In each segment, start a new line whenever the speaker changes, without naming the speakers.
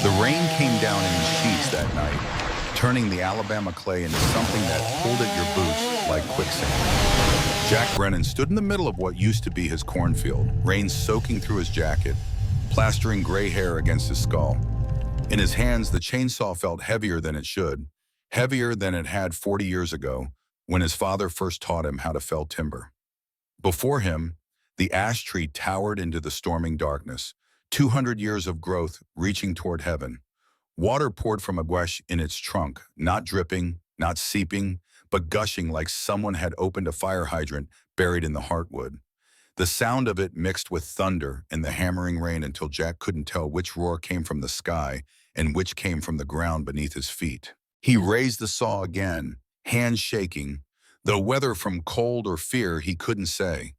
The rain came down in sheets that night, turning the Alabama clay into something that pulled at your boots like quicksand. Jack Brennan stood in the middle of what used to be his cornfield, rain soaking through his jacket, plastering gray hair against his skull. In his hands, the chainsaw felt heavier than it should, heavier than it had 40 years ago when his father first taught him how to fell timber. Before him, the ash tree towered into the storming darkness, 200 years of growth reaching toward heaven. Water poured from a gush in its trunk, not dripping, not seeping, but gushing like someone had opened a fire hydrant buried in the heartwood. The sound of it mixed with thunder and the hammering rain until Jack couldn't tell which roar came from the sky and which came from the ground beneath his feet. He raised the saw again, hands shaking, though whether from cold or fear he couldn't say.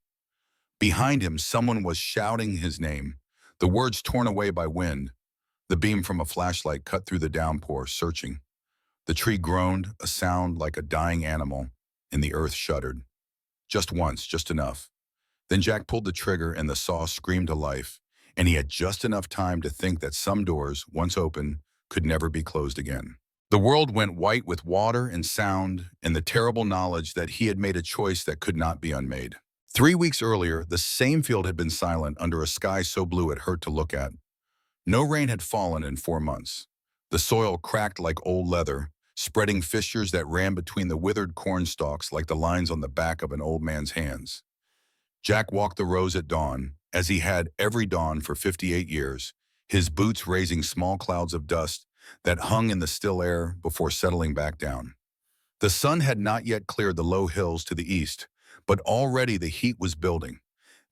Behind him, someone was shouting his name, the words torn away by wind. The beam from a flashlight cut through the downpour, searching. The tree groaned, a sound like a dying animal, and the earth shuddered. Just once, just enough. Then Jack pulled the trigger and the saw screamed to life, and he had just enough time to think that some doors, once open, could never be closed again. The world went white with water and sound and the terrible knowledge that he had made a choice that could not be unmade. 3 weeks earlier, the same field had been silent under a sky so blue it hurt to look at. No rain had fallen in 4 months. The soil cracked like old leather, spreading fissures that ran between the withered corn stalks like the lines on the back of an old man's hands. Jack walked the rows at dawn, as he had every dawn for 58 years, his boots raising small clouds of dust that hung in the still air before settling back down. The sun had not yet cleared the low hills to the east, but already the heat was building,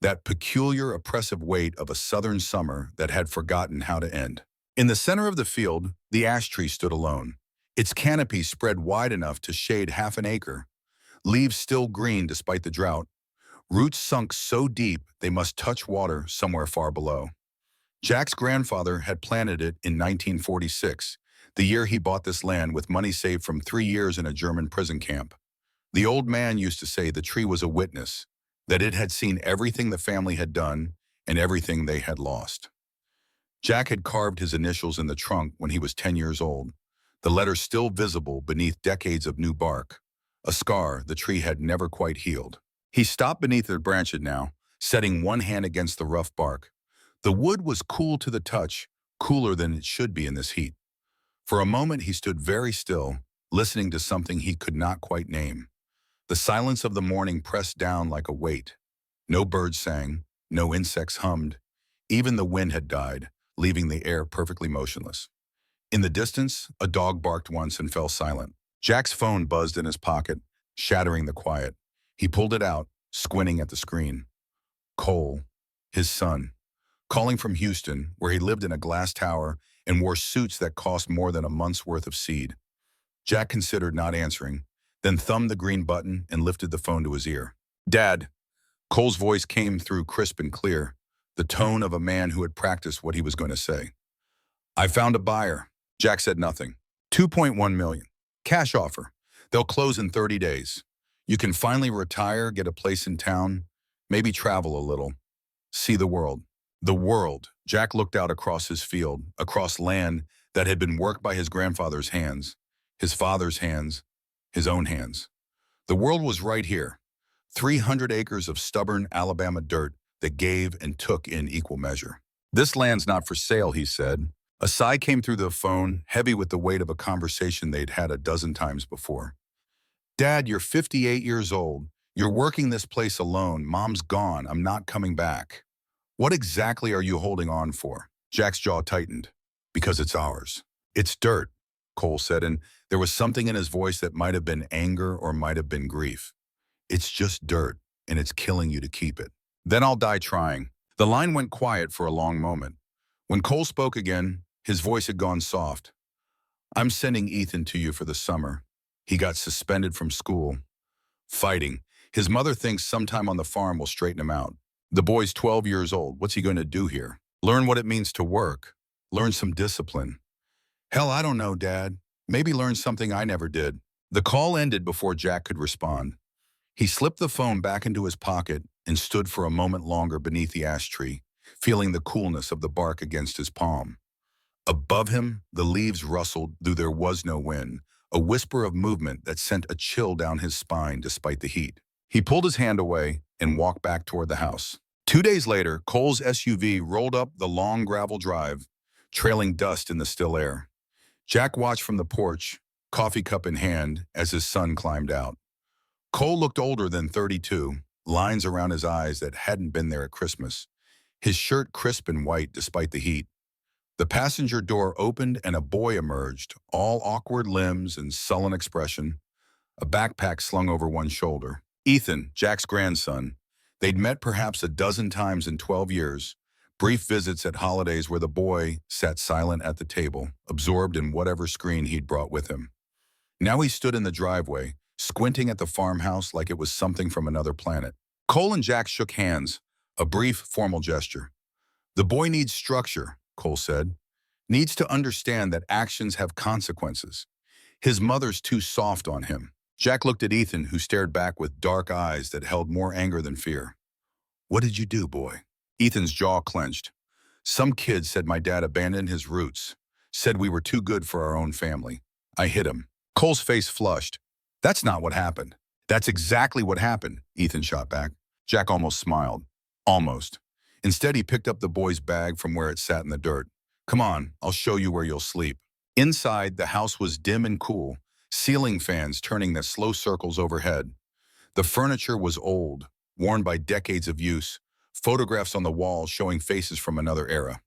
that peculiar oppressive weight of a southern summer that had forgotten how to end. In the center of the field, the ash tree stood alone, its canopy spread wide enough to shade half an acre, leaves still green despite the drought, roots sunk so deep they must touch water somewhere far below. Jack's grandfather had planted it in 1946, the year he bought this land with money saved from 3 years in a German prison camp. The old man used to say the tree was a witness, that it had seen everything the family had done and everything they had lost. Jack had carved his initials in the trunk when he was 10 years old, the letters still visible beneath decades of new bark, a scar the tree had never quite healed. He stopped beneath the branches now, setting one hand against the rough bark. The wood was cool to the touch, cooler than it should be in this heat. For a moment he stood very still, listening to something he could not quite name. The silence of the morning pressed down like a weight. No birds sang, no insects hummed. Even the wind had died, leaving the air perfectly motionless. In the distance, a dog barked once and fell silent. Jack's phone buzzed in his pocket, shattering the quiet. He pulled it out, squinting at the screen. Cole, his son, calling from Houston, where he lived in a glass tower and wore suits that cost more than a month's worth of seed. Jack considered not answering, then thumbed the green button and lifted the phone to his ear. "Dad." Cole's voice came through crisp and clear, the tone of a man who had practiced what he was going to say. "I found a buyer." Jack said nothing. 2.1 million. Cash offer. They'll close in 30 days. You can finally retire, get a place in town, maybe travel a little, see the world. The world. Jack looked out across his field, across land that had been worked by his grandfather's hands, his father's hands, his own hands. The world was right here. 300 acres of stubborn Alabama dirt that gave and took in equal measure. "This land's not for sale," he said. A sigh came through the phone, heavy with the weight of a conversation they'd had a dozen times before. "Dad, you're 58 years old. You're working this place alone. Mom's gone. I'm not coming back. What exactly are you holding on for?" Jack's jaw tightened. "Because it's ours." "It's dirt," Cole said, and there was something in his voice that might have been anger or might have been grief. "It's just dirt, and it's killing you to keep it." "Then I'll die trying." The line went quiet for a long moment. When Cole spoke again, his voice had gone soft. "I'm sending Ethan to you for the summer. He got suspended from school. Fighting. His mother thinks sometime on the farm will straighten him out. The boy's 12 years old. What's he going to do here? Learn what it means to work. Learn some discipline. Hell, I don't know, Dad. Maybe learn something I never did." The call ended before Jack could respond. He slipped the phone back into his pocket and stood for a moment longer beneath the ash tree, feeling the coolness of the bark against his palm. Above him, the leaves rustled, though there was no wind, a whisper of movement that sent a chill down his spine despite the heat. He pulled his hand away and walked back toward the house. 2 days later, Cole's SUV rolled up the long gravel drive, trailing dust in the still air. Jack watched from the porch, coffee cup in hand, as his son climbed out. Cole looked older than 32, lines around his eyes that hadn't been there at Christmas. His shirt crisp and white despite the heat. The passenger door opened and a boy emerged, all awkward limbs and sullen expression, a backpack slung over one shoulder. Ethan, Jack's grandson. They'd met perhaps a dozen times in 12 years, brief visits at holidays where the boy sat silent at the table, absorbed in whatever screen he'd brought with him. Now he stood in the driveway, squinting at the farmhouse like it was something from another planet. Cole and Jack shook hands, a brief, formal gesture. "The boy needs structure," Cole said. "Needs to understand that actions have consequences. His mother's too soft on him." Jack looked at Ethan, who stared back with dark eyes that held more anger than fear. "What did you do, boy?" Ethan's jaw clenched. "Some kid said my dad abandoned his roots, said we were too good for our own family. I hit him." Cole's face flushed. "That's not what happened." "That's exactly what happened," Ethan shot back. Jack almost smiled. Almost. Instead, he picked up the boy's bag from where it sat in the dirt. "Come on, I'll show you where you'll sleep." Inside, the house was dim and cool, ceiling fans turning their slow circles overhead. The furniture was old, worn by decades of use, photographs on the walls showing faces from another era.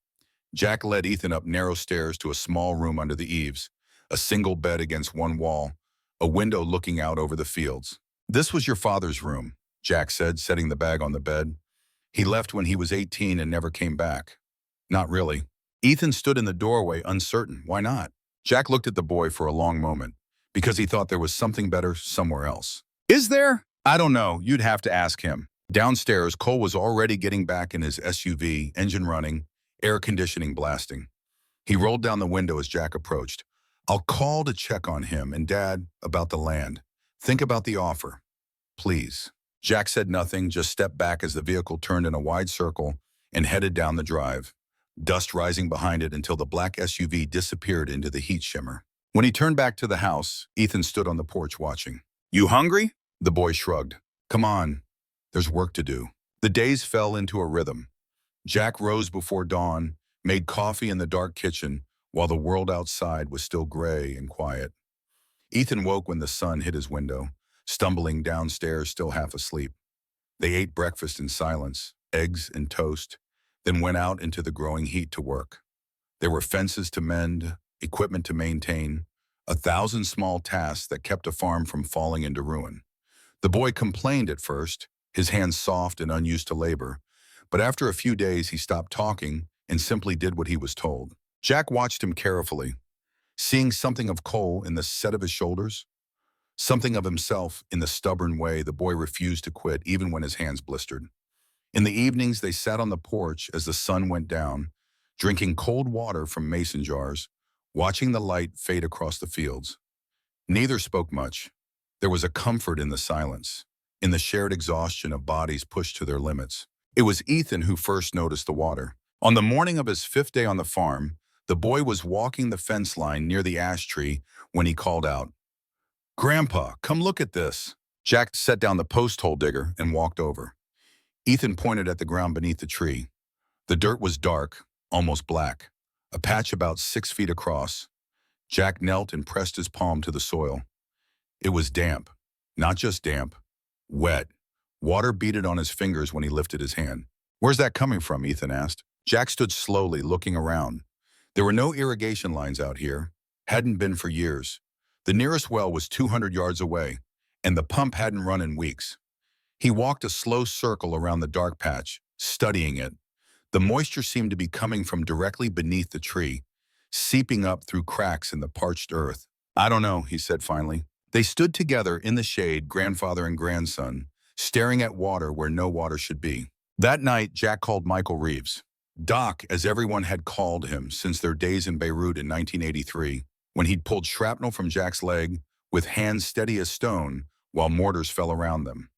Jack led Ethan up narrow stairs to a small room under the eaves, a single bed against one wall, a window looking out over the fields. "This was your father's room," Jack said, setting the bag on the bed. "He left when he was 18 and never came back." "Not really." Ethan stood in the doorway, uncertain. Why not? Jack looked at the boy for a long moment, because he thought there was something better somewhere else. "Is there?" "I don't know. You'd have to ask him." Downstairs, Cole was already getting back in his SUV, engine running, air conditioning blasting. He rolled down the window as Jack approached. "I'll call to check on him and Dad about the land. Think about the offer. Please." Jack said nothing, just stepped back as the vehicle turned in a wide circle and headed down the drive, dust rising behind it until the black SUV disappeared into the heat shimmer. When he turned back to the house, Ethan stood on the porch watching. "You hungry?" The boy shrugged. "Come on, there's work to do." The days fell into a rhythm. Jack rose before dawn, made coffee in the dark kitchen, while the world outside was still gray and quiet. Ethan woke when the sun hit his window, stumbling downstairs still half asleep. They ate breakfast in silence, eggs and toast, then went out into the growing heat to work. There were fences to mend, equipment to maintain, 1,000 small tasks that kept a farm from falling into ruin. The boy complained at first, his hands soft and unused to labor, but after a few days he stopped talking and simply did what he was told. Jack watched him carefully, seeing something of Cole in the set of his shoulders, something of himself in the stubborn way the boy refused to quit even when his hands blistered. In the evenings, they sat on the porch as the sun went down, drinking cold water from mason jars, watching the light fade across the fields. Neither spoke much. There was a comfort in the silence, in the shared exhaustion of bodies pushed to their limits. It was Ethan who first noticed the water. On the morning of his 5th day on the farm, the boy was walking the fence line near the ash tree when he called out, "Grandpa, come look at this." Jack set down the post hole digger and walked over. Ethan pointed at the ground beneath the tree. The dirt was dark, almost black, a patch about 6 feet across. Jack knelt and pressed his palm to the soil. It was damp, not just damp, wet. Water beaded on his fingers when he lifted his hand. "Where's that coming from?" Ethan asked. Jack stood slowly, looking around. There were no irrigation lines out here, hadn't been for years. The nearest well was 200 yards away, and the pump hadn't run in weeks. He walked a slow circle around the dark patch, studying it. The moisture seemed to be coming from directly beneath the tree, seeping up through cracks in the parched earth. "I don't know," he said finally. They stood together in the shade, grandfather and grandson, staring at water where no water should be. That night, Jack called Michael Reeves. Doc, as everyone had called him since their days in Beirut in 1983, when he'd pulled shrapnel from Jack's leg with hands steady as stone while mortars fell around them.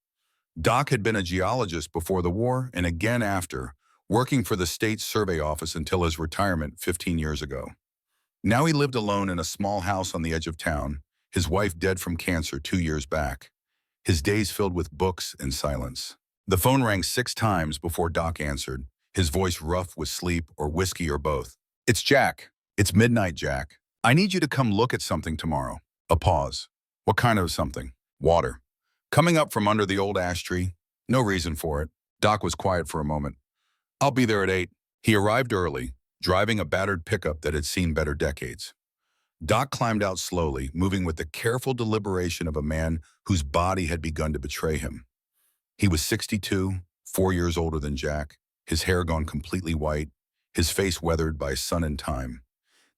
Doc had been a geologist before the war and again after, working for the state survey office until his retirement 15 years ago. Now he lived alone in a small house on the edge of town, his wife dead from cancer 2 years back. His days filled with books and silence. The phone rang 6 times before Doc answered, his voice rough with sleep or whiskey or both. "It's Jack. It's midnight, Jack. I need you to come look at something tomorrow." A pause. "What kind of something?" "Water. Coming up from under the old ash tree. No reason for it." Doc was quiet for a moment. "I'll be there at 8. He arrived early, driving a battered pickup that had seen better decades. Doc climbed out slowly, moving with the careful deliberation of a man whose body had begun to betray him. He was 62, 4 years older than Jack, his hair gone completely white, his face weathered by sun and time.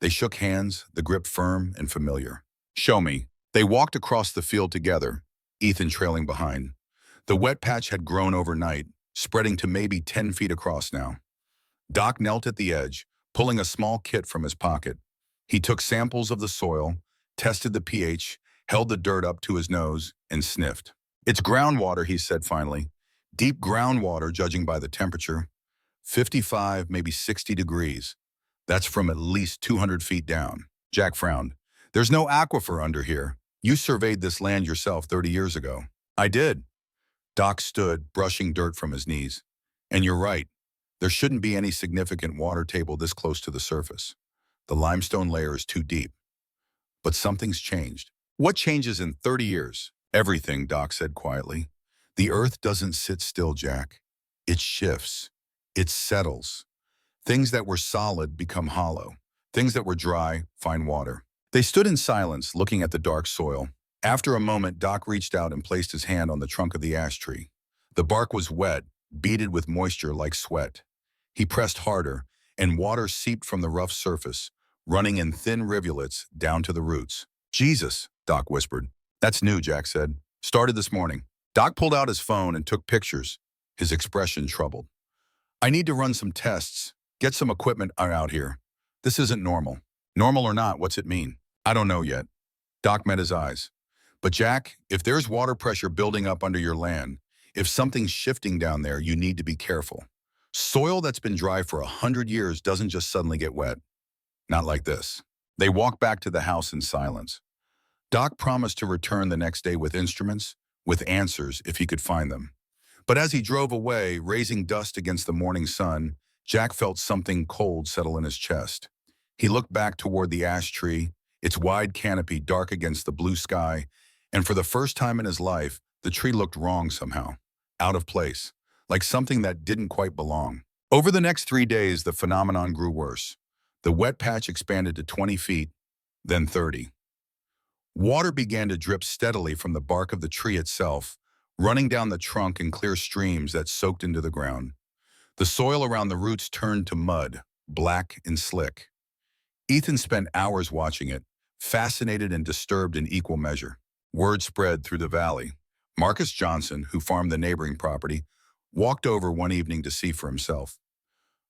They shook hands, the grip firm and familiar. "Show me." They walked across the field together, Ethan trailing behind. The wet patch had grown overnight, spreading to maybe 10 feet across now. Doc knelt at the edge, pulling a small kit from his pocket. He took samples of the soil, tested the pH, held the dirt up to his nose, and sniffed. "It's groundwater," he said finally. "Deep groundwater, judging by the temperature. 55, maybe 60 degrees. That's from at least 200 feet down." Jack frowned. "There's no aquifer under here. You surveyed this land yourself 30 years ago." "I did." Doc stood, brushing dirt from his knees. "And you're right. There shouldn't be any significant water table this close to the surface. The limestone layer is too deep. But something's changed." "What changes in 30 years? "Everything," Doc said quietly. "The earth doesn't sit still, Jack. It shifts. It settles. Things that were solid become hollow. Things that were dry find water." They stood in silence, looking at the dark soil. After a moment, Doc reached out and placed his hand on the trunk of the ash tree. The bark was wet, beaded with moisture like sweat. He pressed harder, and water seeped from the rough surface, running in thin rivulets down to the roots. "Jesus," Doc whispered. "That's new," Jack said. "Started this morning." Doc pulled out his phone and took pictures, his expression troubled. "I need to run some tests, get some equipment out here. This isn't normal." "Normal or not, what's it mean?" "I don't know yet." Doc met his eyes. "But Jack, if there's water pressure building up under your land, if something's shifting down there, you need to be careful. Soil that's been dry for 100 years doesn't just suddenly get wet. Not like this." They walked back to the house in silence. Doc promised to return the next day with instruments, with answers if he could find them. But as he drove away, raising dust against the morning sun, Jack felt something cold settle in his chest. He looked back toward the ash tree, its wide canopy dark against the blue sky, and for the first time in his life, the tree looked wrong somehow, out of place, like something that didn't quite belong. Over the next 3 days, the phenomenon grew worse. The wet patch expanded to 20 feet, then 30. Water began to drip steadily from the bark of the tree itself, running down the trunk in clear streams that soaked into the ground. The soil around the roots turned to mud, black and slick. Ethan spent hours watching it, fascinated and disturbed in equal measure. Word spread through the valley. Marcus Johnson, who farmed the neighboring property, walked over one evening to see for himself.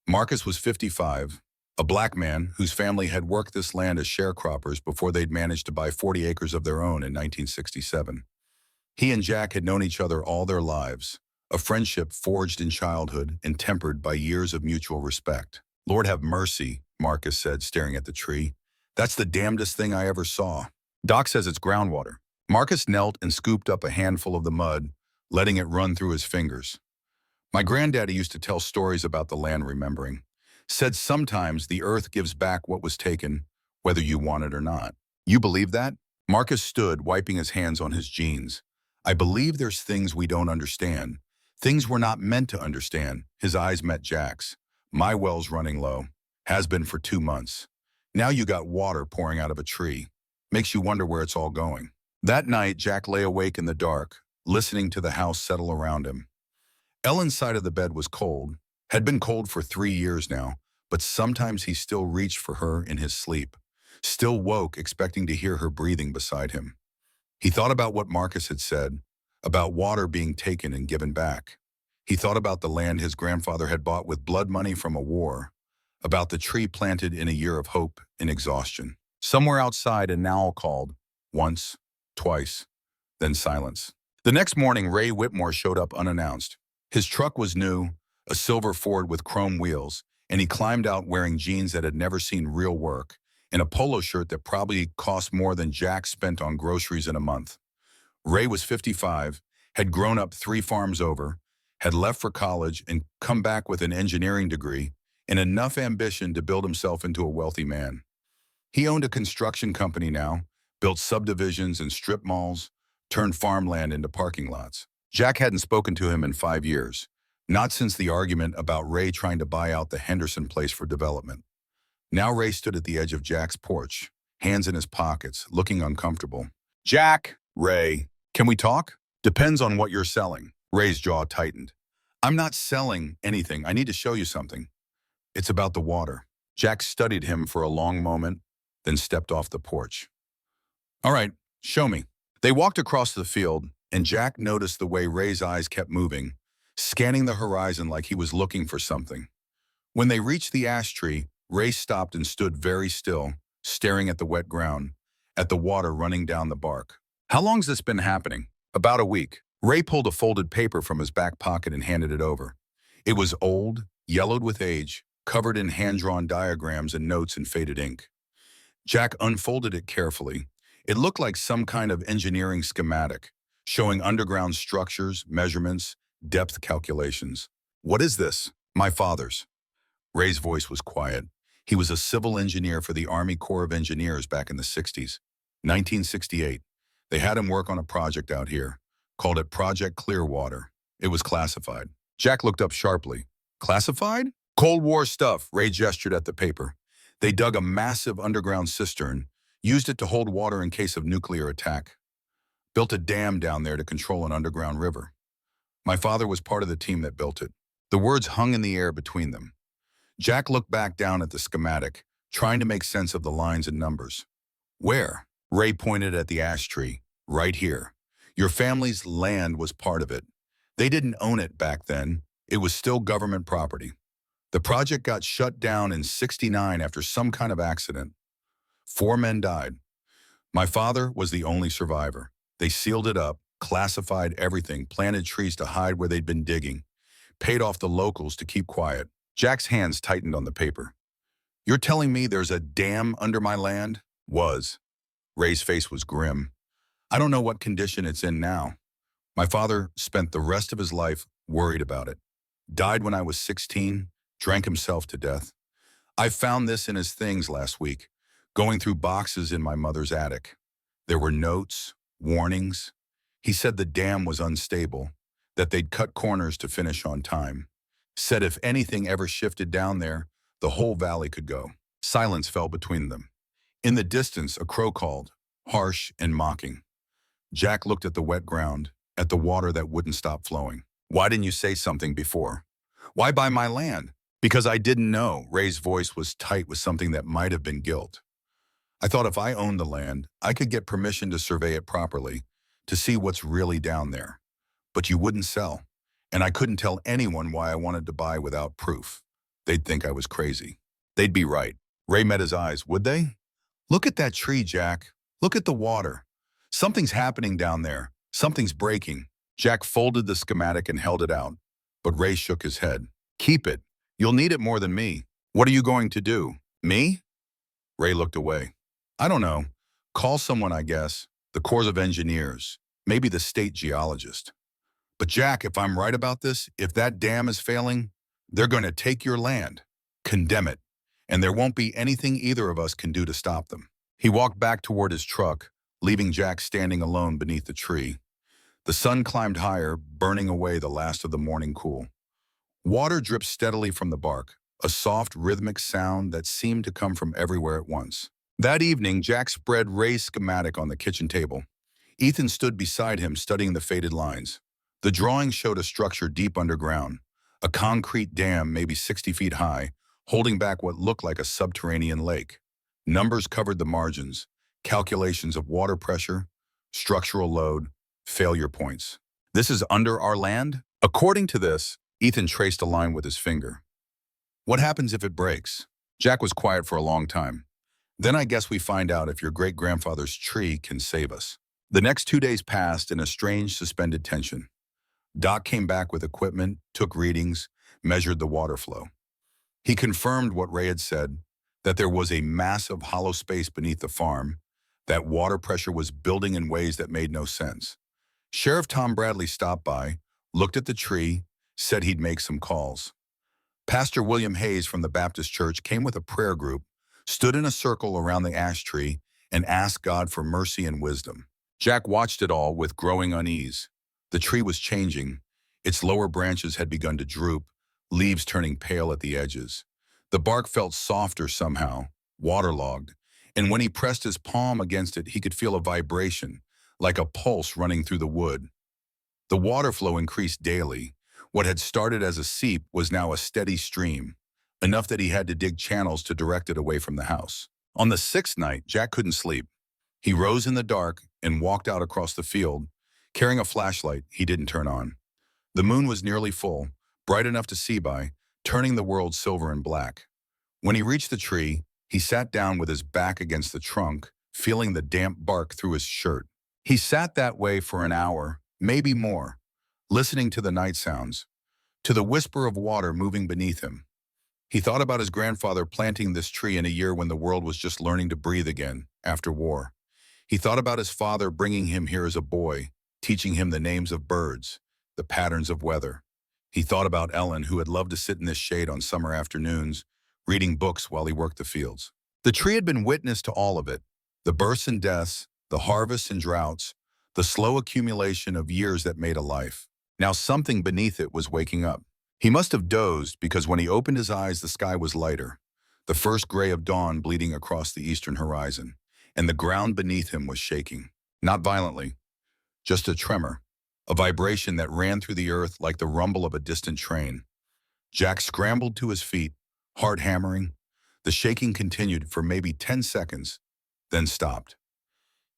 Marcus was 55, a black man whose family had worked this land as sharecroppers before they'd managed to buy 40 acres of their own in 1967. He and Jack had known each other all their lives, a friendship forged in childhood and tempered by years of mutual respect. "Lord have mercy," Marcus said, staring at the tree. "That's the damnedest thing I ever saw." "Doc says it's groundwater." Marcus knelt and scooped up a handful of the mud, letting it run through his fingers. "My granddaddy used to tell stories about the land remembering. Said sometimes the earth gives back what was taken, whether you want it or not." "You believe that?" Marcus stood, wiping his hands on his jeans. "I believe there's things we don't understand, things we're not meant to understand." His eyes met Jack's. "My well's running low. Has been for 2 months. Now you got water pouring out of a tree. Makes you wonder where it's all going." That night, Jack lay awake in the dark, listening to the house settle around him. Ellen's side of the bed was cold, had been cold for 3 years now, but sometimes he still reached for her in his sleep, still woke expecting to hear her breathing beside him. He thought about what Marcus had said, about water being taken and given back. He thought about the land his grandfather had bought with blood money from a war, about the tree planted in a year of hope and exhaustion. Somewhere outside, an owl called, once, twice, then silence. The next morning, Ray Whitmore showed up unannounced. His truck was new, a silver Ford with chrome wheels, and he climbed out wearing jeans that had never seen real work, in a polo shirt that probably cost more than Jack spent on groceries in a month. Ray was 55, had grown up 3 farms over, had left for college and come back with an engineering degree and enough ambition to build himself into a wealthy man. He owned a construction company now, built subdivisions and strip malls, turned farmland into parking lots. Jack hadn't spoken to him in 5 years, not since the argument about Ray trying to buy out the Henderson place for development. Now Ray stood at the edge of Jack's porch, hands in his pockets, looking uncomfortable. Jack, Ray, can we talk? Depends on what you're selling. Ray's jaw tightened. I'm not selling anything. I need to show you something. It's about the water. Jack studied him for a long moment, then stepped off the porch. All right, show me. They walked across the field, and Jack noticed the way Ray's eyes kept moving, scanning the horizon like he was looking for something. When they reached the ash tree, Ray stopped and stood very still, staring at the wet ground, at the water running down the bark. How long's this been happening? About a week. Ray pulled a folded paper from his back pocket and handed it over. It was old, yellowed with age, covered in hand-drawn diagrams and notes in faded ink. Jack unfolded it carefully. It looked like some kind of engineering schematic, showing underground structures, measurements, depth calculations. What is this? My father's. Ray's voice was quiet. He was a civil engineer for the Army Corps of Engineers back in the 60s. 1968. They had him work on a project out here, called it Project Clearwater. It was classified. Jack looked up sharply. Classified? Cold War stuff, Ray gestured at the paper. They dug a massive underground cistern, used it to hold water in case of nuclear attack. Built a dam down there to control an underground river. My father was part of the team that built it. The words hung in the air between them. Jack looked back down at the schematic, trying to make sense of the lines and numbers. Where? Ray pointed at the ash tree. Right here. Your family's land was part of it. They didn't own it back then. It was still government property. The project got shut down in '69 after some kind of accident. 4 men died. My father was the only survivor. They sealed it up, classified everything, planted trees to hide where they'd been digging, paid off the locals to keep quiet. Jack's hands tightened on the paper. You're telling me there's a dam under my land? Was. Ray's face was grim. I don't know what condition it's in now. My father spent the rest of his life worried about it. Died when I was 16, drank himself to death. I found this in his things last week, going through boxes in my mother's attic. There were notes, warnings. He said the dam was unstable, that they'd cut corners to finish on time. Said if anything ever shifted down there, the whole valley could go. Silence fell between them. In the distance, a crow called, harsh and mocking. Jack looked at the wet ground, at the water that wouldn't stop flowing. Why didn't you say something before? Why buy my land? Because I didn't know. Ray's voice was tight with something that might have been guilt. I thought if I owned the land, I could get permission to survey it properly, to see what's really down there. But you wouldn't sell, and I couldn't tell anyone why I wanted to buy without proof. They'd think I was crazy. They'd be right. Ray met his eyes, would they? Look at that tree, Jack. Look at the water. Something's happening down there. Something's breaking. Jack folded the schematic and held it out, but Ray shook his head. Keep it. You'll need it more than me. What are you going to do? Me? Ray looked away. I don't know. Call someone, I guess. The Corps of Engineers. Maybe the state geologist. But Jack, if I'm right about this, if that dam is failing, they're going to take your land, condemn it, and there won't be anything either of us can do to stop them. He walked back toward his truck, leaving Jack standing alone beneath the tree. The sun climbed higher, burning away the last of the morning cool. Water dripped steadily from the bark, a soft, rhythmic sound that seemed to come from everywhere at once. That evening, Jack spread Ray's schematic on the kitchen table. Ethan stood beside him, studying the faded lines. The drawing showed a structure deep underground, a concrete dam maybe 60 feet high, holding back what looked like a subterranean lake. Numbers covered the margins, calculations of water pressure, structural load, failure points. This is under our land? According to this, Ethan traced a line with his finger. What happens if it breaks? Jack was quiet for a long time. Then I guess we find out if your great-grandfather's tree can save us. The next 2 days passed in a strange suspended tension. Doc came back with equipment, took readings, measured the water flow. He confirmed what Ray had said. that there was a massive hollow space beneath the farm, that water pressure was building in ways that made no sense. Sheriff Tom Bradley stopped by, looked at the tree, said he'd make some calls. Pastor William Hayes from the Baptist Church came with a prayer group, stood in a circle around the ash tree, and asked God for mercy and wisdom. Jack watched it all with growing unease. The tree was changing. Its lower branches had begun to droop, leaves turning pale at the edges. The bark felt softer somehow, waterlogged, and when he pressed his palm against it, he could feel a vibration, like a pulse running through the wood. The water flow increased daily. What had started as a seep was now a steady stream, enough that he had to dig channels to direct it away from the house. On the sixth night, Jack couldn't sleep. He rose in the dark and walked out across the field, carrying a flashlight he didn't turn on. The moon was nearly full, bright enough to see by, turning the world silver and black. When he reached the tree, he sat down with his back against the trunk, feeling the damp bark through his shirt. He sat that way for an hour, maybe more, listening to the night sounds, to the whisper of water moving beneath him. He thought about his grandfather planting this tree in a year when the world was just learning to breathe again, after war. He thought about his father bringing him here as a boy, teaching him the names of birds, the patterns of weather. He thought about Ellen, who had loved to sit in this shade on summer afternoons, reading books while he worked the fields. The tree had been witness to all of it, the births and deaths, the harvests and droughts, the slow accumulation of years that made a life. Now something beneath it was waking up. He must have dozed because when he opened his eyes, the sky was lighter, the first gray of dawn bleeding across the eastern horizon, and the ground beneath him was shaking. Not violently, just a tremor, a vibration that ran through the earth like the rumble of a distant train. Jack scrambled to his feet, heart hammering. The shaking continued for maybe 10 seconds, then stopped.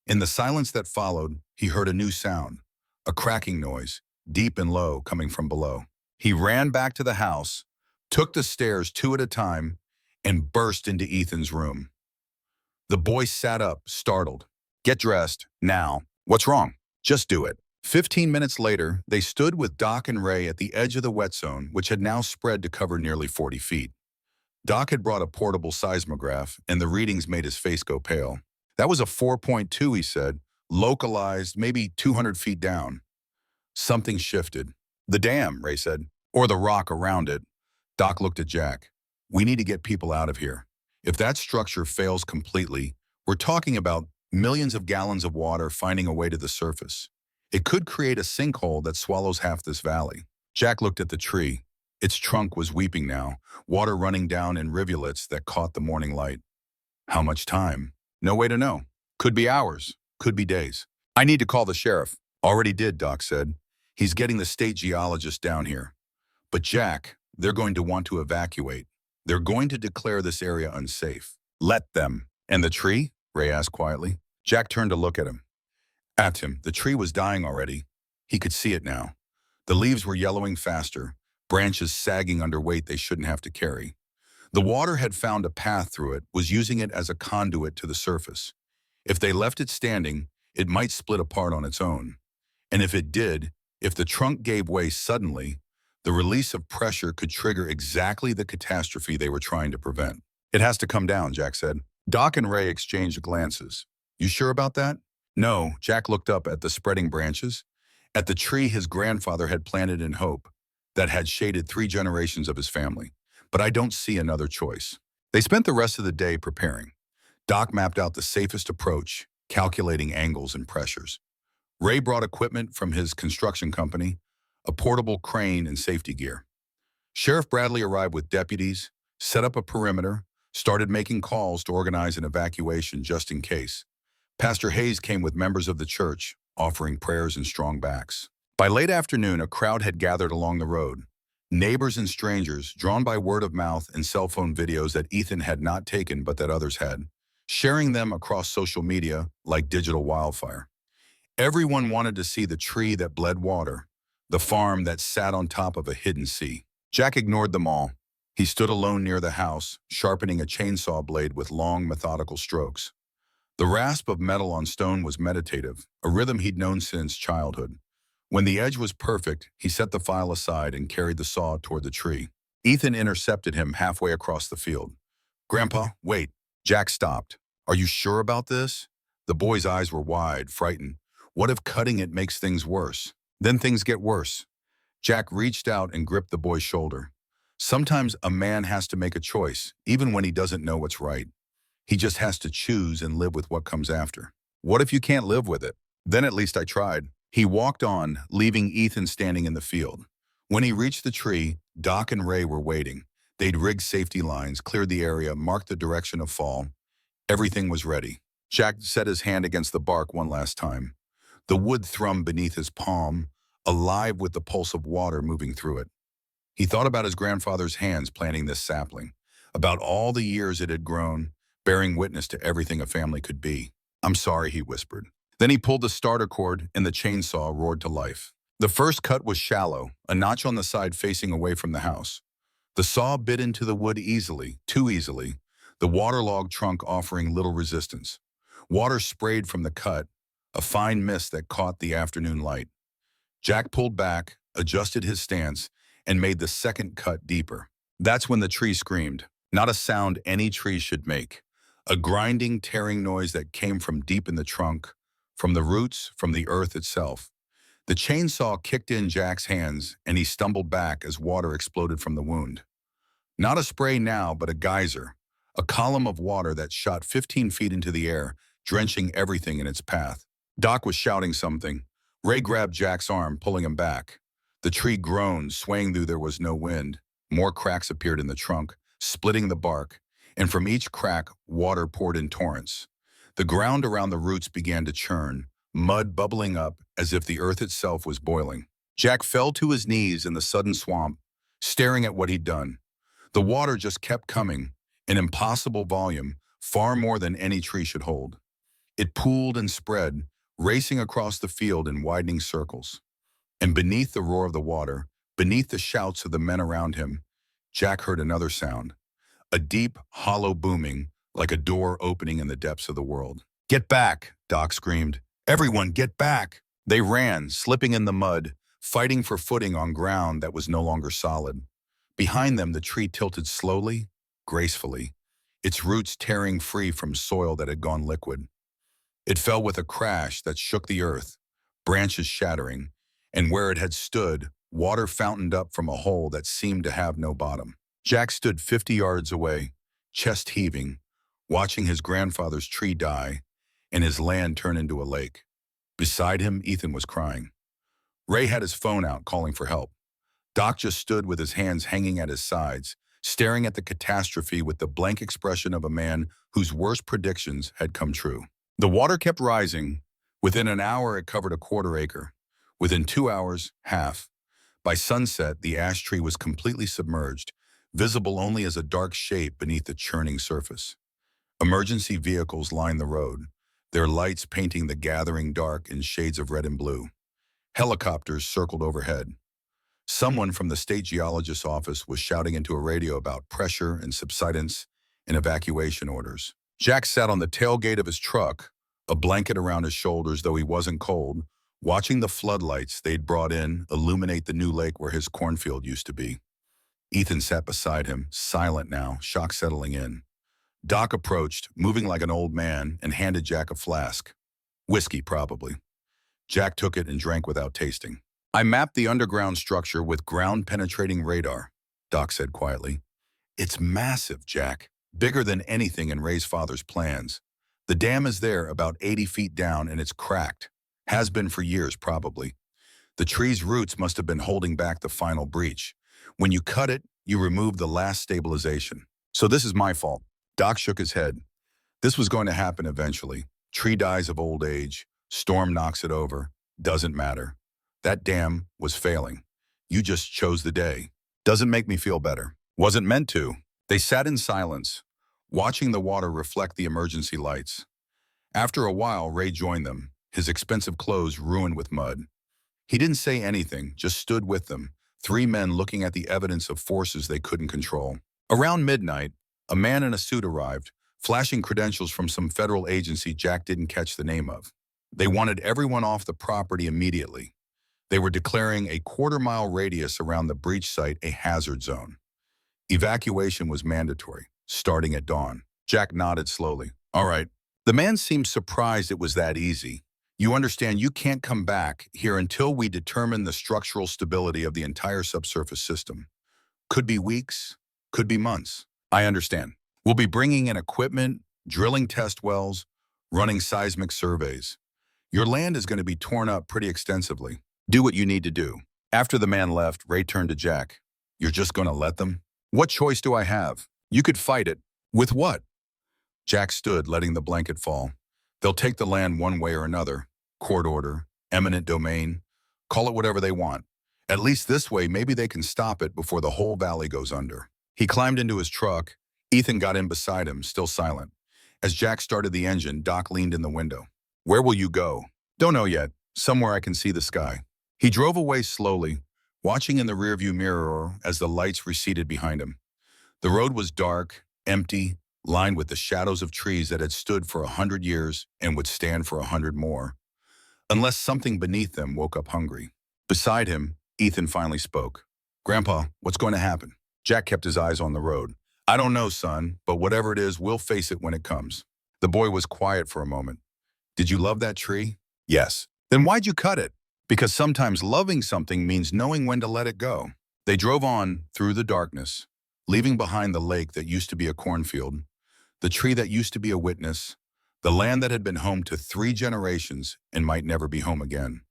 In the silence that followed, he heard a new sound, a cracking noise, deep and low, coming from below. He ran back to the house, took the stairs 2 at a time, and burst into Ethan's room. The boy sat up, startled. "Get dressed, now. What's wrong?" "Just do it." 15 minutes later, they stood with Doc and Ray at the edge of the wet zone, which had now spread to cover nearly 40 feet. Doc had brought a portable seismograph, and the readings made his face go pale. "That was a 4.2, he said, localized, maybe 200 feet down." Something shifted. "The dam," Ray said, "or the rock around it." Doc looked at Jack. "We need to get people out of here. If that structure fails completely, we're talking about millions of gallons of water finding a way to the surface. It could create a sinkhole that swallows half this valley." Jack looked at the tree. Its trunk was weeping now, water running down in rivulets that caught the morning light. How much time? No way to know. Could be hours, could be days. "I need to call the sheriff." "Already did," Doc said. "He's getting the state geologist down here." "But Jack, they're going to want to evacuate. They're going to declare this area unsafe." "Let them." "And the tree?" Ray asked quietly. Jack turned to look at him. The tree was dying already. He could see it now. The leaves were yellowing faster, branches sagging under weight they shouldn't have to carry. The water had found a path through it, was using it as a conduit to the surface. If they left it standing, it might split apart on its own. And if it did, if the trunk gave way suddenly, the release of pressure could trigger exactly the catastrophe they were trying to prevent. "It has to come down," Jack said. Doc and Ray exchanged glances. "You sure about that?" "No." Jack looked up at the spreading branches, at the tree his grandfather had planted in hope, that had shaded 3 generations of his family. "But I don't see another choice." They spent the rest of the day preparing. Doc mapped out the safest approach, calculating angles and pressures. Ray brought equipment from his construction company, a portable crane and safety gear. Sheriff Bradley arrived with deputies, set up a perimeter, started making calls to organize an evacuation just in case. Pastor Hayes came with members of the church, offering prayers and strong backs. By late afternoon, a crowd had gathered along the road. Neighbors and strangers, drawn by word of mouth and cell phone videos that Ethan had not taken but that others had, sharing them across social media like digital wildfire. Everyone wanted to see the tree that bled water, the farm that sat on top of a hidden sea. Jack ignored them all. He stood alone near the house, sharpening a chainsaw blade with long, methodical strokes. The rasp of metal on stone was meditative, a rhythm he'd known since childhood. When the edge was perfect, he set the file aside and carried the saw toward the tree. Ethan intercepted him halfway across the field. Grandpa, wait. Jack stopped. Are you sure about this? The boy's eyes were wide, frightened. What if cutting it makes things worse? Then things get worse. Jack reached out and gripped the boy's shoulder. Sometimes a man has to make a choice, even when he doesn't know what's right. He just has to choose and live with what comes after. What if you can't live with it? Then at least I tried. He walked on, leaving Ethan standing in the field. When he reached the tree, Doc and Ray were waiting. They'd rigged safety lines, cleared the area, marked the direction of fall. Everything was ready. Jack set his hand against the bark one last time. The wood thrummed beneath his palm, alive with the pulse of water moving through it. He thought about his grandfather's hands planting this sapling, about all the years it had grown, bearing witness to everything a family could be. "I'm sorry," he whispered. Then he pulled the starter cord and the chainsaw roared to life. The first cut was shallow, a notch on the side facing away from the house. The saw bit into the wood easily, too easily, the waterlogged trunk offering little resistance. Water sprayed from the cut, a fine mist that caught the afternoon light. Jack pulled back, adjusted his stance, and made the second cut deeper. That's when the tree screamed, not a sound any tree should make. A grinding, tearing noise that came from deep in the trunk, from the roots, from the earth itself. The chainsaw kicked in Jack's hands, and he stumbled back as water exploded from the wound. Not a spray now, but a geyser, a column of water that shot 15 feet into the air, drenching everything in its path. Doc was shouting something. Ray grabbed Jack's arm, pulling him back. The tree groaned, swaying though there was no wind. More cracks appeared in the trunk, splitting the bark, and from each crack, water poured in torrents. The ground around the roots began to churn, mud bubbling up as if the earth itself was boiling. Jack fell to his knees in the sudden swamp, staring at what he'd done. The water just kept coming, an impossible volume, far more than any tree should hold. It pooled and spread, racing across the field in widening circles. And beneath the roar of the water, beneath the shouts of the men around him, Jack heard another sound, a deep, hollow booming, like a door opening in the depths of the world. "Get back!" Doc screamed. "Everyone, get back!" They ran, slipping in the mud, fighting for footing on ground that was no longer solid. Behind them, the tree tilted slowly, gracefully, its roots tearing free from soil that had gone liquid. It fell with a crash that shook the earth, branches shattering, and where it had stood, water fountained up from a hole that seemed to have no bottom. Jack stood 50 yards away, chest heaving, watching his grandfather's tree die and his land turn into a lake. Beside him, Ethan was crying. Ray had his phone out, calling for help. Doc just stood with his hands hanging at his sides, staring at the catastrophe with the blank expression of a man whose worst predictions had come true. The water kept rising. Within an hour, it covered a quarter acre. Within 2 hours, half. By sunset, the ash tree was completely submerged, visible only as a dark shape beneath the churning surface. Emergency vehicles lined the road, their lights painting the gathering dark in shades of red and blue. Helicopters circled overhead. Someone from the state geologist's office was shouting into a radio about pressure and subsidence and evacuation orders. Jack sat on the tailgate of his truck, a blanket around his shoulders though he wasn't cold, watching the floodlights they'd brought in illuminate the new lake where his cornfield used to be. Ethan sat beside him, silent now, shock settling in. Doc approached, moving like an old man, and handed Jack a flask. Whiskey, probably. Jack took it and drank without tasting. "I mapped the underground structure with ground-penetrating radar," Doc said quietly. "It's massive, Jack. Bigger than anything in Ray's father's plans. The dam is there, about 80 feet down, and it's cracked. Has been for years, probably. The tree's roots must have been holding back the final breach. When you cut it, you remove the last stabilization. So this is my fault." Doc shook his head. This was going to happen eventually. Tree dies of old age. Storm knocks it over. Doesn't matter. That dam was failing. You just chose the day. Doesn't make me feel better. Wasn't meant to. They sat in silence, watching the water reflect the emergency lights. After a while, Ray joined them, his expensive clothes ruined with mud. He didn't say anything, just stood with them, 3 men looking at the evidence of forces they couldn't control. Around midnight, a man in a suit arrived, flashing credentials from some federal agency Jack didn't catch the name of. They wanted everyone off the property immediately. They were declaring a quarter-mile radius around the breach site a hazard zone. Evacuation was mandatory. starting at dawn. Jack nodded slowly. All right. The man seemed surprised it was that easy. You understand you can't come back here until we determine the structural stability of the entire subsurface system. Could be weeks, could be months. I understand. We'll be bringing in equipment, drilling test wells, running seismic surveys. Your land is going to be torn up pretty extensively. Do what you need to do. After the man left, Ray turned to Jack. You're just going to let them? What choice do I have? You could fight it. With what? Jack stood, letting the blanket fall. They'll take the land one way or another. Court order, eminent domain, call it whatever they want. At least this way, maybe they can stop it before the whole valley goes under. He climbed into his truck. Ethan got in beside him, still silent. As Jack started the engine, Doc leaned in the window. Where will you go? Don't know yet. Somewhere I can see the sky. He drove away slowly, watching in the rearview mirror as the lights receded behind him. The road was dark, empty, lined with the shadows of trees that had stood for 100 years and would stand for 100 more. Unless something beneath them woke up hungry. Beside him, Ethan finally spoke. Grandpa, what's going to happen? Jack kept his eyes on the road. I don't know, son, but whatever it is, we'll face it when it comes. The boy was quiet for a moment. Did you love that tree? Yes. Then why'd you cut it? Because sometimes loving something means knowing when to let it go. They drove on through the darkness, leaving behind the lake that used to be a cornfield, the tree that used to be a witness, the land that had been home to 3 generations and might never be home again.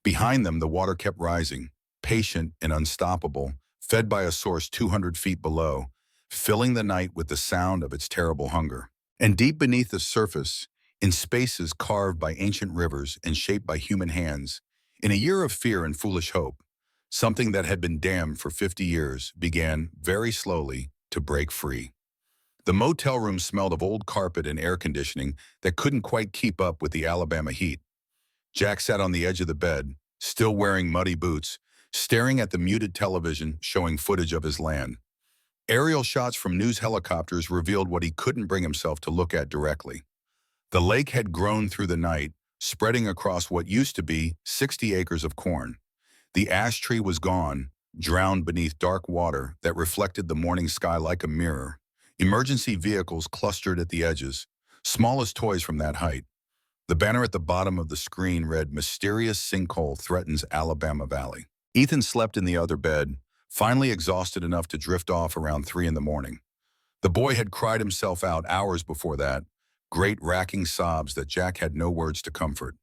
Behind them, the water kept rising, patient and unstoppable, fed by a source 200 feet below, filling the night with the sound of its terrible hunger. And deep beneath the surface, in spaces carved by ancient rivers and shaped by human hands, in a year of fear and foolish hope, something that had been damned for 50 years began, very slowly, to break free. The motel room smelled of old carpet and air conditioning that couldn't quite keep up with the Alabama heat. Jack sat on the edge of the bed, still wearing muddy boots, staring at the muted television showing footage of his land. Aerial shots from news helicopters revealed what he couldn't bring himself to look at directly. The lake had grown through the night, spreading across what used to be 60 acres of corn. The ash tree was gone, drowned beneath dark water that reflected the morning sky like a mirror. Emergency vehicles clustered at the edges, small as toys from that height. The banner at the bottom of the screen read, "Mysterious sinkhole threatens Alabama Valley." Ethan slept in the other bed, finally exhausted enough to drift off around 3 in the morning. The boy had cried himself out hours before that, great racking sobs that Jack had no words to comfort.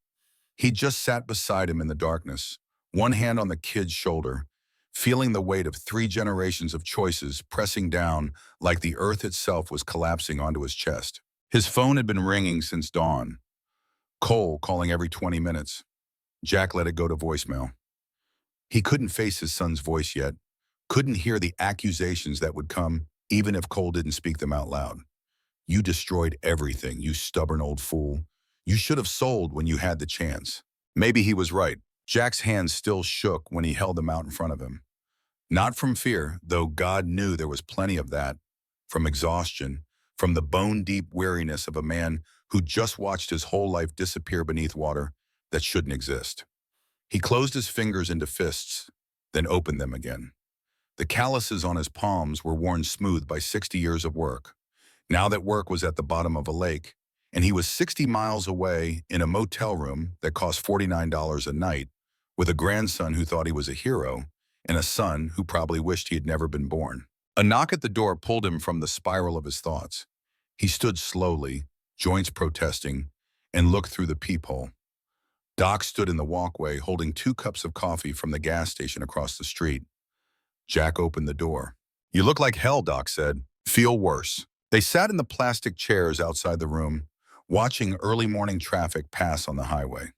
He just sat beside him in the darkness, one hand on the kid's shoulder, feeling the weight of 3 generations of choices pressing down like the earth itself was collapsing onto his chest. His phone had been ringing since dawn. Cole calling every 20 minutes. Jack let it go to voicemail. He couldn't face his son's voice yet, couldn't hear the accusations that would come even if Cole didn't speak them out loud. You destroyed everything, you stubborn old fool. You should have sold when you had the chance. Maybe he was right. Jack's hands still shook when he held them out in front of him. Not from fear, though God knew there was plenty of that. From exhaustion, from the bone-deep weariness of a man who just watched his whole life disappear beneath water that shouldn't exist. He closed his fingers into fists, then opened them again. The calluses on his palms were worn smooth by 60 years of work. Now that work was at the bottom of a lake, and he was 60 miles away in a motel room that cost $49 a night, with a grandson who thought he was a hero, and a son who probably wished he had never been born. A knock at the door pulled him from the spiral of his thoughts. He stood slowly, joints protesting, and looked through the peephole. Doc stood in the walkway holding 2 cups of coffee from the gas station across the street. Jack opened the door. You look like hell, Doc said. Feel worse. They sat in the plastic chairs outside the room, watching early morning traffic pass on the highway.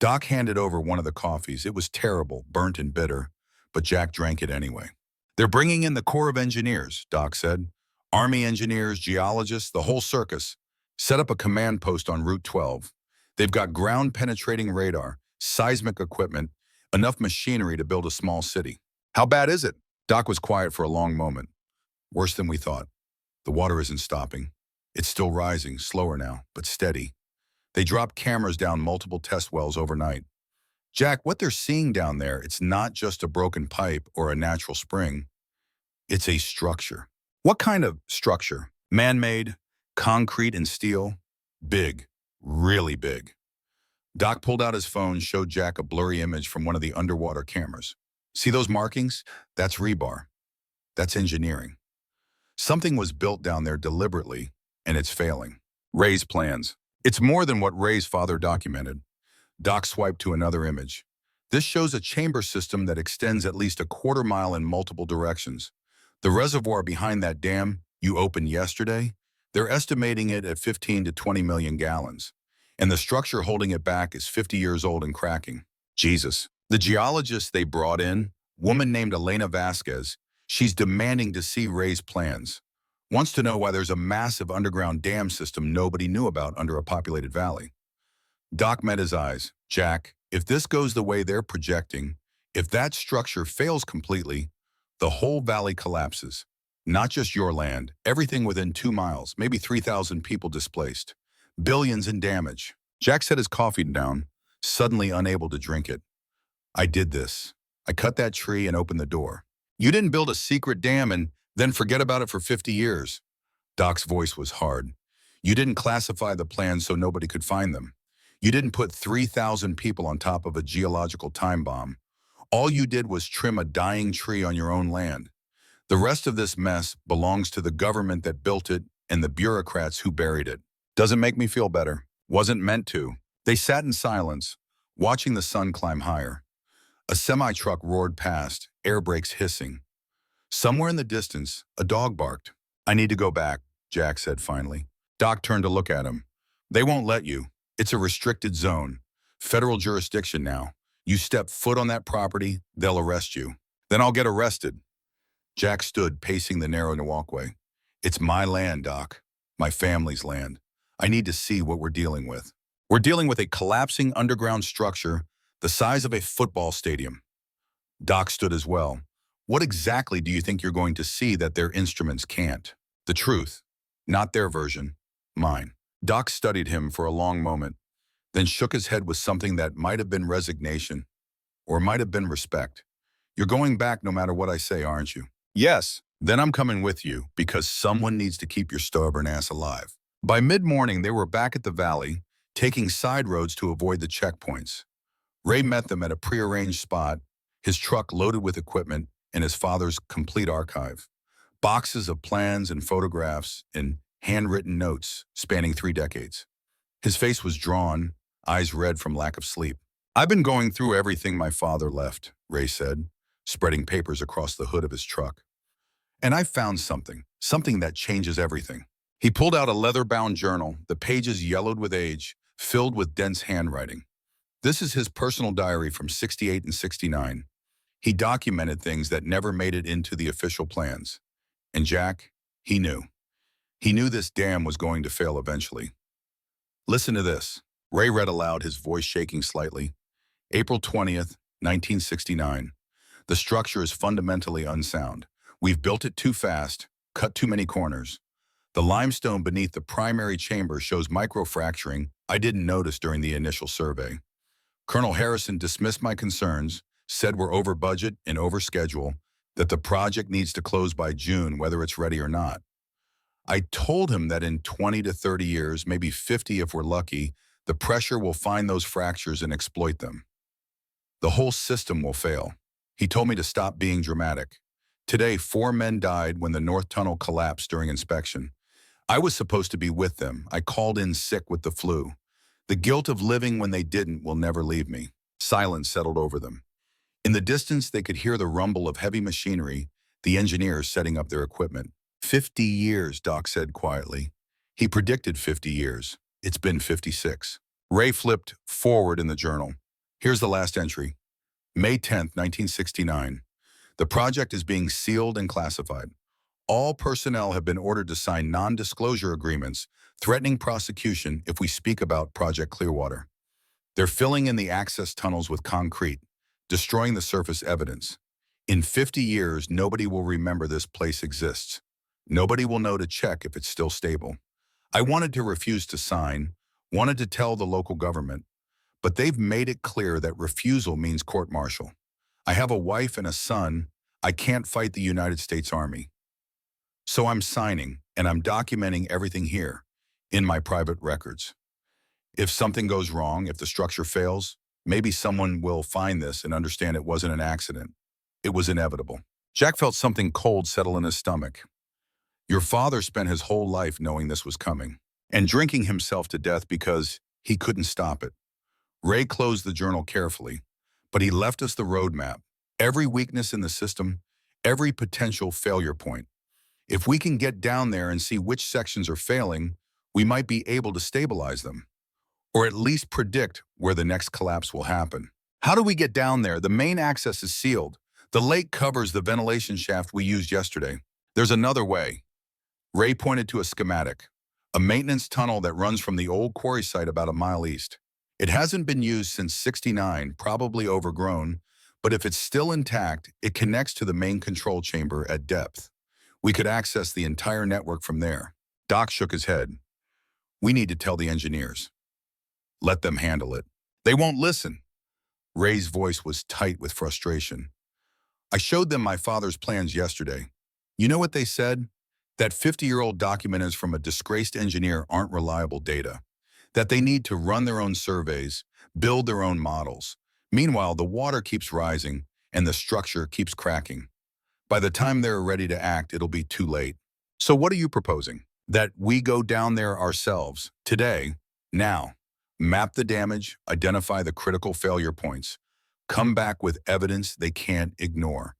Doc handed over one of the coffees. It was terrible, burnt and bitter, but Jack drank it anyway. They're bringing in the Corps of Engineers, Doc said. Army engineers, geologists, the whole circus. Set up a command post on Route 12. They've got ground-penetrating radar, seismic equipment, enough machinery to build a small city. How bad is it? Doc was quiet for a long moment. Worse than we thought. The water isn't stopping. It's still rising, slower now, but steady. They dropped cameras down multiple test wells overnight. Jack, what they're seeing down there, it's not just a broken pipe or a natural spring. It's a structure. What kind of structure? Man-made, concrete and steel? Big, really big. Doc pulled out his phone, showed Jack a blurry image from one of the underwater cameras. See those markings? That's rebar. That's engineering. Something was built down there deliberately, and it's failing. Ray's plans. It's more than what Ray's father documented. Doc swiped to another image. This shows a chamber system that extends at least a quarter mile in multiple directions. The reservoir behind that dam you opened yesterday, they're estimating it at 15 to 20 million gallons. And the structure holding it back is 50 years old and cracking. Jesus. The geologist they brought in, woman named Elena Vasquez, she's demanding to see Ray's plans. Wants to know why there's a massive underground dam system nobody knew about under a populated valley. Doc met his eyes. Jack, if this goes the way they're projecting, if that structure fails completely, the whole valley collapses. Not just your land, everything within 2 miles, maybe 3,000 people displaced. Billions in damage. Jack set his coffee down, suddenly unable to drink it. I did this. I cut that tree and opened the door. You didn't build a secret dam and then forget about it for 50 years. Doc's voice was hard. You didn't classify the plans so nobody could find them. You didn't put 3,000 people on top of a geological time bomb. All you did was trim a dying tree on your own land. The rest of this mess belongs to the government that built it and the bureaucrats who buried it. Doesn't make me feel better. Wasn't meant to. They sat in silence, watching the sun climb higher. A semi-truck roared past, air brakes hissing. Somewhere in the distance, a dog barked. I need to go back, Jack said finally. Doc turned to look at him. They won't let you. It's a restricted zone. Federal jurisdiction now. You step foot on that property, they'll arrest you. Then I'll get arrested. Jack stood, pacing the narrow walkway. It's my land, Doc. My family's land. I need to see what we're dealing with. We're dealing with a collapsing underground structure the size of a football stadium. Doc stood as well. What exactly do you think you're going to see that their instruments can't? The truth. Not their version. Mine. Doc studied him for a long moment, then shook his head with something that might have been resignation, or might have been respect. You're going back no matter what I say, aren't you? Yes. Then I'm coming with you, because someone needs to keep your stubborn ass alive. By mid-morning, they were back at the valley, taking side roads to avoid the checkpoints. Ray met them at a prearranged spot, his truck loaded with equipment and his father's complete archive. Boxes of plans and photographs and handwritten notes spanning 3 decades. His face was drawn, eyes red from lack of sleep. I've been going through everything my father left, Ray said, spreading papers across the hood of his truck. And I found something that changes everything. He pulled out a leather-bound journal, the pages yellowed with age, filled with dense handwriting. This is his personal diary from 68 and 69. He documented things that never made it into the official plans. And Jack, he knew. He knew this dam was going to fail eventually. Listen to this. Ray read aloud, his voice shaking slightly. April 20th, 1969. The structure is fundamentally unsound. We've built it too fast, cut too many corners. The limestone beneath the primary chamber shows microfracturing I didn't notice during the initial survey. Colonel Harrison dismissed my concerns, said we're over budget and over schedule, that the project needs to close by June whether it's ready or not. I told him that in 20 to 30 years, maybe 50 if we're lucky, the pressure will find those fractures and exploit them. The whole system will fail. He told me to stop being dramatic. Today, 4 men died when the North Tunnel collapsed during inspection. I was supposed to be with them. I called in sick with the flu. The guilt of living when they didn't will never leave me. Silence settled over them. In the distance, they could hear the rumble of heavy machinery, the engineers setting up their equipment. 50 years, Doc said quietly. He predicted 50 years. It's been 56. Ray flipped forward in the journal. Here's the last entry. May 10th, 1969. The project is being sealed and classified. All personnel have been ordered to sign non-disclosure agreements threatening prosecution if we speak about Project Clearwater. They're filling in the access tunnels with concrete, destroying the surface evidence. In 50 years, nobody will remember this place exists. Nobody will know to check if it's still stable. I wanted to refuse to sign, wanted to tell the local government, but they've made it clear that refusal means court-martial. I have a wife and a son. I can't fight the United States Army. So I'm signing, and I'm documenting everything here, in my private records. If something goes wrong, if the structure fails, maybe someone will find this and understand it wasn't an accident. It was inevitable. Jack felt something cold settle in his stomach. Your father spent his whole life knowing this was coming, and drinking himself to death because he couldn't stop it. Ray closed the journal carefully, but he left us the roadmap, every weakness in the system, every potential failure point. If we can get down there and see which sections are failing, we might be able to stabilize them, or at least predict where the next collapse will happen. How do we get down there? The main access is sealed. The lake covers the ventilation shaft we used yesterday. There's another way. Ray pointed to a schematic, a maintenance tunnel that runs from the old quarry site about a mile east. It hasn't been used since '69, probably overgrown, but if it's still intact, it connects to the main control chamber at depth. We could access the entire network from there. Doc shook his head. We need to tell the engineers. Let them handle it. They won't listen. Ray's voice was tight with frustration. I showed them my father's plans yesterday. You know what they said? That 50-year-old document is from a disgraced engineer aren't reliable data. That they need to run their own surveys, build their own models. Meanwhile, the water keeps rising and the structure keeps cracking. By the time they're ready to act, it'll be too late. So what are you proposing? That we go down there ourselves, today, now. Map the damage, identify the critical failure points. Come back with evidence they can't ignore.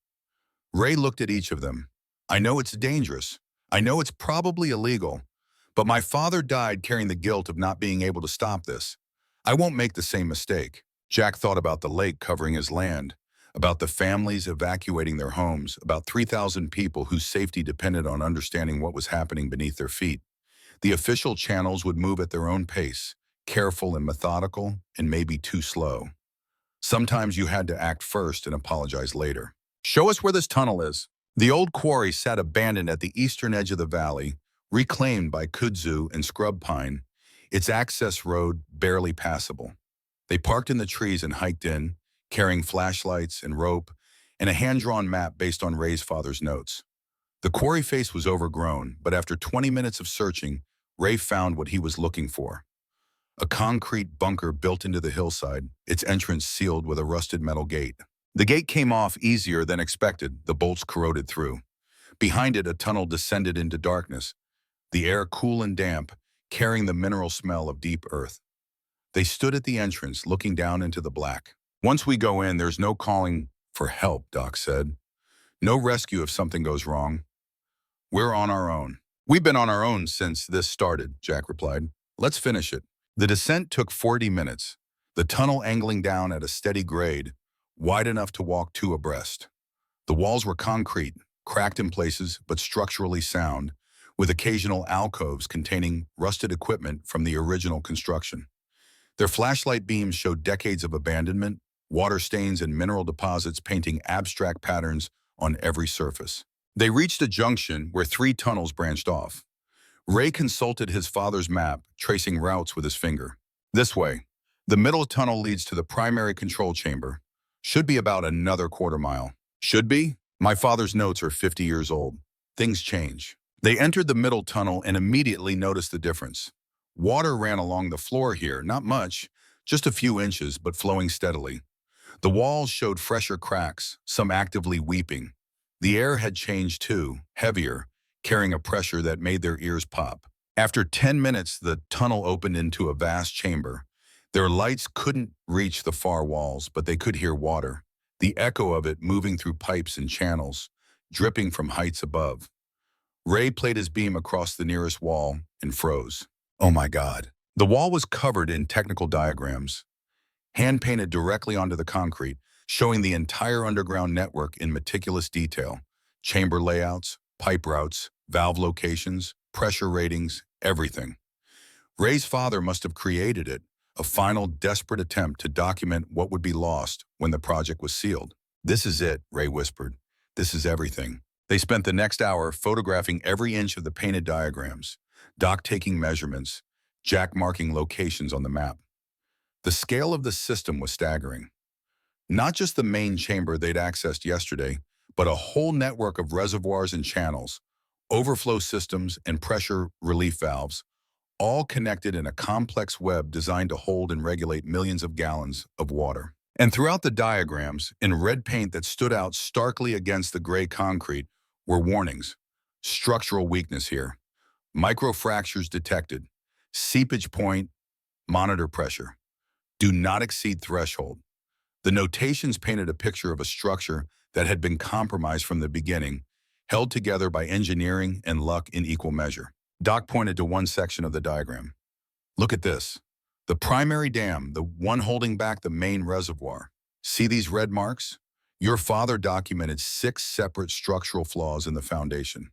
Ray looked at each of them. I know it's dangerous. I know it's probably illegal. But my father died carrying the guilt of not being able to stop this. I won't make the same mistake. Jack thought about the lake covering his land, about the families evacuating their homes, about 3,000 people whose safety depended on understanding what was happening beneath their feet. The official channels would move at their own pace, careful and methodical, and maybe too slow. Sometimes you had to act first and apologize later. Show us where this tunnel is. The old quarry sat abandoned at the eastern edge of the valley, reclaimed by kudzu and scrub pine, its access road barely passable. They parked in the trees and hiked in, carrying flashlights and rope and a hand-drawn map based on Ray's father's notes. The quarry face was overgrown, but after 20 minutes of searching, Ray found what he was looking for. A concrete bunker built into the hillside, its entrance sealed with a rusted metal gate. The gate came off easier than expected, the bolts corroded through. Behind it, a tunnel descended into darkness, the air cool and damp, carrying the mineral smell of deep earth. They stood at the entrance, looking down into the black. Once we go in, there's no calling for help, Doc said. No rescue if something goes wrong. We're on our own. We've been on our own since this started, Jack replied. Let's finish it. The descent took 40 minutes, the tunnel angling down at a steady grade, wide enough to walk two abreast. The walls were concrete, cracked in places but structurally sound, with occasional alcoves containing rusted equipment from the original construction. Their flashlight beams showed decades of abandonment, water stains and mineral deposits painting abstract patterns on every surface. They reached a junction where 3 tunnels branched off. Ray consulted his father's map, tracing routes with his finger. This way. The middle tunnel leads to the primary control chamber. Should be about another quarter mile. Should be? My father's notes are 50 years old. Things change. They entered the middle tunnel and immediately noticed the difference. Water ran along the floor here, not much, just a few inches, but flowing steadily. The walls showed fresher cracks, some actively weeping. The air had changed too, heavier, carrying a pressure that made their ears pop. After 10 minutes, the tunnel opened into a vast chamber. Their lights couldn't reach the far walls, but they could hear water, the echo of it moving through pipes and channels, dripping from heights above. Ray played his beam across the nearest wall and froze. Oh my God. The wall was covered in technical diagrams, hand-painted directly onto the concrete, showing the entire underground network in meticulous detail. Chamber layouts, pipe routes, valve locations, pressure ratings, everything. Ray's father must have created it, a final desperate attempt to document what would be lost when the project was sealed. This is it, Ray whispered. This is everything. They spent the next hour photographing every inch of the painted diagrams, Doc taking measurements, Jack marking locations on the map. The scale of the system was staggering. Not just the main chamber they'd accessed yesterday, but a whole network of reservoirs and channels, overflow systems, and pressure relief valves, all connected in a complex web designed to hold and regulate millions of gallons of water. And throughout the diagrams, in red paint that stood out starkly against the gray concrete, were warnings. Structural weakness here. Microfractures detected. Seepage point, monitor pressure. Do not exceed threshold. The notations painted a picture of a structure that had been compromised from the beginning, held together by engineering and luck in equal measure. Doc pointed to one section of the diagram. Look at this. The primary dam, the one holding back the main reservoir. See these red marks? Your father documented 6 separate structural flaws in the foundation.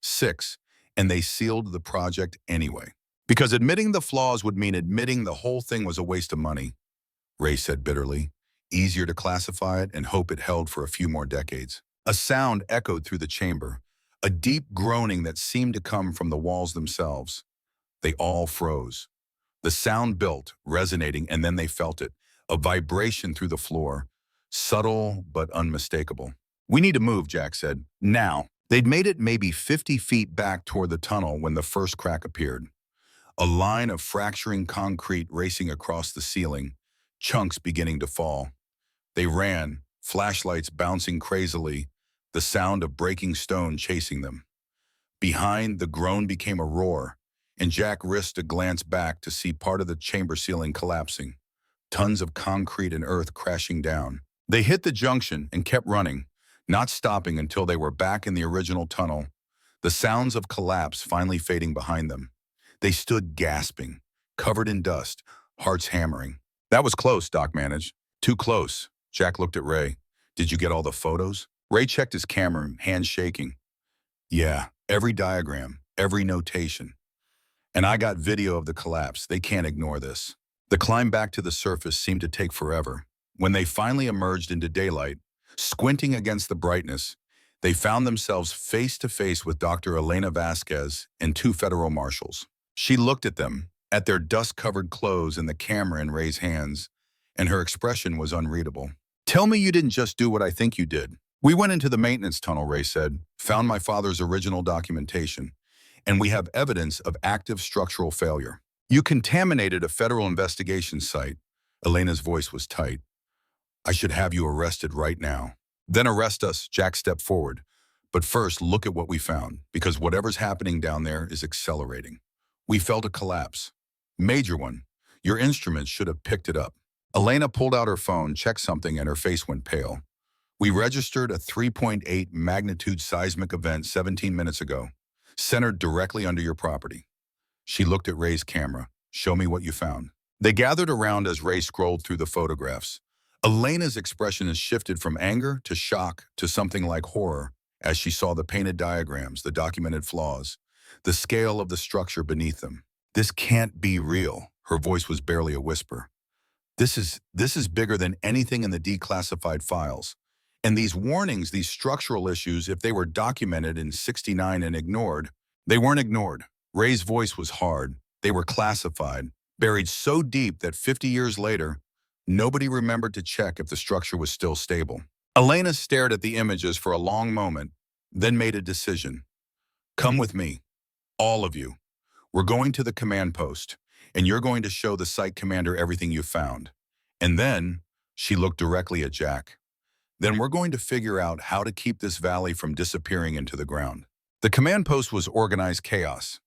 6, and they sealed the project anyway. Because admitting the flaws would mean admitting the whole thing was a waste of money, Ray said bitterly. Easier to classify it and hope it held for a few more decades. A sound echoed through the chamber, a deep groaning that seemed to come from the walls themselves. They all froze. The sound built, resonating, and then they felt it, a vibration through the floor, subtle but unmistakable. We need to move, Jack said. Now. They'd made it maybe 50 feet back toward the tunnel when the first crack appeared. A line of fracturing concrete racing across the ceiling, chunks beginning to fall. They ran, flashlights bouncing crazily, the sound of breaking stone chasing them. Behind, the groan became a roar, and Jack risked a glance back to see part of the chamber ceiling collapsing, tons of concrete and earth crashing down. They hit the junction and kept running, not stopping until they were back in the original tunnel, the sounds of collapse finally fading behind them. They stood gasping, covered in dust, hearts hammering. That was close, Doc managed. Too close. Jack looked at Ray. Did you get all the photos? Ray checked his camera, hands shaking. Yeah, every diagram, every notation. And I got video of the collapse. They can't ignore this. The climb back to the surface seemed to take forever. When they finally emerged into daylight, squinting against the brightness, they found themselves face to face with Dr. Elena Vasquez and 2 federal marshals. She looked at them, at their dust-covered clothes and the camera in Ray's hands, and her expression was unreadable. Tell me you didn't just do what I think you did. We went into the maintenance tunnel, Ray said, found my father's original documentation, and we have evidence of active structural failure. You contaminated a federal investigation site. Elena's voice was tight. I should have you arrested right now. Then arrest us, Jack stepped forward. But first, look at what we found, because whatever's happening down there is accelerating. We felt a collapse. Major one. Your instruments should have picked it up. Elena pulled out her phone, checked something, and her face went pale. We registered a 3.8 magnitude seismic event 17 minutes ago, centered directly under your property. She looked at Ray's camera. Show me what you found. They gathered around as Ray scrolled through the photographs. Elena's expression has shifted from anger to shock to something like horror as she saw the painted diagrams, the documented flaws, the scale of the structure beneath them. This can't be real. Her voice was barely a whisper. This is bigger than anything in the declassified files. And these warnings, these structural issues, if they were documented in '69 and ignored, they weren't ignored. Ray's voice was hard. They were classified, buried so deep that 50 years later, nobody remembered to check if the structure was still stable. Elena stared at the images for a long moment, then made a decision. Come with me, all of you. We're going to the command post, and you're going to show the site commander everything you found. And then, she looked directly at Jack. Then we're going to figure out how to keep this valley from disappearing into the ground. The command post was organized chaos.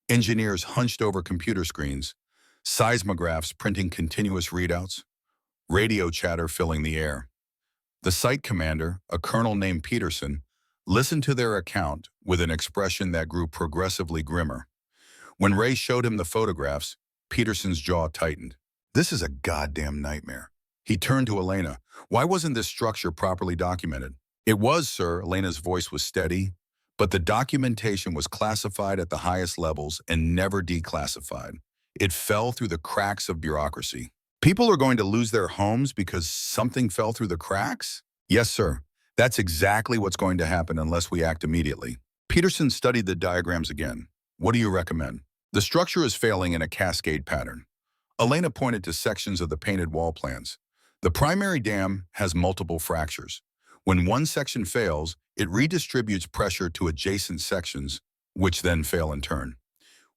Engineers hunched over computer screens, seismographs printing continuous readouts, radio chatter filling the air. The site commander, a colonel named Peterson, listened to their account with an expression that grew progressively grimmer. When Ray showed him the photographs, Peterson's jaw tightened. This is a goddamn nightmare. He turned to Elena. Why wasn't this structure properly documented? It was, sir. Elena's voice was steady, but the documentation was classified at the highest levels and never declassified. It fell through the cracks of bureaucracy. People are going to lose their homes because something fell through the cracks? Yes, sir. That's exactly what's going to happen unless we act immediately. Peterson studied the diagrams again. What do you recommend? The structure is failing in a cascade pattern. Elena pointed to sections of the painted wall plans. The primary dam has multiple fractures. When one section fails, It redistributes pressure to adjacent sections, which then fail in turn.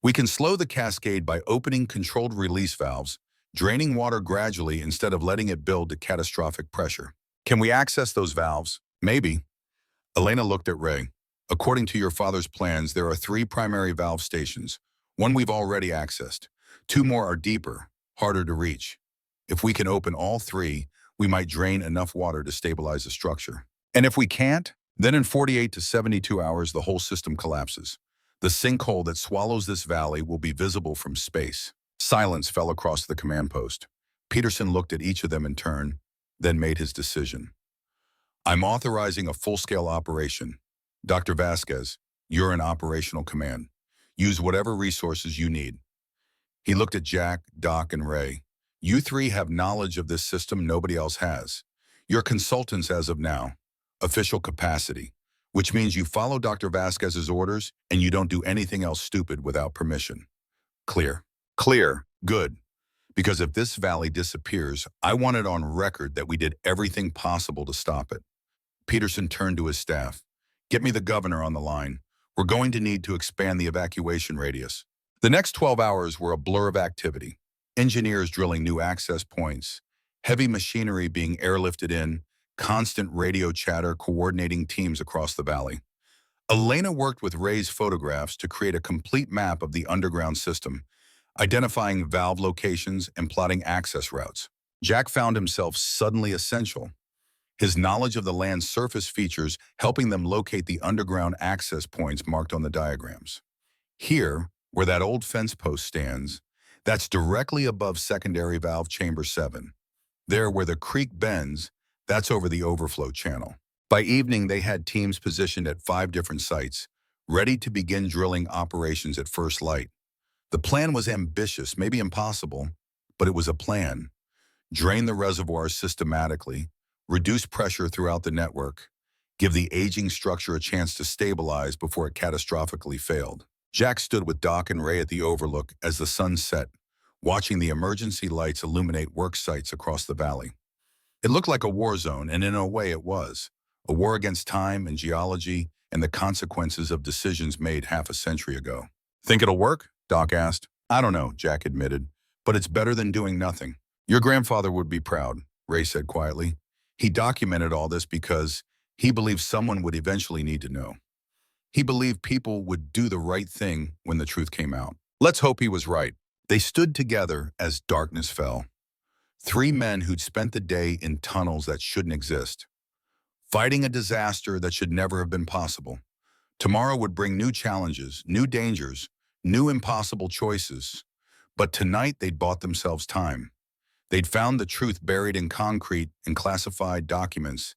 We can slow the cascade by opening controlled release valves, draining water gradually instead of letting it build to catastrophic pressure. Can we access those valves? Maybe. Elena looked at Ray. According to your father's plans, there are 3 primary valve stations. One we've already accessed. 2 more are deeper, harder to reach. If we can open all 3, we might drain enough water to stabilize the structure. And if we can't, then in 48 to 72 hours, the whole system collapses. The sinkhole that swallows this valley will be visible from space. Silence fell across the command post. Peterson looked at each of them in turn, then made his decision. I'm authorizing a full-scale operation. Dr. Vasquez, you're in operational command. Use whatever resources you need. He looked at Jack, Doc, and Ray. You 3 have knowledge of this system nobody else has. You're consultants as of now. Official capacity, which means you follow Dr. Vasquez's orders and you don't do anything else stupid without permission. Clear. Clear. Good. Because if this valley disappears, I want it on record that we did everything possible to stop it. Peterson turned to his staff. Get me the governor on the line. We're going to need to expand the evacuation radius. The next 12 hours were a blur of activity. Engineers drilling new access points, heavy machinery being airlifted in, constant radio chatter coordinating teams across the valley. Elena worked with Ray's photographs to create a complete map of the underground system, identifying valve locations and plotting access routes. Jack found himself suddenly essential. His knowledge of the land's surface features helping them locate the underground access points marked on the diagrams. Here, where that old fence post stands, that's directly above secondary valve chamber 7. There, where the creek bends, that's over the overflow channel. By evening, they had teams positioned at 5 different sites, ready to begin drilling operations at first light. The plan was ambitious, maybe impossible, but it was a plan. Drain the reservoirs systematically, reduce pressure throughout the network, give the aging structure a chance to stabilize before it catastrophically failed. Jack stood with Doc and Ray at the overlook as the sun set, watching the emergency lights illuminate work sites across the valley. It looked like a war zone, and in a way it was. A war against time and geology and the consequences of decisions made half a century ago. Think it'll work? Doc asked. I don't know, Jack admitted, but it's better than doing nothing. Your grandfather would be proud, Ray said quietly. He documented all this because he believed someone would eventually need to know. He believed people would do the right thing when the truth came out. Let's hope he was right. They stood together as darkness fell. 3 men who'd spent the day in tunnels that shouldn't exist, fighting a disaster that should never have been possible. Tomorrow would bring new challenges, new dangers, new impossible choices. But tonight they'd bought themselves time. They'd found the truth buried in concrete and classified documents,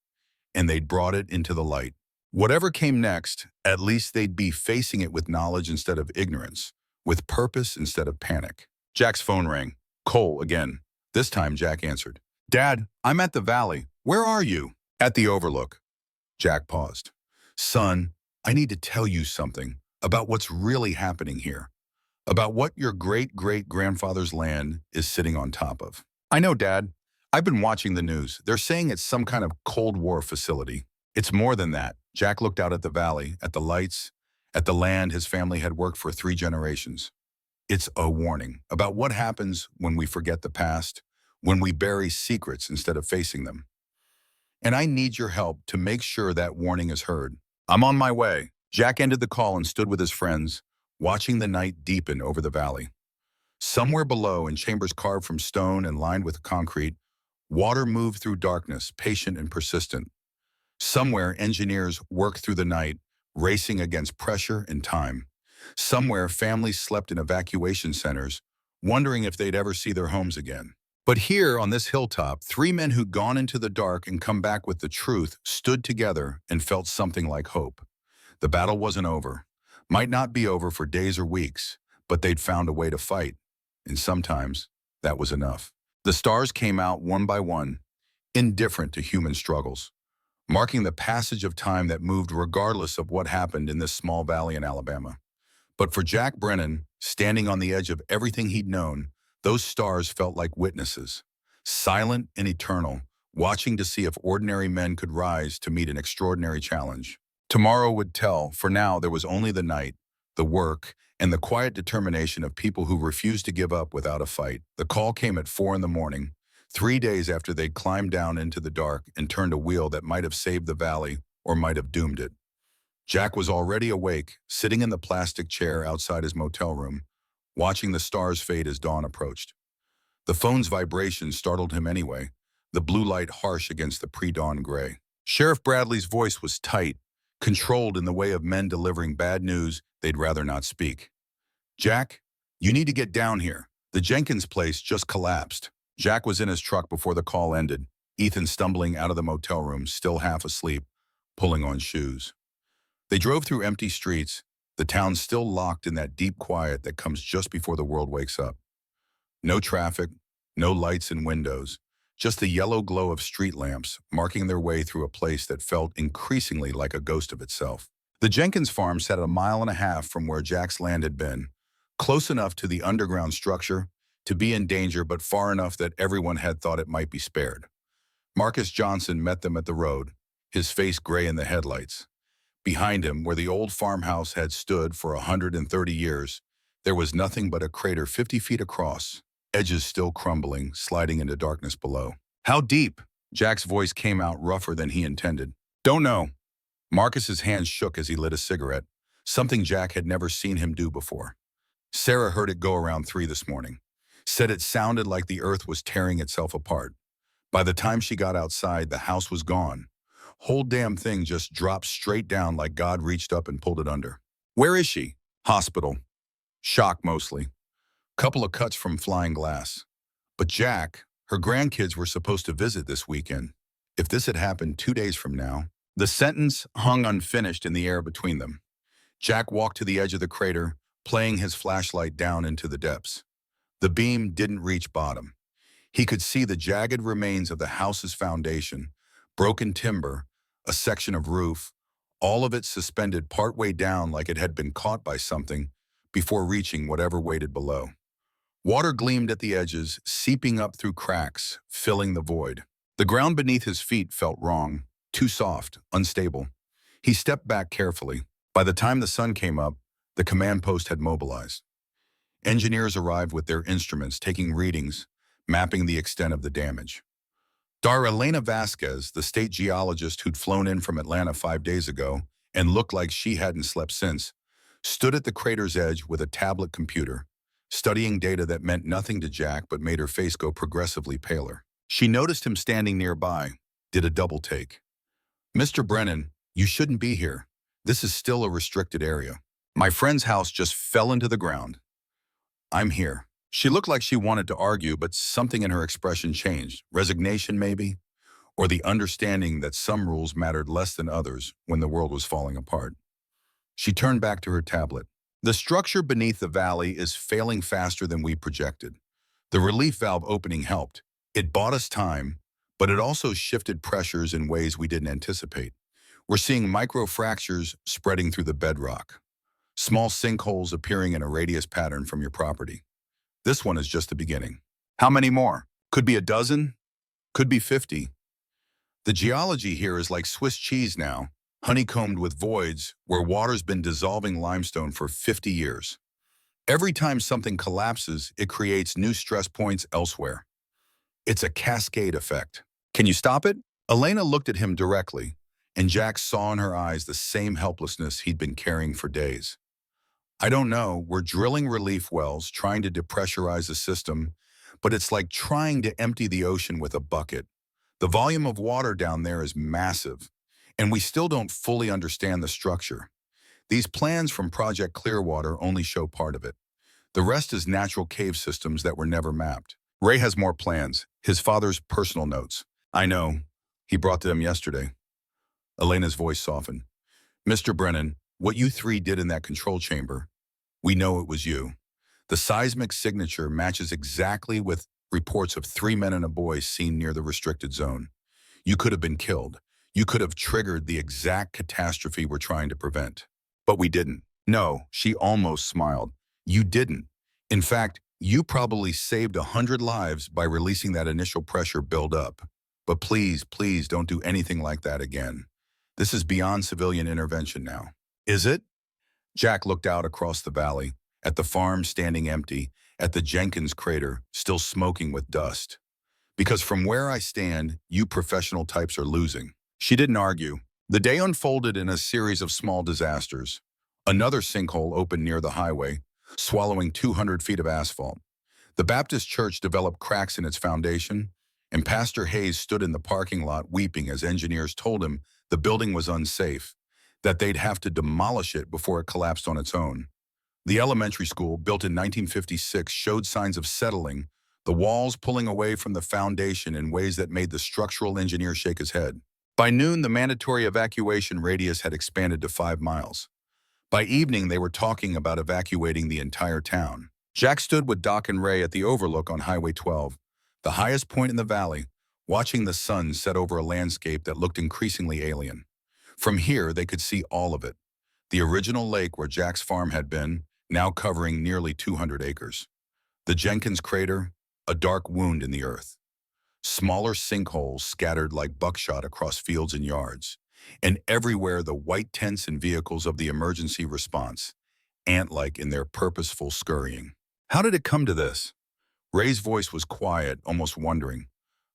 and they'd brought it into the light. Whatever came next, at least they'd be facing it with knowledge instead of ignorance, with purpose instead of panic. Jack's phone rang. Cole again. This time Jack answered. Dad, I'm at the valley. Where are you? At the overlook. Jack paused. Son, I need to tell you something about what's really happening here, about what your great-great-grandfather's land is sitting on top of. I know, Dad. I've been watching the news. They're saying it's some kind of Cold War facility. It's more than that. Jack looked out at the valley, at the lights, at the land his family had worked for 3 generations. It's a warning about what happens when we forget the past, when we bury secrets instead of facing them. And I need your help to make sure that warning is heard. I'm on my way. Jack ended the call and stood with his friends, watching the night deepen over the valley. Somewhere below, in chambers carved from stone and lined with concrete, water moved through darkness, patient and persistent. Somewhere, engineers worked through the night, racing against pressure and time. Somewhere, families slept in evacuation centers, wondering if they'd ever see their homes again. But here, on this hilltop, 3 men who'd gone into the dark and come back with the truth stood together and felt something like hope. The battle wasn't over. Might not be over for days or weeks, but they'd found a way to fight. And sometimes, that was enough. The stars came out one by one, indifferent to human struggles, marking the passage of time that moved regardless of what happened in this small valley in Alabama. But for Jack Brennan, standing on the edge of everything he'd known, those stars felt like witnesses, silent and eternal, watching to see if ordinary men could rise to meet an extraordinary challenge. Tomorrow would tell. For now, there was only the night, the work, and the quiet determination of people who refused to give up without a fight. The call came at 4 in the morning, 3 days after they'd climbed down into the dark and turned a wheel that might have saved the valley or might have doomed it. Jack was already awake, sitting in the plastic chair outside his motel room, watching the stars fade as dawn approached. The phone's vibration startled him anyway, the blue light harsh against the pre-dawn gray. Sheriff Bradley's voice was tight, controlled in the way of men delivering bad news they'd rather not speak. "Jack, you need to get down here. The Jenkins place just collapsed." Jack was in his truck before the call ended, Ethan stumbling out of the motel room, still half asleep, pulling on shoes. They drove through empty streets, the town still locked in that deep quiet that comes just before the world wakes up. No traffic, no lights in windows, just the yellow glow of street lamps marking their way through a place that felt increasingly like a ghost of itself. The Jenkins farm sat a mile and a half from where Jack's land had been, close enough to the underground structure to be in danger but far enough that everyone had thought it might be spared. Marcus Johnson met them at the road, his face gray in the headlights. Behind him, where the old farmhouse had stood for 130 years, there was nothing but a crater 50 feet across, edges still crumbling, sliding into darkness below. "How deep?" Jack's voice came out rougher than he intended. "Don't know." Marcus's hands shook as he lit a cigarette, something Jack had never seen him do before. Sarah heard it go around 3 this morning, said it sounded like the earth was tearing itself apart. By the time she got outside, the house was gone. Whole damn thing just dropped straight down like God reached up and pulled it under. "Where is she?" "Hospital. Shock mostly. Couple of cuts from flying glass. But Jack, her grandkids were supposed to visit this weekend. If this had happened 2 days from now..." The sentence hung unfinished in the air between them. Jack walked to the edge of the crater, playing his flashlight down into the depths. The beam didn't reach bottom. He could see the jagged remains of the house's foundation, broken timber, a section of roof, all of it suspended partway down like it had been caught by something before reaching whatever waited below. Water gleamed at the edges, seeping up through cracks, filling the void. The ground beneath his feet felt wrong, too soft, unstable. He stepped back carefully. By the time the sun came up, the command post had mobilized. Engineers arrived with their instruments, taking readings, mapping the extent of the damage. Elena Vasquez, the state geologist who'd flown in from Atlanta 5 days ago and looked like she hadn't slept since, stood at the crater's edge with a tablet computer, studying data that meant nothing to Jack but made her face go progressively paler. She noticed him standing nearby, did a double take. "Mr. Brennan, you shouldn't be here. This is still a restricted area. My friend's house just fell into the ground. I'm here." She looked like she wanted to argue, but something in her expression changed. Resignation, maybe? Or the understanding that some rules mattered less than others when the world was falling apart. She turned back to her tablet. "The structure beneath the valley is failing faster than we projected. The relief valve opening helped. It bought us time, but it also shifted pressures in ways we didn't anticipate. We're seeing microfractures spreading through the bedrock. Small sinkholes appearing in a radius pattern from your property. This one is just the beginning. How many more? Could be a dozen, could be 50. The geology here is like Swiss cheese now, honeycombed with voids where water's been dissolving limestone for 50 years. Every time something collapses, it creates new stress points elsewhere. It's a cascade effect. Can you stop it?" Elena looked at him directly, and Jack saw in her eyes the same helplessness he'd been carrying for days. "I don't know. We're drilling relief wells, trying to depressurize the system, but it's like trying to empty the ocean with a bucket. The volume of water down there is massive, and we still don't fully understand the structure. These plans from Project Clearwater only show part of it. The rest is natural cave systems that were never mapped. Ray has more plans, his father's personal notes. I know. He brought them yesterday." Elena's voice softened. "Mr. Brennan, what you 3 did in that control chamber, we know it was you. The seismic signature matches exactly with reports of 3 men and a boy seen near the restricted zone. You could have been killed. You could have triggered the exact catastrophe we're trying to prevent. But we didn't." "No," she almost smiled. "You didn't. In fact, you probably saved 100 lives by releasing that initial pressure build-up. But please, please don't do anything like that again. This is beyond civilian intervention now. Is it? Jack looked out across the valley, at the farm standing empty, at the Jenkins crater still smoking with dust. Because from where I stand, you professional types are losing. She didn't argue. The day unfolded in a series of small disasters. Another sinkhole opened near the highway, swallowing 200 feet of asphalt. The Baptist church developed cracks in its foundation, and Pastor Hayes stood in the parking lot weeping as engineers told him the building was unsafe, that they'd have to demolish it before it collapsed on its own. The elementary school, built in 1956, showed signs of settling, the walls pulling away from the foundation in ways that made the structural engineer shake his head. By noon, the mandatory evacuation radius had expanded to 5 miles. By evening, they were talking about evacuating the entire town. Jack stood with Doc and Ray at the overlook on Highway 12, the highest point in the valley, watching the sun set over a landscape that looked increasingly alien. From here, they could see all of it. The original lake where Jack's farm had been, now covering nearly 200 acres. The Jenkins crater, a dark wound in the earth. Smaller sinkholes scattered like buckshot across fields and yards. And everywhere the white tents and vehicles of the emergency response, ant-like in their purposeful scurrying. How did it come to this? Ray's voice was quiet, almost wondering.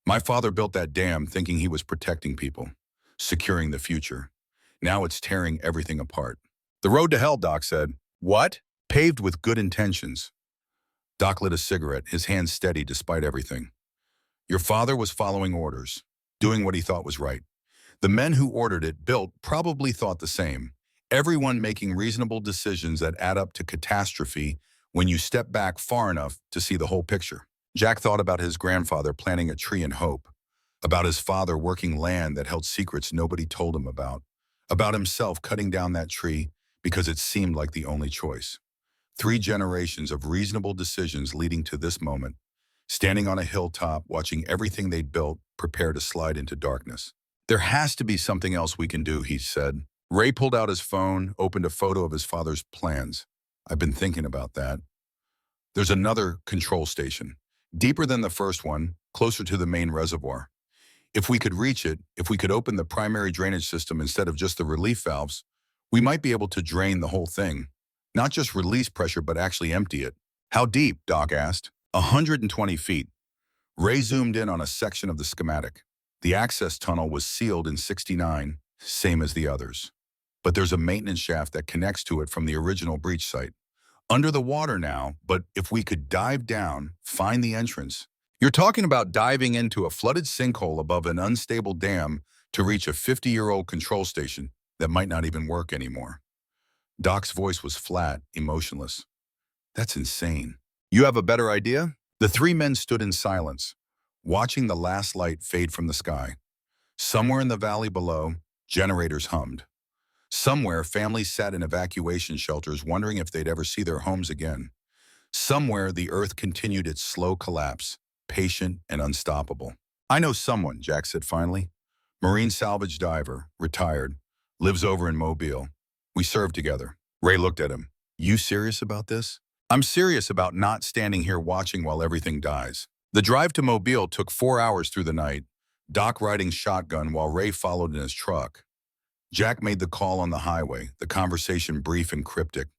My father built that dam thinking he was protecting people, securing the future. Now it's tearing everything apart. The road to hell, Doc said. What? Paved with good intentions. Doc lit a cigarette, his hands steady despite everything. Your father was following orders, doing what he thought was right. The men who ordered it built probably thought the same. Everyone making reasonable decisions that add up to catastrophe when you step back far enough to see the whole picture. Jack thought about his grandfather planting a tree in hope, about his father working land that held secrets nobody told him about himself cutting down that tree because it seemed like the only choice. 3 generations of reasonable decisions leading to this moment, standing on a hilltop watching everything they'd built prepare to slide into darkness. There has to be something else we can do, he said. Ray pulled out his phone, opened a photo of his father's plans. I've been thinking about that. There's another control station, deeper than the first one, closer to the main reservoir. If we could reach it, if we could open the primary drainage system instead of just the relief valves, we might be able to drain the whole thing. Not just release pressure, but actually empty it. How deep? Doc asked. 120 feet. Ray zoomed in on a section of the schematic. The access tunnel was sealed in '69, same as the others. But there's a maintenance shaft that connects to it from the original breach site. Under the water now, but if we could dive down, find the entrance. You're talking about diving into a flooded sinkhole above an unstable dam to reach a 50-year-old control station that might not even work anymore. Doc's voice was flat, emotionless. That's insane. You have a better idea? The 3 men stood in silence, watching the last light fade from the sky. Somewhere in the valley below, generators hummed. Somewhere, families sat in evacuation shelters wondering if they'd ever see their homes again. Somewhere, the earth continued its slow collapse, patient and unstoppable. I know someone, Jack said finally. Marine salvage diver, retired, lives over in Mobile. We served together. Ray looked at him. You serious about this? I'm serious about not standing here watching while everything dies. The drive to Mobile took 4 hours through the night, Doc riding shotgun while Ray followed in his truck. Jack made the call on the highway, the conversation brief and cryptic.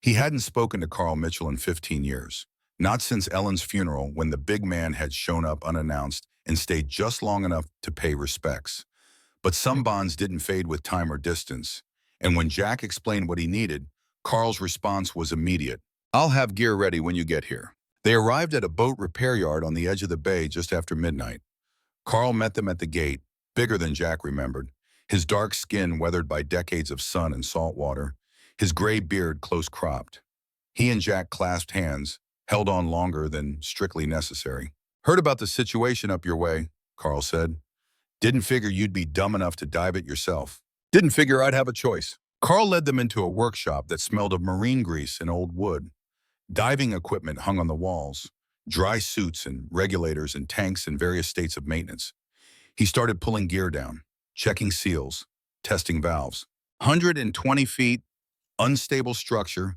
He hadn't spoken to Carl Mitchell in 15 years, not since Ellen's funeral when the big man had shown up unannounced and stayed just long enough to pay respects. But some bonds didn't fade with time or distance, and when Jack explained what he needed, Carl's response was immediate. I'll have gear ready when you get here. They arrived at a boat repair yard on the edge of the bay just after midnight. Carl met them at the gate, bigger than Jack remembered, his dark skin weathered by decades of sun and salt water, his gray beard close-cropped. He and Jack clasped hands, held on longer than strictly necessary. Heard about the situation up your way, Carl said. Didn't figure you'd be dumb enough to dive it yourself. Didn't figure I'd have a choice. Carl led them into a workshop that smelled of marine grease and old wood. Diving equipment hung on the walls, dry suits and regulators and tanks in various states of maintenance. He started pulling gear down, checking seals, testing valves. 120 feet, unstable structure,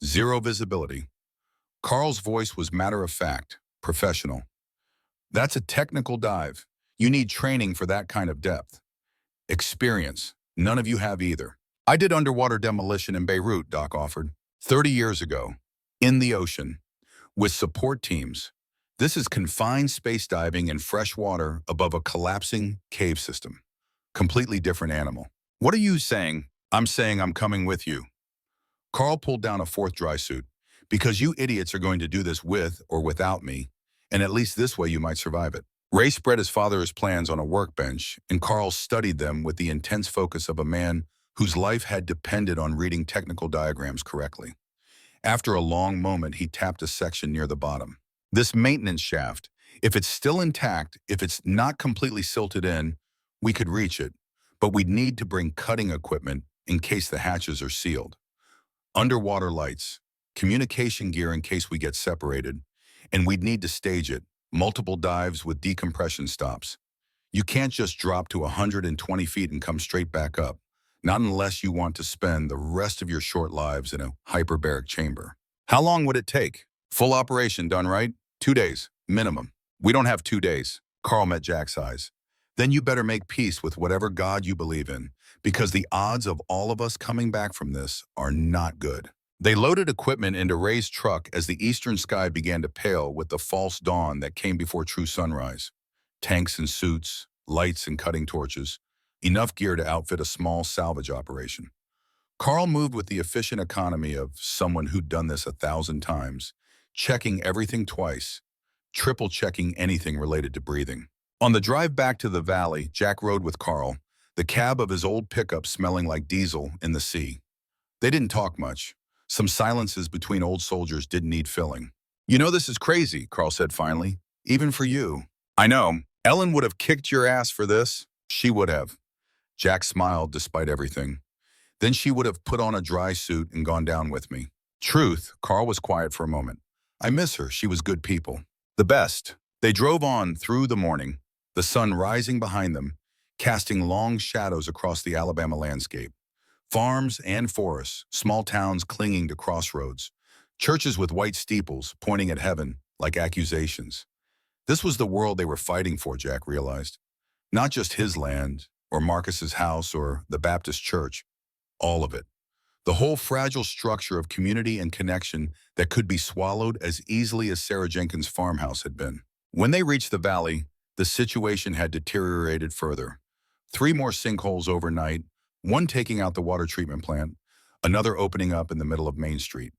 zero visibility. Carl's voice was matter-of-fact, professional. That's a technical dive. You need training for that kind of depth. Experience. None of you have either. I did underwater demolition in Beirut, Doc offered. 30 years ago. In the ocean. With support teams. This is confined space diving in fresh water above a collapsing cave system. Completely different animal. What are you saying? I'm saying I'm coming with you. Carl pulled down a fourth dry suit. Because you idiots are going to do this with or without me, and at least this way you might survive it. Ray spread his father's plans on a workbench, and Carl studied them with the intense focus of a man whose life had depended on reading technical diagrams correctly. After a long moment, he tapped a section near the bottom. This maintenance shaft, if it's still intact, if it's not completely silted in, we could reach it, but we'd need to bring cutting equipment in case the hatches are sealed. Underwater lights, communication gear in case we get separated, and we'd need to stage it, multiple dives with decompression stops. You can't just drop to 120 feet and come straight back up, not unless you want to spend the rest of your short lives in a hyperbaric chamber. How long would it take? Full operation done right? 2 days, minimum. We don't have 2 days. Carl met Jack's eyes. Then you better make peace with whatever God you believe in, because the odds of all of us coming back from this are not good. They loaded equipment into Ray's truck as the eastern sky began to pale with the false dawn that came before true sunrise. Tanks and suits, lights and cutting torches, enough gear to outfit a small salvage operation. Carl moved with the efficient economy of someone who'd done this 1,000 times, checking everything twice, triple-checking anything related to breathing. On the drive back to the valley, Jack rode with Carl, the cab of his old pickup smelling like diesel in the sea. They didn't talk much. Some silences between old soldiers didn't need filling. You know, this is crazy, Carl said finally. Even for you. I know. Ellen would have kicked your ass for this. She would have. Jack smiled despite everything. Then she would have put on a dry suit and gone down with me. Truth, Carl was quiet for a moment. I miss her. She was good people. The best. They drove on through the morning, the sun rising behind them, casting long shadows across the Alabama landscape. Farms and forests, small towns clinging to crossroads, churches with white steeples pointing at heaven like accusations. This was the world they were fighting for, Jack realized. Not just his land, or Marcus's house, or the Baptist church. All of it. The whole fragile structure of community and connection that could be swallowed as easily as Sarah Jenkins' farmhouse had been. When they reached the valley, the situation had deteriorated further. 3 more sinkholes overnight, one taking out the water treatment plant, another opening up in the middle of Main Street.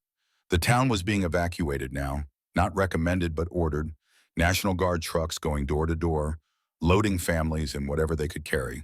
The town was being evacuated now, not recommended but ordered, National Guard trucks going door to door, loading families in whatever they could carry.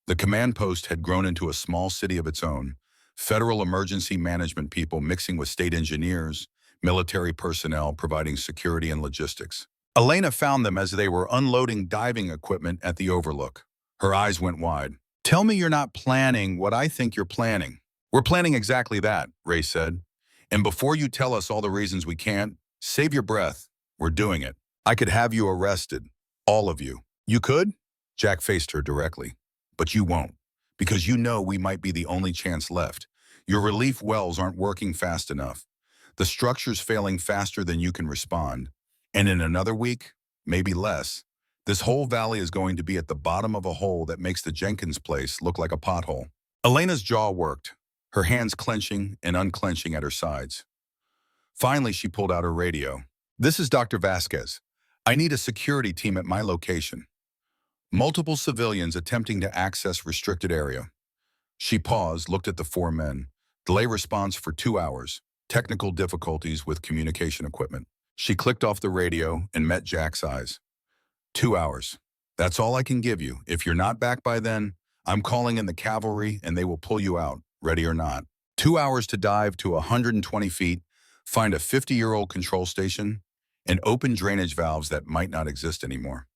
The command post had grown into a small city of its own, federal emergency management people mixing with state engineers, military personnel providing security and logistics. Elena found them as they were unloading diving equipment at the overlook. Her eyes went wide. Tell me you're not planning what I think you're planning. We're planning exactly that, Ray said. And before you tell us all the reasons we can't, save your breath. We're doing it. I could have you arrested. All of you. You could? Jack faced her directly. But you won't. Because you know we might be the only chance left. Your relief wells aren't working fast enough. The structure's failing faster than you can respond. And in another week, maybe less, this whole valley is going to be at the bottom of a hole that makes the Jenkins place look like a pothole. Elena's jaw worked, her hands clenching and unclenching at her sides. Finally, she pulled out her radio. This is Dr. Vasquez. I need a security team at my location. Multiple civilians attempting to access restricted area. She paused, looked at the 4 men. Delay response for 2 hours. Technical difficulties with communication equipment. She clicked off the radio and met Jack's eyes. 2 hours. That's all I can give you. If you're not back by then, I'm calling in the cavalry and they will pull you out, ready or not. 2 hours to dive to 120 feet, find a 50-year-old control station, and open drainage valves that might not exist anymore.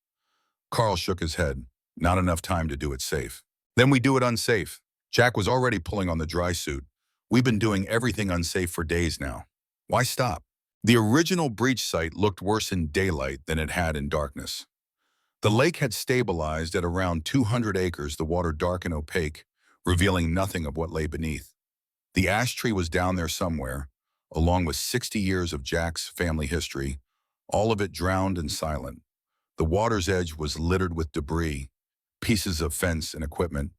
Carl shook his head. Not enough time to do it safe. Then we do it unsafe. Jack was already pulling on the dry suit. We've been doing everything unsafe for days now. Why stop? The original breach site looked worse in daylight than it had in darkness. The lake had stabilized at around 200 acres, the water dark and opaque, revealing nothing of what lay beneath. The ash tree was down there somewhere, along with 60 years of Jack's family history, all of it drowned and silent. The water's edge was littered with debris, pieces of fence and equipment,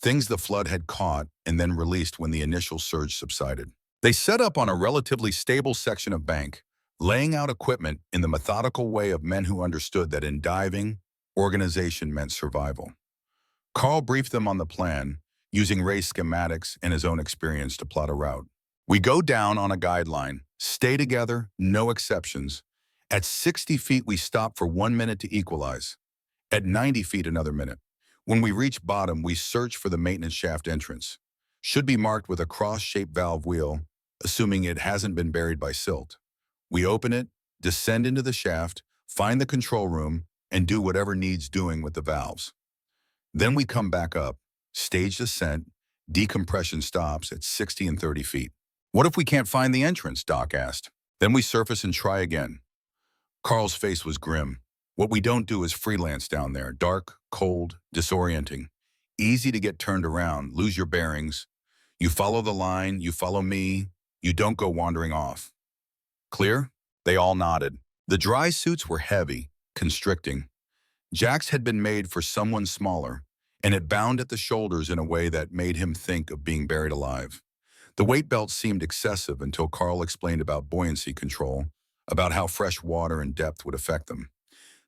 things the flood had caught and then released when the initial surge subsided. They set up on a relatively stable section of bank, laying out equipment in the methodical way of men who understood that in diving, organization meant survival. Carl briefed them on the plan, using Ray's schematics and his own experience to plot a route. We go down on a guideline, stay together, no exceptions. At 60 feet, we stop for 1 minute to equalize. At 90 feet, another minute. When we reach bottom, we search for the maintenance shaft entrance. Should be marked with a cross-shaped valve wheel, assuming it hasn't been buried by silt. We open it, descend into the shaft, find the control room, and do whatever needs doing with the valves. Then we come back up, stage descent, decompression stops at 60 and 30 feet. What if we can't find the entrance? Doc asked. Then we surface and try again. Carl's face was grim. What we don't do is freelance down there. Dark, cold, disorienting. Easy to get turned around, lose your bearings. You follow the line, you follow me, you don't go wandering off. Clear? They all nodded. The dry suits were heavy, constricting. Jack's had been made for someone smaller, and it bound at the shoulders in a way that made him think of being buried alive. The weight belt seemed excessive until Carl explained about buoyancy control, about how fresh water and depth would affect them.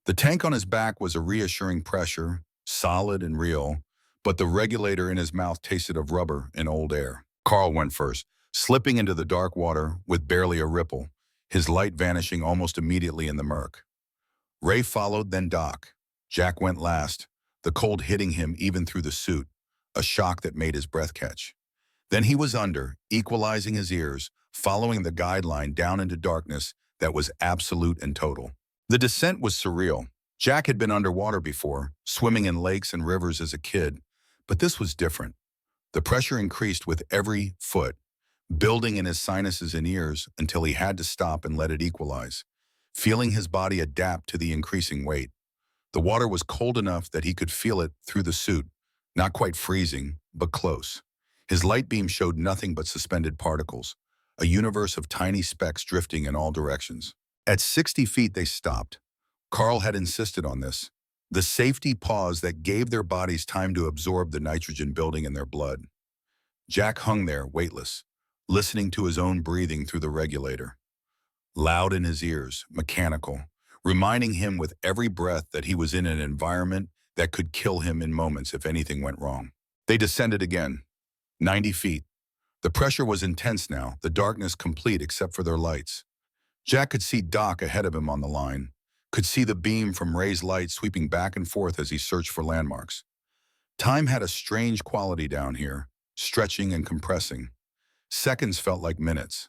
The tank on his back was a reassuring pressure, solid and real, but the regulator in his mouth tasted of rubber and old air. Carl went first, slipping into the dark water with barely a ripple, his light vanishing almost immediately in the murk. Ray followed, then Doc. Jack went last, the cold hitting him even through the suit, a shock that made his breath catch. Then he was under, equalizing his ears, following the guideline down into darkness that was absolute and total. The descent was surreal. Jack had been underwater before, swimming in lakes and rivers as a kid, but this was different. The pressure increased with every foot, building in his sinuses and ears until he had to stop and let it equalize, feeling his body adapt to the increasing weight. The water was cold enough that he could feel it through the suit, not quite freezing, but close. His light beam showed nothing but suspended particles, a universe of tiny specks drifting in all directions. At 60 feet, they stopped. Carl had insisted on this, the safety pause that gave their bodies time to absorb the nitrogen building in their blood. Jack hung there, weightless, listening to his own breathing through the regulator. Loud in his ears, mechanical, reminding him with every breath that he was in an environment that could kill him in moments if anything went wrong. They descended again, 90 feet. The pressure was intense now, the darkness complete except for their lights. Jack could see Doc ahead of him on the line, could see the beam from Ray's light sweeping back and forth as he searched for landmarks. Time had a strange quality down here, stretching and compressing. Seconds felt like minutes.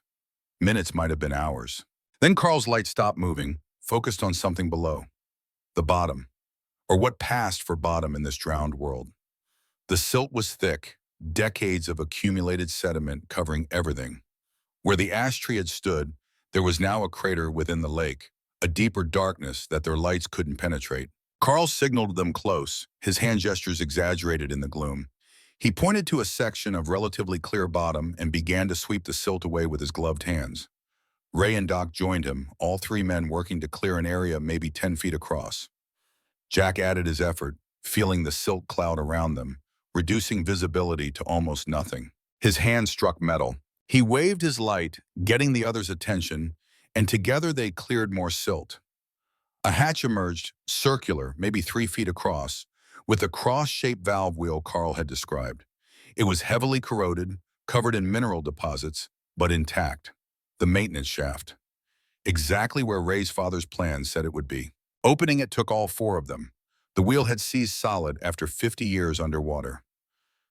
Minutes might have been hours. Then Carl's light stopped moving, focused on something below. The bottom, or what passed for bottom in this drowned world. The silt was thick, decades of accumulated sediment covering everything. Where the ash tree had stood, there was now a crater within the lake, a deeper darkness that their lights couldn't penetrate. Carl signaled them close, his hand gestures exaggerated in the gloom. He pointed to a section of relatively clear bottom and began to sweep the silt away with his gloved hands. Ray and Doc joined him, all three men working to clear an area maybe 10 feet across. Jack added his effort, feeling the silt cloud around them, reducing visibility to almost nothing. His hand struck metal. He waved his light, getting the others' attention, and together they cleared more silt. A hatch emerged, circular, maybe 3 feet across, with the cross-shaped valve wheel Carl had described. It was heavily corroded, covered in mineral deposits, but intact. The maintenance shaft. Exactly where Ray's father's plan said it would be. Opening it took all 4 of them. The wheel had seized solid after 50 years underwater.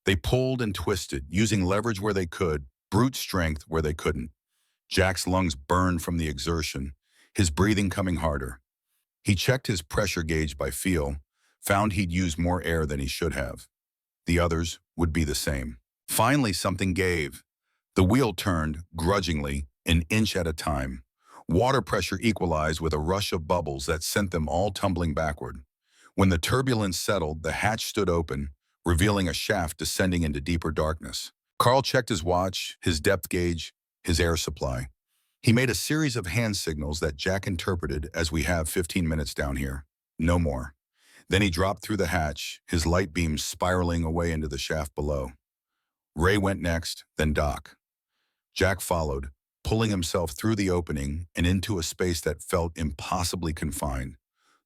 They pulled and twisted, using leverage where they could, brute strength where they couldn't. Jack's lungs burned from the exertion, his breathing coming harder. He checked his pressure gauge by feel, found he'd used more air than he should have. The others would be the same. Finally, something gave. The wheel turned, grudgingly, an inch at a time. Water pressure equalized with a rush of bubbles that sent them all tumbling backward. When the turbulence settled, the hatch stood open, revealing a shaft descending into deeper darkness. Carl checked his watch, his depth gauge, his air supply. He made a series of hand signals that Jack interpreted as we have 15 minutes down here. No more. Then he dropped through the hatch, his light beams spiraling away into the shaft below. Ray went next, then Doc. Jack followed, pulling himself through the opening and into a space that felt impossibly confined,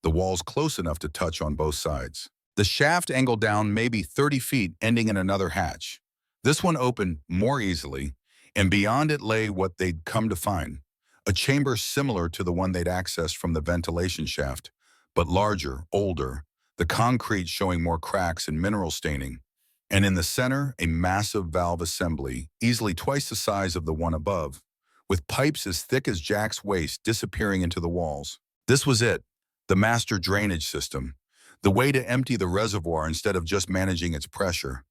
the walls close enough to touch on both sides. The shaft angled down maybe 30 feet, ending in another hatch. This one opened more easily, and beyond it lay what they'd come to find, a chamber similar to the one they'd accessed from the ventilation shaft, but larger, older, the concrete showing more cracks and mineral staining, and in the center, a massive valve assembly, easily twice the size of the one above, with pipes as thick as Jack's waist disappearing into the walls. This was it, the master drainage system, the way to empty the reservoir instead of just managing its pressure.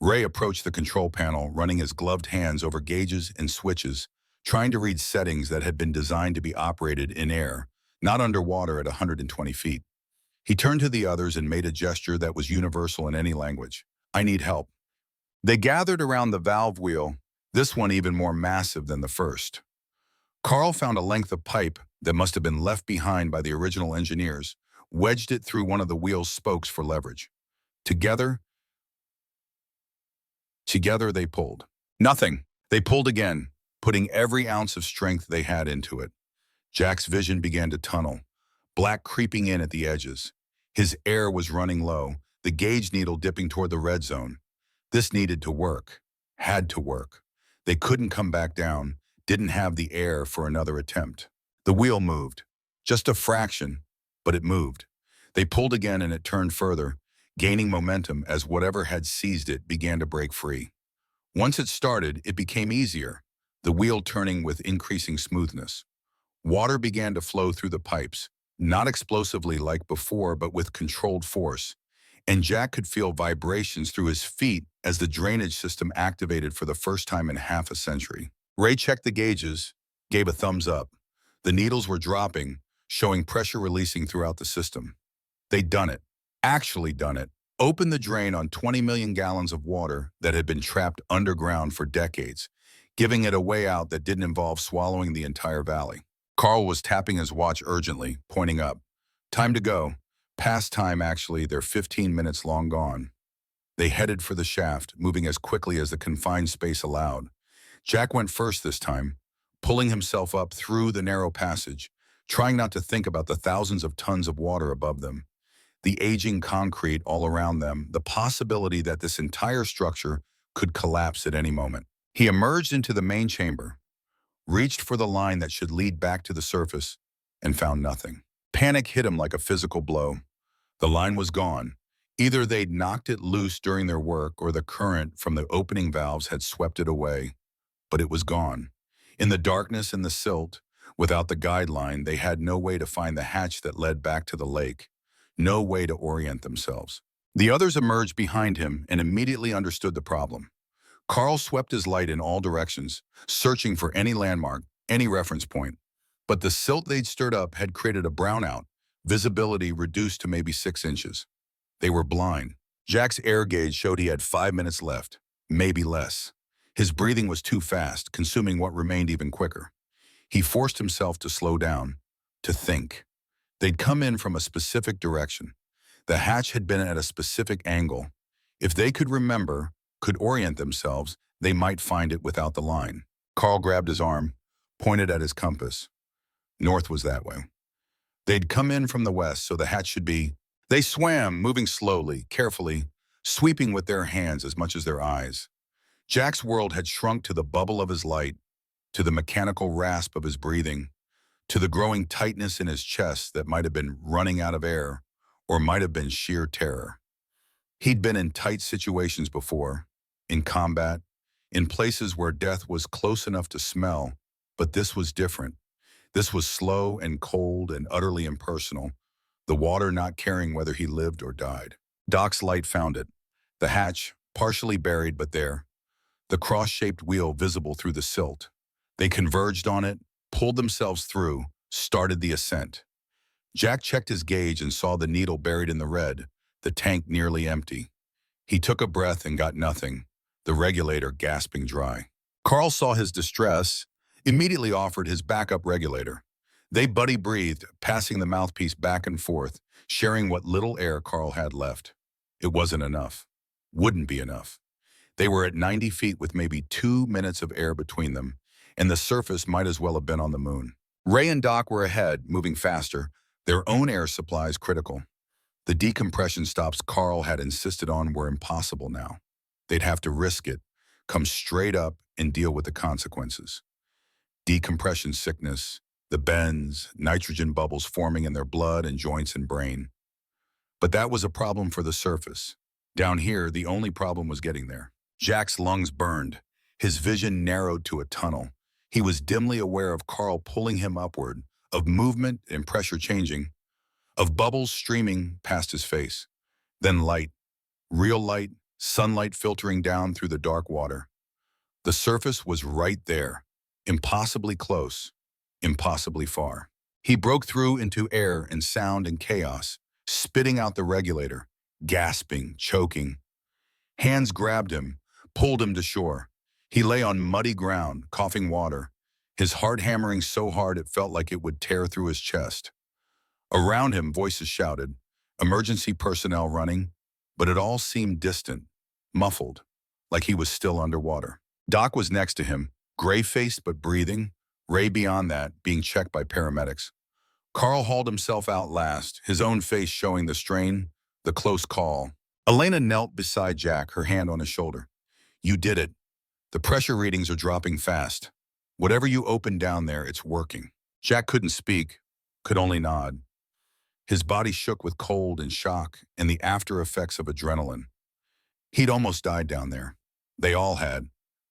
Ray approached the control panel, running his gloved hands over gauges and switches, trying to read settings that had been designed to be operated in air, not underwater at 120 feet. He turned to the others and made a gesture that was universal in any language. "I need help." They gathered around the valve wheel, this one even more massive than the first. Carl found a length of pipe that must have been left behind by the original engineers, wedged it through one of the wheel's spokes for leverage. Together they pulled. Nothing. They pulled again, putting every ounce of strength they had into it. Jack's vision began to tunnel, black creeping in at the edges. His air was running low, the gauge needle dipping toward the red zone. This needed to work. Had to work. They couldn't come back down, didn't have the air for another attempt. The wheel moved. Just a fraction, but it moved. They pulled again and it turned further, gaining momentum as whatever had seized it began to break free. Once it started, it became easier, the wheel turning with increasing smoothness. Water began to flow through the pipes, not explosively like before, but with controlled force, and Jack could feel vibrations through his feet as the drainage system activated for the first time in half a century. Ray checked the gauges, gave a thumbs up. The needles were dropping, showing pressure releasing throughout the system. They'd done it. Actually done it. Opened the drain on 20 million gallons of water that had been trapped underground for decades, giving it a way out that didn't involve swallowing the entire valley. Carl was tapping his watch urgently, pointing up. Time to go. Past time, actually, they're 15 minutes long gone. They headed for the shaft, moving as quickly as the confined space allowed. Jack went first this time, pulling himself up through the narrow passage, trying not to think about the thousands of tons of water above them, the aging concrete all around them, the possibility that this entire structure could collapse at any moment. He emerged into the main chamber, reached for the line that should lead back to the surface, and found nothing. Panic hit him like a physical blow. The line was gone. Either they'd knocked it loose during their work or the current from the opening valves had swept it away. But it was gone. In the darkness and the silt, without the guideline, they had no way to find the hatch that led back to the lake, no way to orient themselves. The others emerged behind him and immediately understood the problem. Carl swept his light in all directions, searching for any landmark, any reference point. But the silt they'd stirred up had created a brownout, visibility reduced to maybe 6 inches. They were blind. Jack's air gauge showed he had 5 minutes left, maybe less. His breathing was too fast, consuming what remained even quicker. He forced himself to slow down, to think. They'd come in from a specific direction. The hatch had been at a specific angle. If they could remember, could orient themselves, they might find it without the line. Carl grabbed his arm, pointed at his compass. North was that way. They'd come in from the west, so the hatch should be... They swam, moving slowly, carefully, sweeping with their hands as much as their eyes. Jack's world had shrunk to the bubble of his light, to the mechanical rasp of his breathing, to the growing tightness in his chest that might have been running out of air, or might have been sheer terror. He'd been in tight situations before, in combat, in places where death was close enough to smell, but this was different. This was slow and cold and utterly impersonal, the water not caring whether he lived or died. Doc's light found it, the hatch, partially buried but there, the cross-shaped wheel visible through the silt. They converged on it, pulled themselves through, started the ascent. Jack checked his gauge and saw the needle buried in the red, the tank nearly empty. He took a breath and got nothing, the regulator gasping dry. Carl saw his distress, immediately offered his backup regulator. They buddy-breathed, passing the mouthpiece back and forth, sharing what little air Carl had left. It wasn't enough. Wouldn't be enough. They were at 90 feet with maybe 2 minutes of air between them, and the surface might as well have been on the moon. Ray and Doc were ahead, moving faster, their own air supplies critical. The decompression stops Carl had insisted on were impossible now. They'd have to risk it, come straight up, and deal with the consequences. Decompression sickness, the bends, nitrogen bubbles forming in their blood and joints and brain. But that was a problem for the surface. Down here, the only problem was getting there. Jack's lungs burned. His vision narrowed to a tunnel. He was dimly aware of Carl pulling him upward, of movement and pressure changing, of bubbles streaming past his face. Then light, real light, sunlight filtering down through the dark water. The surface was right there, impossibly close, impossibly far. He broke through into air and sound and chaos, spitting out the regulator, gasping, choking. Hands grabbed him, pulled him to shore. He lay on muddy ground, coughing water, his heart hammering so hard it felt like it would tear through his chest. Around him, voices shouted, emergency personnel running, but it all seemed distant, muffled, like he was still underwater. Doc was next to him, gray-faced but breathing, Ray beyond that, being checked by paramedics. Carl hauled himself out last, his own face showing the strain, the close call. Elena knelt beside Jack, her hand on his shoulder. You did it. The pressure readings are dropping fast. Whatever you opened down there, it's working. Jack couldn't speak, could only nod. His body shook with cold and shock and the after effects of adrenaline. He'd almost died down there. They all had,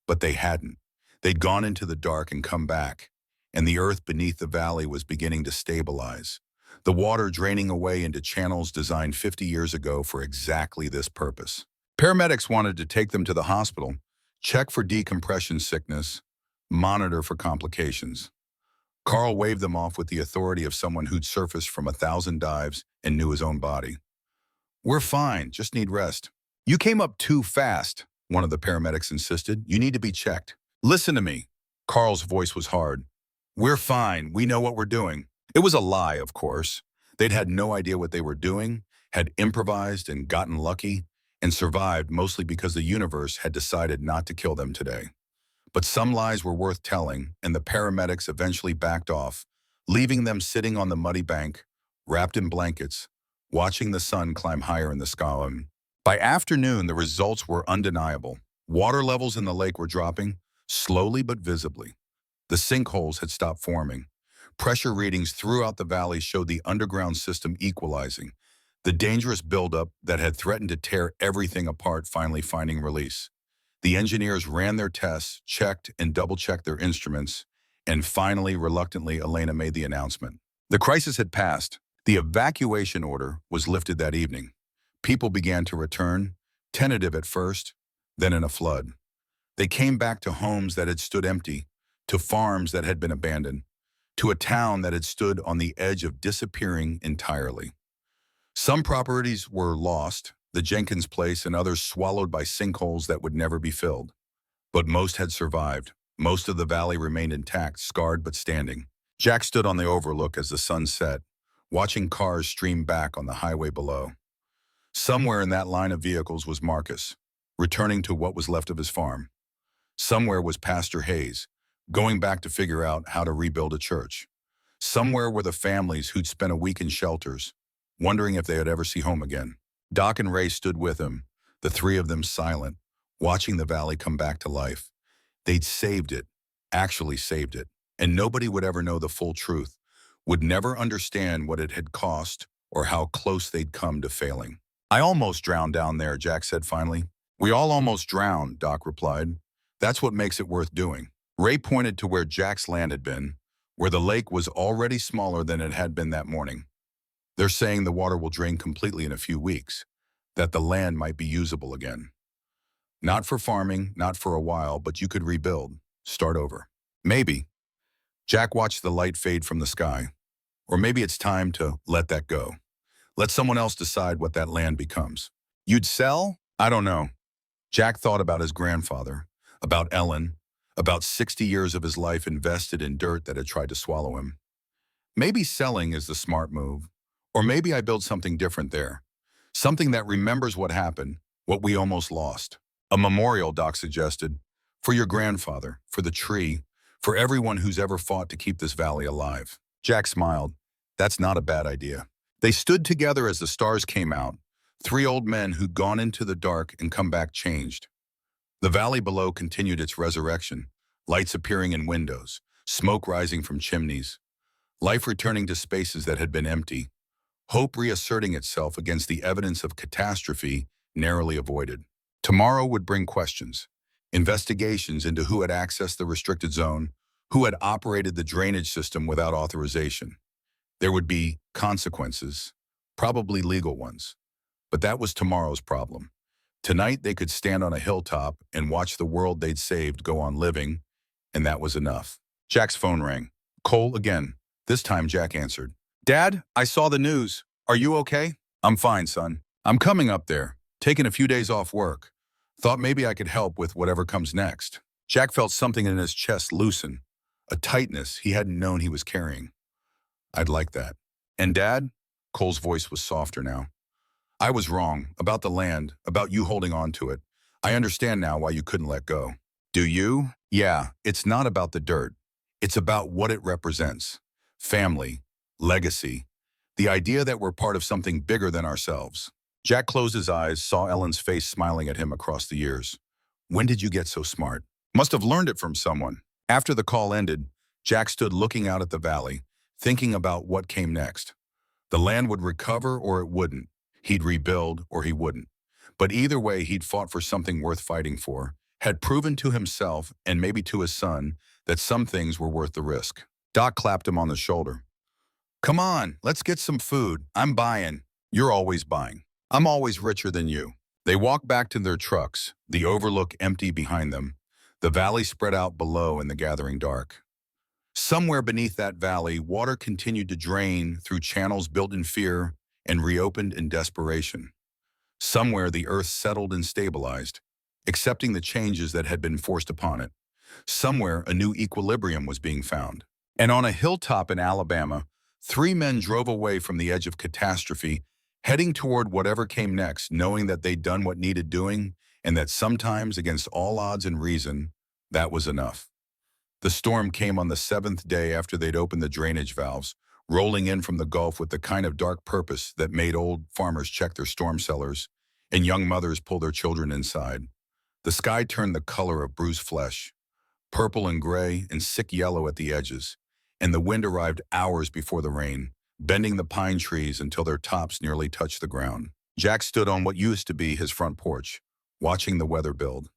but they hadn't. They'd gone into the dark and come back, and the earth beneath the valley was beginning to stabilize, the water draining away into channels designed 50 years ago for exactly this purpose. Paramedics wanted to take them to the hospital, check for decompression sickness, monitor for complications. Carl waved them off with the authority of someone who'd surfaced from 1,000 dives and knew his own body. We're fine, just need rest. You came up too fast, one of the paramedics insisted. You need to be checked. Listen to me. Carl's voice was hard. We're fine, we know what we're doing. It was a lie, of course. They'd had no idea what they were doing, had improvised and gotten lucky, and survived mostly because the universe had decided not to kill them today. But some lies were worth telling, and the paramedics eventually backed off, leaving them sitting on the muddy bank, wrapped in blankets, watching the sun climb higher in the sky. By afternoon, the results were undeniable. Water levels in the lake were dropping, slowly but visibly. The sinkholes had stopped forming. Pressure readings throughout the valley showed the underground system equalizing, the dangerous buildup that had threatened to tear everything apart finally finding release. The engineers ran their tests, checked and double-checked their instruments, and finally, reluctantly, Elena made the announcement. The crisis had passed. The evacuation order was lifted that evening. People began to return, tentative at first, then in a flood. They came back to homes that had stood empty, to farms that had been abandoned, to a town that had stood on the edge of disappearing entirely. Some properties were lost, the Jenkins place and others swallowed by sinkholes that would never be filled. But most had survived. Most of the valley remained intact, scarred but standing. Jack stood on the overlook as the sun set, watching cars stream back on the highway below. Somewhere in that line of vehicles was Marcus, returning to what was left of his farm. Somewhere was Pastor Hayes, going back to figure out how to rebuild a church. Somewhere were the families who'd spent a week in shelters, wondering if they would ever see home again. Doc and Ray stood with him, the three of them silent, watching the valley come back to life. They'd saved it, actually saved it, and nobody would ever know the full truth, would never understand what it had cost or how close they'd come to failing. I almost drowned down there, Jack said finally. We all almost drowned, Doc replied. That's what makes it worth doing. Ray pointed to where Jack's land had been, where the lake was already smaller than it had been that morning. They're saying the water will drain completely in a few weeks, that the land might be usable again. Not for farming, not for a while, but you could rebuild, start over. Maybe. Jack watched the light fade from the sky. Or maybe it's time to let that go. Let someone else decide what that land becomes. You'd sell? I don't know. Jack thought about his grandfather, about Ellen, about 60 years of his life invested in dirt that had tried to swallow him. Maybe selling is the smart move, Or maybe I build something different there. Something that remembers what happened, what we almost lost. A memorial, Doc suggested, for your grandfather, for the tree, for everyone who's ever fought to keep this valley alive. Jack smiled. That's not a bad idea. They stood together as the stars came out, three old men who'd gone into the dark and come back changed. The valley below continued its resurrection, lights appearing in windows, smoke rising from chimneys, life returning to spaces that had been empty, hope reasserting itself against the evidence of catastrophe narrowly avoided. Tomorrow would bring questions, investigations into who had accessed the restricted zone, who had operated the drainage system without authorization. There would be consequences, probably legal ones. But that was tomorrow's problem. Tonight they could stand on a hilltop and watch the world they'd saved go on living, and that was enough. Jack's phone rang. Cole again. This time Jack answered. Dad, I saw the news. Are you okay? I'm fine, son. I'm coming up there, taking a few days off work. Thought maybe I could help with whatever comes next. Jack felt something in his chest loosen, a tightness he hadn't known he was carrying. I'd like that. And Dad? Cole's voice was softer now. I was wrong about the land, about you holding on to it. I understand now why you couldn't let go. Do you? Yeah, it's not about the dirt. It's about what it represents. Family, legacy, the idea that we're part of something bigger than ourselves. Jack closed his eyes, saw Ellen's face smiling at him across the years. When did you get so smart? Must have learned it from someone. After the call ended, Jack stood looking out at the valley, thinking about what came next. The land would recover or it wouldn't. He'd rebuild or he wouldn't. But either way, he'd fought for something worth fighting for, had proven to himself and maybe to his son that some things were worth the risk. Doc clapped him on the shoulder. Come on, let's get some food. I'm buying. You're always buying. I'm always richer than you. They walked back to their trucks, the overlook empty behind them, the valley spread out below in the gathering dark. Somewhere beneath that valley, water continued to drain through channels built in fear and reopened in desperation. Somewhere the earth settled and stabilized, accepting the changes that had been forced upon it. Somewhere a new equilibrium was being found. And on a hilltop in Alabama, three men drove away from the edge of catastrophe, heading toward whatever came next, knowing that they'd done what needed doing and that sometimes, against all odds and reason, that was enough. The storm came on the seventh day after they'd opened the drainage valves, rolling in from the Gulf with the kind of dark purpose that made old farmers check their storm cellars and young mothers pull their children inside. The sky turned the color of bruised flesh, purple and gray and sick yellow at the edges, and the wind arrived hours before the rain, bending the pine trees until their tops nearly touched the ground. Jack stood on what used to be his front porch, watching the weather build.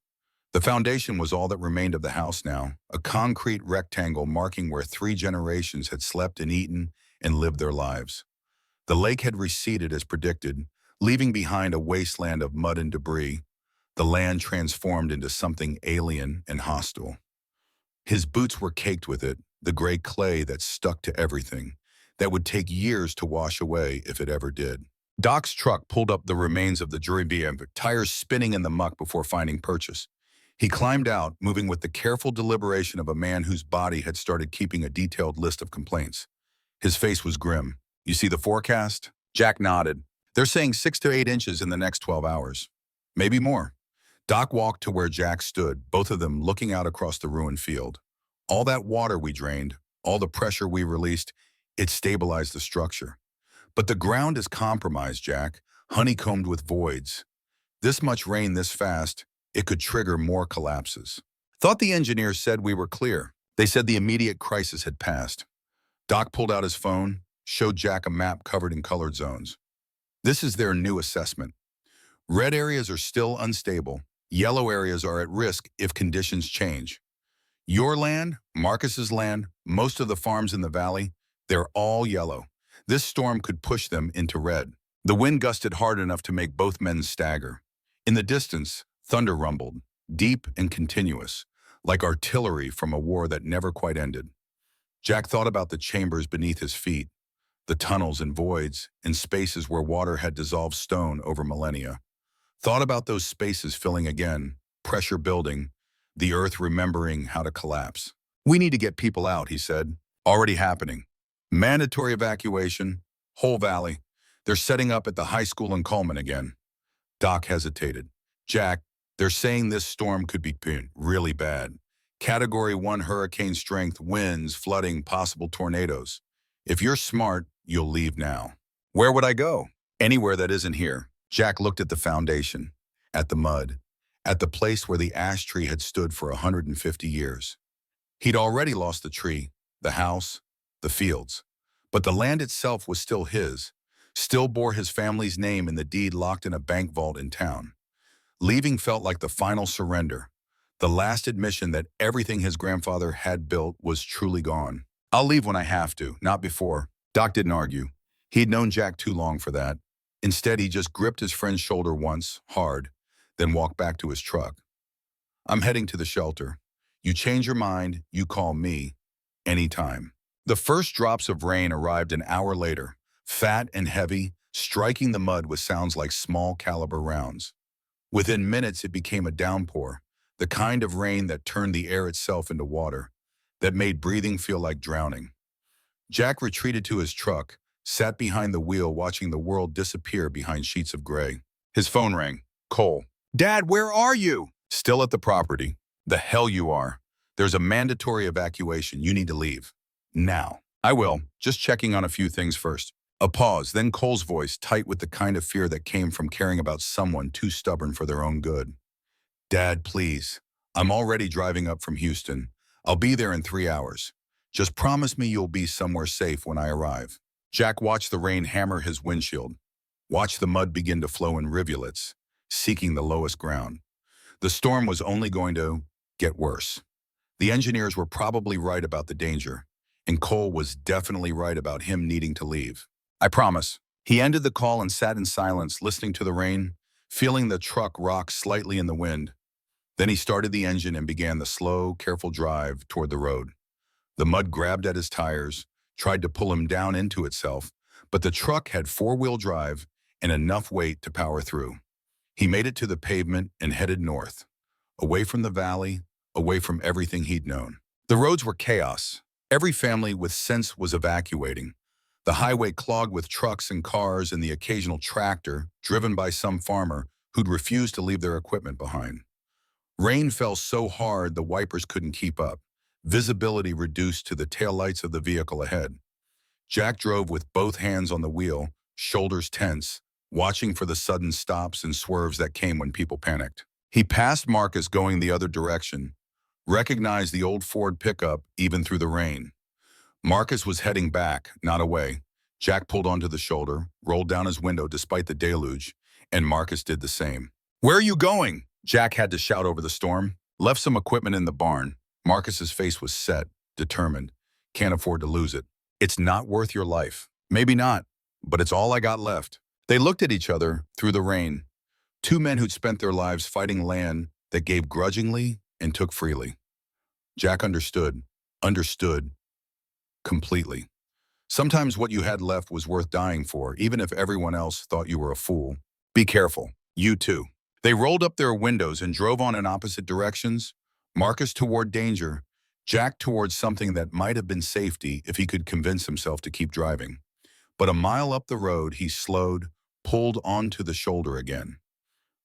The foundation was all that remained of the house now, a concrete rectangle marking where three generations had slept and eaten and lived their lives. The lake had receded as predicted, leaving behind a wasteland of mud and debris, the land transformed into something alien and hostile. His boots were caked with it, the gray clay that stuck to everything, that would take years to wash away if it ever did. Doc's truck pulled up the remains of the jury vehicle, tires spinning in the muck before finding purchase. He climbed out, moving with the careful deliberation of a man whose body had started keeping a detailed list of complaints. His face was grim. You see the forecast? Jack nodded. They're saying 6 to 8 inches in the next 12 hours. Maybe more. Doc walked to where Jack stood, both of them looking out across the ruined field. All that water we drained, all the pressure we released, it stabilized the structure. But the ground is compromised, Jack, honeycombed with voids. This much rain this fast, it could trigger more collapses. Thought the engineers said we were clear. They said the immediate crisis had passed. Doc pulled out his phone, showed Jack a map covered in colored zones. This is their new assessment. Red areas are still unstable. Yellow areas are at risk if conditions change. Your land, Marcus's land, most of the farms in the valley, they're all yellow. This storm could push them into red. The wind gusted hard enough to make both men stagger. In the distance, thunder rumbled, deep and continuous, like artillery from a war that never quite ended. Jack thought about the chambers beneath his feet, the tunnels and voids and spaces where water had dissolved stone over millennia. Thought about those spaces filling again, pressure building, the earth remembering how to collapse. We need to get people out, he said. Already happening. Mandatory evacuation, whole valley. They're setting up at the high school in Coleman again. Doc hesitated. Jack, they're saying this storm could be really bad. Category 1 hurricane strength, winds, flooding, possible tornadoes. If you're smart, you'll leave now. Where would I go? Anywhere that isn't here. Jack looked at the foundation, at the mud, at the place where the ash tree had stood for 150 years. He'd already lost the tree, the house, the fields. But the land itself was still his, still bore his family's name in the deed locked in a bank vault in town. Leaving felt like the final surrender, the last admission that everything his grandfather had built was truly gone. I'll leave when I have to, not before. Doc didn't argue. He'd known Jack too long for that. Instead, he just gripped his friend's shoulder once, hard, then walked back to his truck. I'm heading to the shelter. You change your mind, you call me, anytime. The first drops of rain arrived an hour later, fat and heavy, striking the mud with sounds like small caliber rounds. Within minutes, it became a downpour, the kind of rain that turned the air itself into water, that made breathing feel like drowning. Jack retreated to his truck, sat behind the wheel watching the world disappear behind sheets of gray. His phone rang. Cole. Dad, where are you? Still at the property. The hell you are. There's a mandatory evacuation. You need to leave. Now. I will. Just checking on a few things first. A pause, then Cole's voice, tight with the kind of fear that came from caring about someone too stubborn for their own good. Dad, please. I'm already driving up from Houston. I'll be there in 3 hours. Just promise me you'll be somewhere safe when I arrive. Jack watched the rain hammer his windshield. Watched the mud begin to flow in rivulets, seeking the lowest ground. The storm was only going to get worse. The engineers were probably right about the danger, and Cole was definitely right about him needing to leave. I promise. He ended the call and sat in silence, listening to the rain, feeling the truck rock slightly in the wind. Then he started the engine and began the slow, careful drive toward the road. The mud grabbed at his tires, tried to pull him down into itself, but the truck had four-wheel drive and enough weight to power through. He made it to the pavement and headed north, away from the valley, away from everything he'd known. The roads were chaos. Every family with sense was evacuating. The highway clogged with trucks and cars and the occasional tractor driven by some farmer who'd refused to leave their equipment behind. Rain fell so hard the wipers couldn't keep up, visibility reduced to the taillights of the vehicle ahead. Jack drove with both hands on the wheel, shoulders tense, watching for the sudden stops and swerves that came when people panicked. He passed Marcus going the other direction, recognized the old Ford pickup even through the rain. Marcus was heading back, not away. Jack pulled onto the shoulder, rolled down his window despite the deluge, and Marcus did the same. "Where are you going?" Jack had to shout over the storm. "Left some equipment in the barn." Marcus's face was set, determined. "Can't afford to lose it. It's not worth your life." "Maybe not, but it's all I got left." They looked at each other through the rain. Two men who'd spent their lives fighting land that gave grudgingly and took freely. Jack understood completely. Sometimes what you had left was worth dying for, even if everyone else thought you were a fool. "Be careful. You too." They rolled up their windows and drove on in opposite directions, Marcus toward danger, Jack towards something that might have been safety if he could convince himself to keep driving. But a mile up the road, he slowed, pulled onto the shoulder again.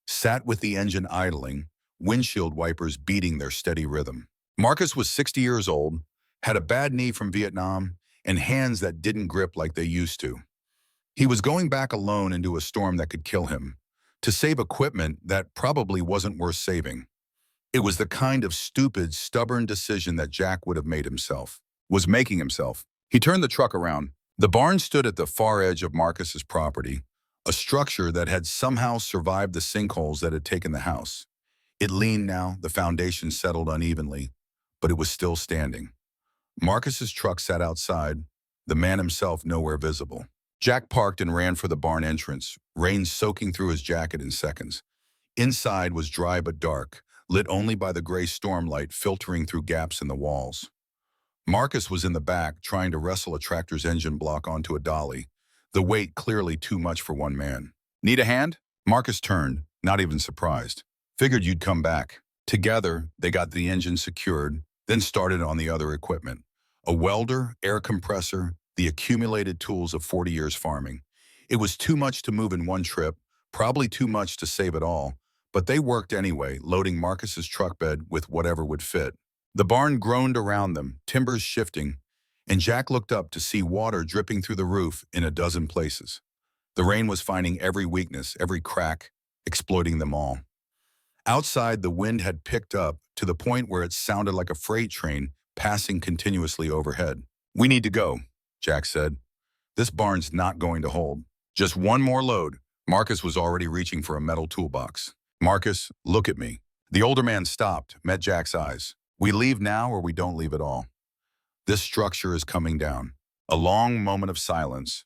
Sat with the engine idling, windshield wipers beating their steady rhythm. Marcus was 60 years old, had a bad knee from Vietnam, and hands that didn't grip like they used to. He was going back alone into a storm that could kill him, to save equipment that probably wasn't worth saving. It was the kind of stupid, stubborn decision that Jack would have made himself, was making himself. He turned the truck around. The barn stood at the far edge of Marcus's property, a structure that had somehow survived the sinkholes that had taken the house. It leaned now, the foundation settled unevenly, but it was still standing. Marcus's truck sat outside, the man himself nowhere visible. Jack parked and ran for the barn entrance, rain soaking through his jacket in seconds. Inside was dry but dark, lit only by the gray stormlight filtering through gaps in the walls. Marcus was in the back, trying to wrestle a tractor's engine block onto a dolly, the weight clearly too much for one man. "Need a hand?" Marcus turned, not even surprised. "Figured you'd come back." Together, they got the engine secured, then started on the other equipment. A welder, air compressor, the accumulated tools of 40 years farming. It was too much to move in one trip, probably too much to save it all, but they worked anyway, loading Marcus's truck bed with whatever would fit. The barn groaned around them, timbers shifting, and Jack looked up to see water dripping through the roof in a dozen places. The rain was finding every weakness, every crack, exploiting them all. Outside, the wind had picked up to the point where it sounded like a freight train passing continuously overhead. "We need to go," Jack said. "This barn's not going to hold." "Just one more load." Marcus was already reaching for a metal toolbox. "Marcus, look at me." The older man stopped, met Jack's eyes. "We leave now or we don't leave at all. This structure is coming down." A long moment of silence,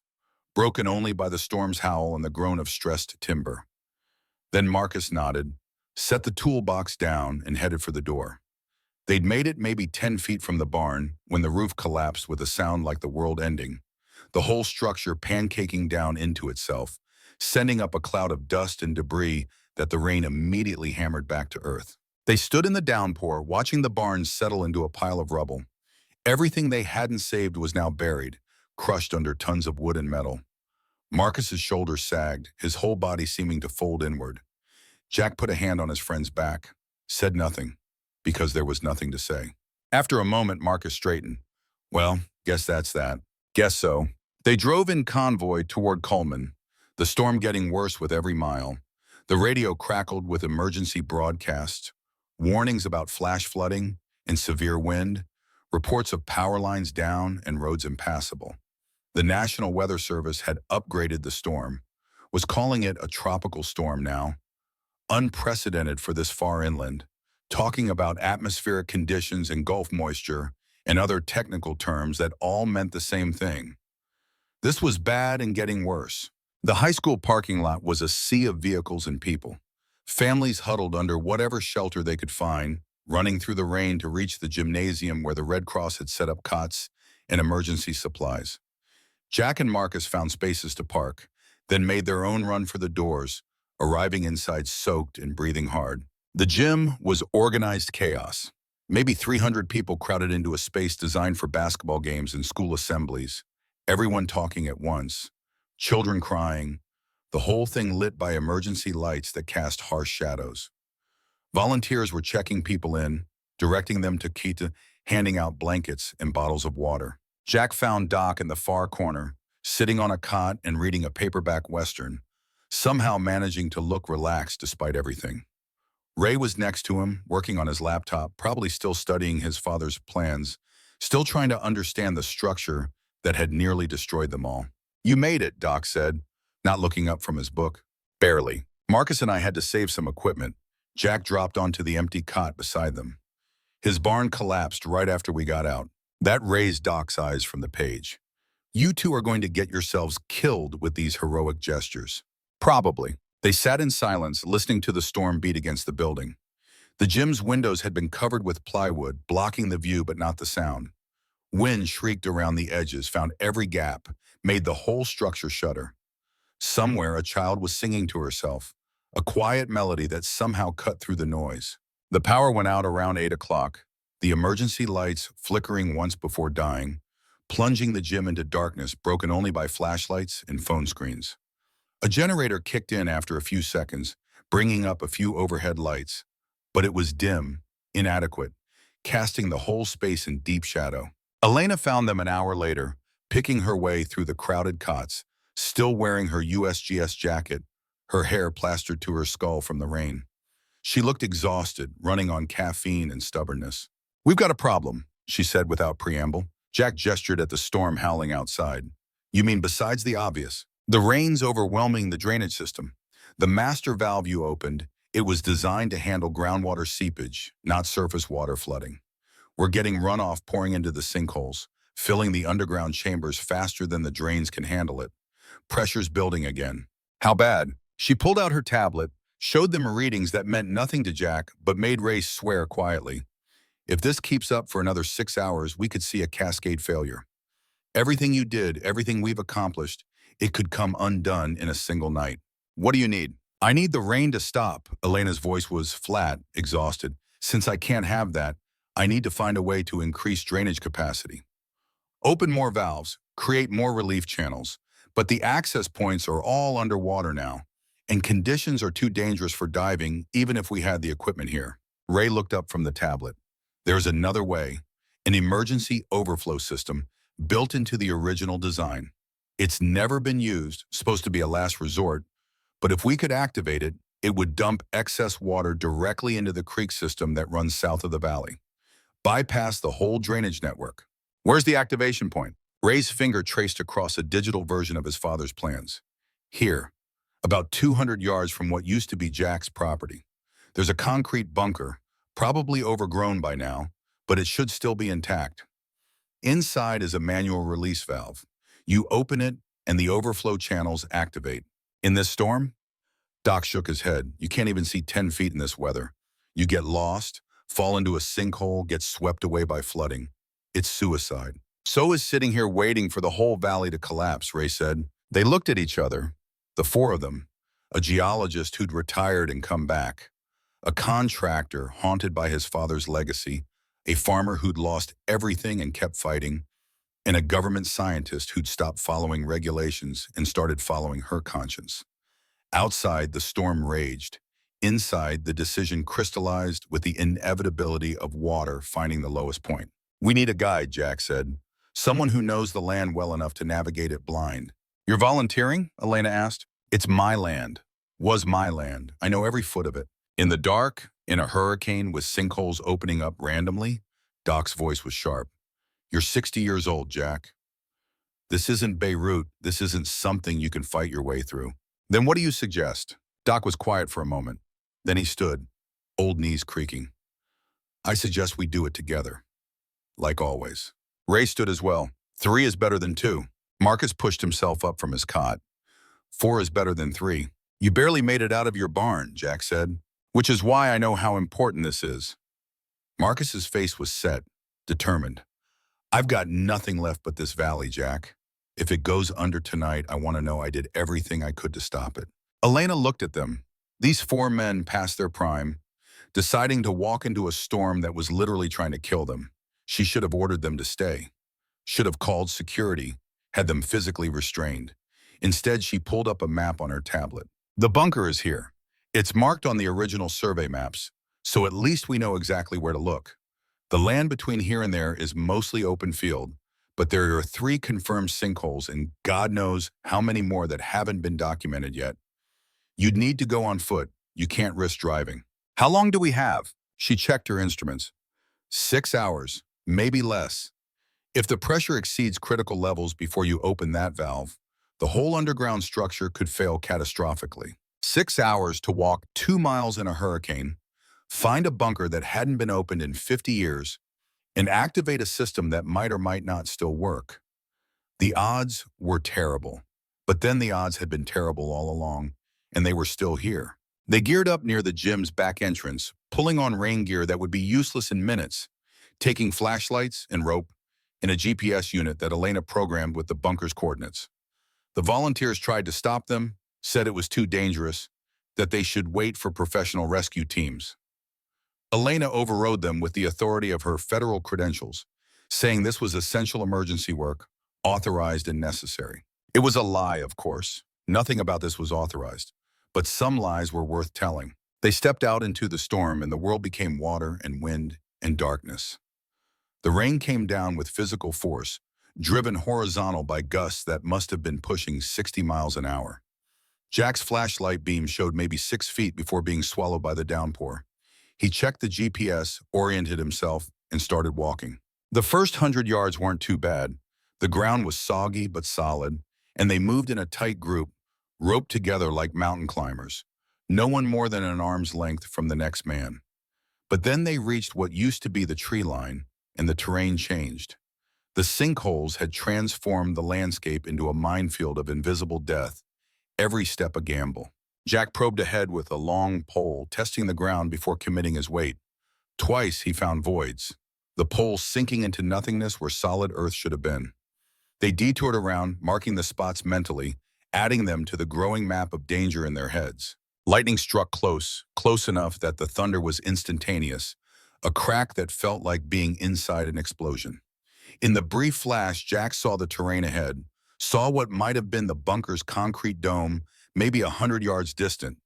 broken only by the storm's howl and the groan of stressed timber. Then Marcus nodded, set the toolbox down, and headed for the door. They'd made it maybe 10 feet from the barn when the roof collapsed with a sound like the world ending, the whole structure pancaking down into itself, sending up a cloud of dust and debris that the rain immediately hammered back to earth. They stood in the downpour, watching the barn settle into a pile of rubble. Everything they hadn't saved was now buried, crushed under tons of wood and metal. Marcus's shoulders sagged, his whole body seeming to fold inward. Jack put a hand on his friend's back, said nothing, because there was nothing to say. After a moment, Marcus straightened. "Well, guess that's that." "Guess so." They drove in convoy toward Coleman, the storm getting worse with every mile. The radio crackled with emergency broadcasts, warnings about flash flooding and severe wind, reports of power lines down and roads impassable. The National Weather Service had upgraded the storm, was calling it a tropical storm now, unprecedented for this far inland, talking about atmospheric conditions and Gulf moisture and other technical terms that all meant the same thing. This was bad and getting worse. The high school parking lot was a sea of vehicles and people. Families huddled under whatever shelter they could find, running through the rain to reach the gymnasium where the Red Cross had set up cots and emergency supplies. Jack and Marcus found spaces to park, then made their own run for the doors, arriving inside soaked and breathing hard. The gym was organized chaos. Maybe 300 people crowded into a space designed for basketball games and school assemblies, everyone talking at once, children crying, the whole thing lit by emergency lights that cast harsh shadows. Volunteers were checking people in, directing them to Kita, handing out blankets and bottles of water. Jack found Doc in the far corner, sitting on a cot and reading a paperback Western, somehow managing to look relaxed despite everything. Ray was next to him, working on his laptop, probably still studying his father's plans, still trying to understand the structure that had nearly destroyed them all. "You made it," Doc said, not looking up from his book. "Barely. Marcus and I had to save some equipment." Jack dropped onto the empty cot beside them. "His barn collapsed right after we got out." That raised Doc's eyes from the page. "You two are going to get yourselves killed with these heroic gestures." "Probably." They sat in silence, listening to the storm beat against the building. The gym's windows had been covered with plywood, blocking the view but not the sound. Wind shrieked around the edges, found every gap, made the whole structure shudder. Somewhere, a child was singing to herself, a quiet melody that somehow cut through the noise. The power went out around 8 o'clock, the emergency lights flickering once before dying, plunging the gym into darkness broken only by flashlights and phone screens. A generator kicked in after a few seconds, bringing up a few overhead lights, but it was dim, inadequate, casting the whole space in deep shadow. Elena found them an hour later, picking her way through the crowded cots, still wearing her USGS jacket, her hair plastered to her skull from the rain. She looked exhausted, running on caffeine and stubbornness. "We've got a problem," she said without preamble. Jack gestured at the storm howling outside. "You mean besides the obvious?" "The rain's overwhelming the drainage system. The master valve you opened, it was designed to handle groundwater seepage, not surface water flooding. We're getting runoff pouring into the sinkholes, filling the underground chambers faster than the drains can handle it. Pressure's building again." "How bad?" She pulled out her tablet, showed them readings that meant nothing to Jack, but made Ray swear quietly. "If this keeps up for another 6 hours, we could see a cascade failure. Everything you did, everything we've accomplished, it could come undone in a single night." "What do you need?" "I need the rain to stop." Elena's voice was flat, exhausted. "Since I can't have that, I need to find a way to increase drainage capacity. Open more valves, create more relief channels, But the access points are all underwater now, and conditions are too dangerous for diving even if we had the equipment here. Ray looked up from the tablet. There's another way, an emergency overflow system built into the original design. It's never been used, supposed to be a last resort, but if we could activate it, it would dump excess water directly into the creek system that runs south of the valley. Bypass the whole drainage network. Where's the activation point? Ray's finger traced across a digital version of his father's plans. Here, about 200 yards from what used to be Jack's property. There's a concrete bunker, probably overgrown by now, but it should still be intact. Inside is a manual release valve. You open it, and the overflow channels activate. In this storm? Doc shook his head. You can't even see 10 feet in this weather. You get lost, fall into a sinkhole, get swept away by flooding. It's suicide. So is sitting here waiting for the whole valley to collapse, Ray said. They looked at each other, the four of them, a geologist who'd retired and come back, a contractor haunted by his father's legacy, a farmer who'd lost everything and kept fighting, and a government scientist who'd stopped following regulations and started following her conscience. Outside, the storm raged. Inside, the decision crystallized with the inevitability of water finding the lowest point. We need a guide, Jack said. Someone who knows the land well enough to navigate it blind. You're volunteering? Elena asked. It's my land. Was my land. I know every foot of it. In the dark, in a hurricane with sinkholes opening up randomly, Doc's voice was sharp. You're 60 years old, Jack. This isn't Beirut. This isn't something you can fight your way through. Then what do you suggest? Doc was quiet for a moment. Then he stood, old knees creaking. I suggest we do it together. Like always. Ray stood as well. 3 is better than 2. Marcus pushed himself up from his cot. 4 is better than 3. You barely made it out of your barn, Jack said, which is why I know how important this is. Marcus's face was set, determined. I've got nothing left but this valley, Jack. If it goes under tonight, I want to know I did everything I could to stop it. Elena looked at them. These 4 men past their prime, deciding to walk into a storm that was literally trying to kill them. She should have ordered them to stay. Should have called security, had them physically restrained. Instead, she pulled up a map on her tablet. The bunker is here. It's marked on the original survey maps, so at least we know exactly where to look. The land between here and there is mostly open field, but there are 3 confirmed sinkholes and God knows how many more that haven't been documented yet. You'd need to go on foot. You can't risk driving. How long do we have? She checked her instruments. 6 hours, maybe less. If the pressure exceeds critical levels before you open that valve, the whole underground structure could fail catastrophically. 6 hours to walk 2 miles in a hurricane, find a bunker that hadn't been opened in 50 years, and activate a system that might or might not still work. The odds were terrible, but then the odds had been terrible all along, and they were still here. They geared up near the gym's back entrance, pulling on rain gear that would be useless in minutes, taking flashlights and rope and a GPS unit that Elena programmed with the bunker's coordinates. The volunteers tried to stop them, said it was too dangerous, that they should wait for professional rescue teams. Elena overrode them with the authority of her federal credentials, saying this was essential emergency work, authorized and necessary. It was a lie, of course. Nothing about this was authorized, but some lies were worth telling. They stepped out into the storm and the world became water and wind and darkness. The rain came down with physical force, driven horizontal by gusts that must have been pushing 60 miles an hour. Jack's flashlight beam showed maybe 6 feet before being swallowed by the downpour. He checked the GPS, oriented himself, and started walking. The first 100 yards weren't too bad. The ground was soggy but solid, and they moved in a tight group, roped together like mountain climbers, no one more than an arm's length from the next man. But then they reached what used to be the tree line, and the terrain changed. The sinkholes had transformed the landscape into a minefield of invisible death, every step a gamble. Jack probed ahead with a long pole, testing the ground before committing his weight. Twice he found voids, the pole sinking into nothingness where solid earth should have been. They detoured around, marking the spots mentally, adding them to the growing map of danger in their heads. Lightning struck close enough that the thunder was instantaneous, a crack that felt like being inside an explosion. In the brief flash, Jack saw the terrain ahead, saw what might have been the bunker's concrete dome, maybe 100 yards distant.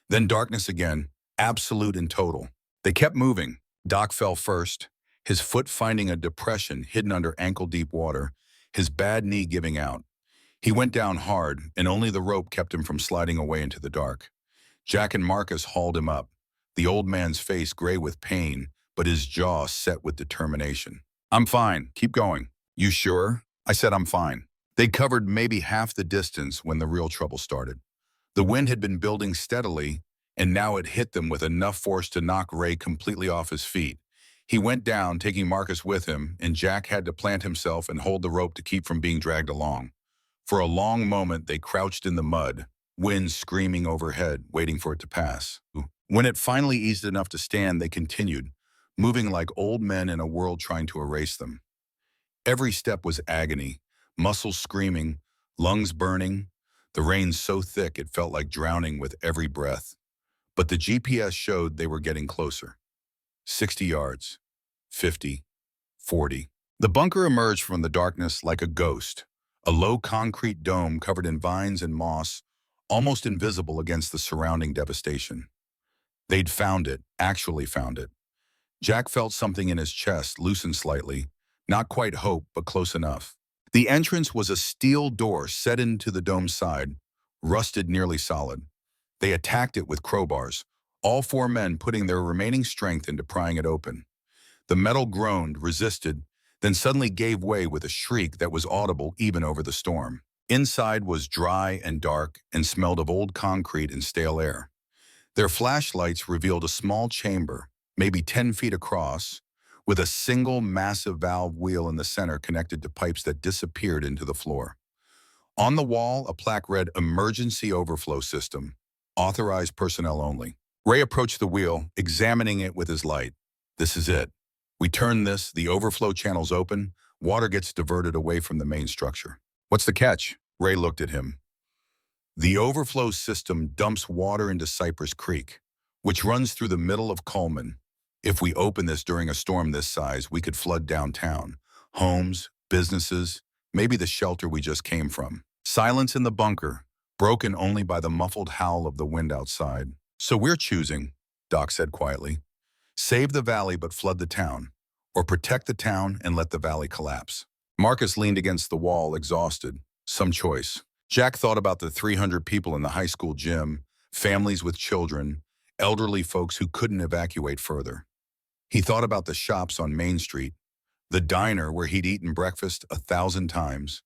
Then darkness again, absolute and total. They kept moving. Doc fell first, his foot finding a depression hidden under ankle-deep water, his bad knee giving out. He went down hard, and only the rope kept him from sliding away into the dark. Jack and Marcus hauled him up, the old man's face gray with pain, but his jaw set with determination. "I'm fine. Keep going." "You sure?" I said, "I'm fine." They'd covered maybe half the distance when the real trouble started. The wind had been building steadily, and now it hit them with enough force to knock Ray completely off his feet. He went down, taking Marcus with him, and Jack had to plant himself and hold the rope to keep from being dragged along. For a long moment, they crouched in the mud, wind screaming overhead, waiting for it to pass. When it finally eased enough to stand, they continued, moving like old men in a world trying to erase them. Every step was agony, muscles screaming, lungs burning, the rain so thick it felt like drowning with every breath. But the GPS showed they were getting closer. 60 yards, 50, 40. The bunker emerged from the darkness like a ghost, a low concrete dome covered in vines and moss, almost invisible against the surrounding devastation. They'd found it, actually found it. Jack felt something in his chest loosen slightly, not quite hope, but close enough. The entrance was a steel door set into the dome's side, rusted nearly solid. They attacked it with crowbars, all four men putting their remaining strength into prying it open. The metal groaned, resisted, then suddenly gave way with a shriek that was audible even over the storm. Inside was dry and dark and smelled of old concrete and stale air. Their flashlights revealed a small chamber, maybe 10 feet across, with a single massive valve wheel in the center connected to pipes that disappeared into the floor. On the wall, a plaque read "Emergency Overflow System, authorized personnel only." Ray approached the wheel, examining it with his light. "This is it. We turn this, the overflow channel's open, water gets diverted away from the main structure." "What's the catch?" Ray looked at him. "The overflow system dumps water into Cypress Creek, which runs through the middle of Coleman. If we open this during a storm this size, we could flood downtown. Homes, businesses, maybe the shelter we just came from." Silence in the bunker, broken only by the muffled howl of the wind outside. "So we're choosing," Doc said quietly. "Save the valley but flood the town, or protect the town and let the valley collapse." Marcus leaned against the wall, exhausted. Some choice. Jack thought about the 300 people in the high school gym, families with children, elderly folks who couldn't evacuate further. He thought about the shops on Main Street, the diner where he'd eaten breakfast 1,000 times,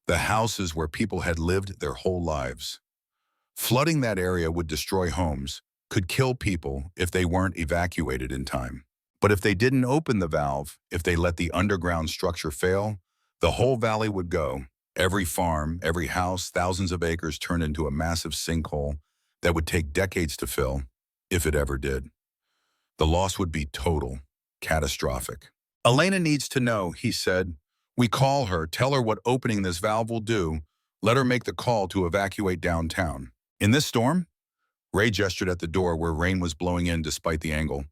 the houses where people had lived their whole lives. Flooding that area would destroy homes, could kill people if they weren't evacuated in time. But if they didn't open the valve, if they let the underground structure fail, the whole valley would go. Every farm, every house, thousands of acres turned into a massive sinkhole that would take decades to fill, if it ever did. The loss would be total, catastrophic. "Elena needs to know," he said. "We call her, tell her what opening this valve will do, let her make the call to evacuate downtown." "In this storm?" Ray gestured at the door where rain was blowing in despite the angle.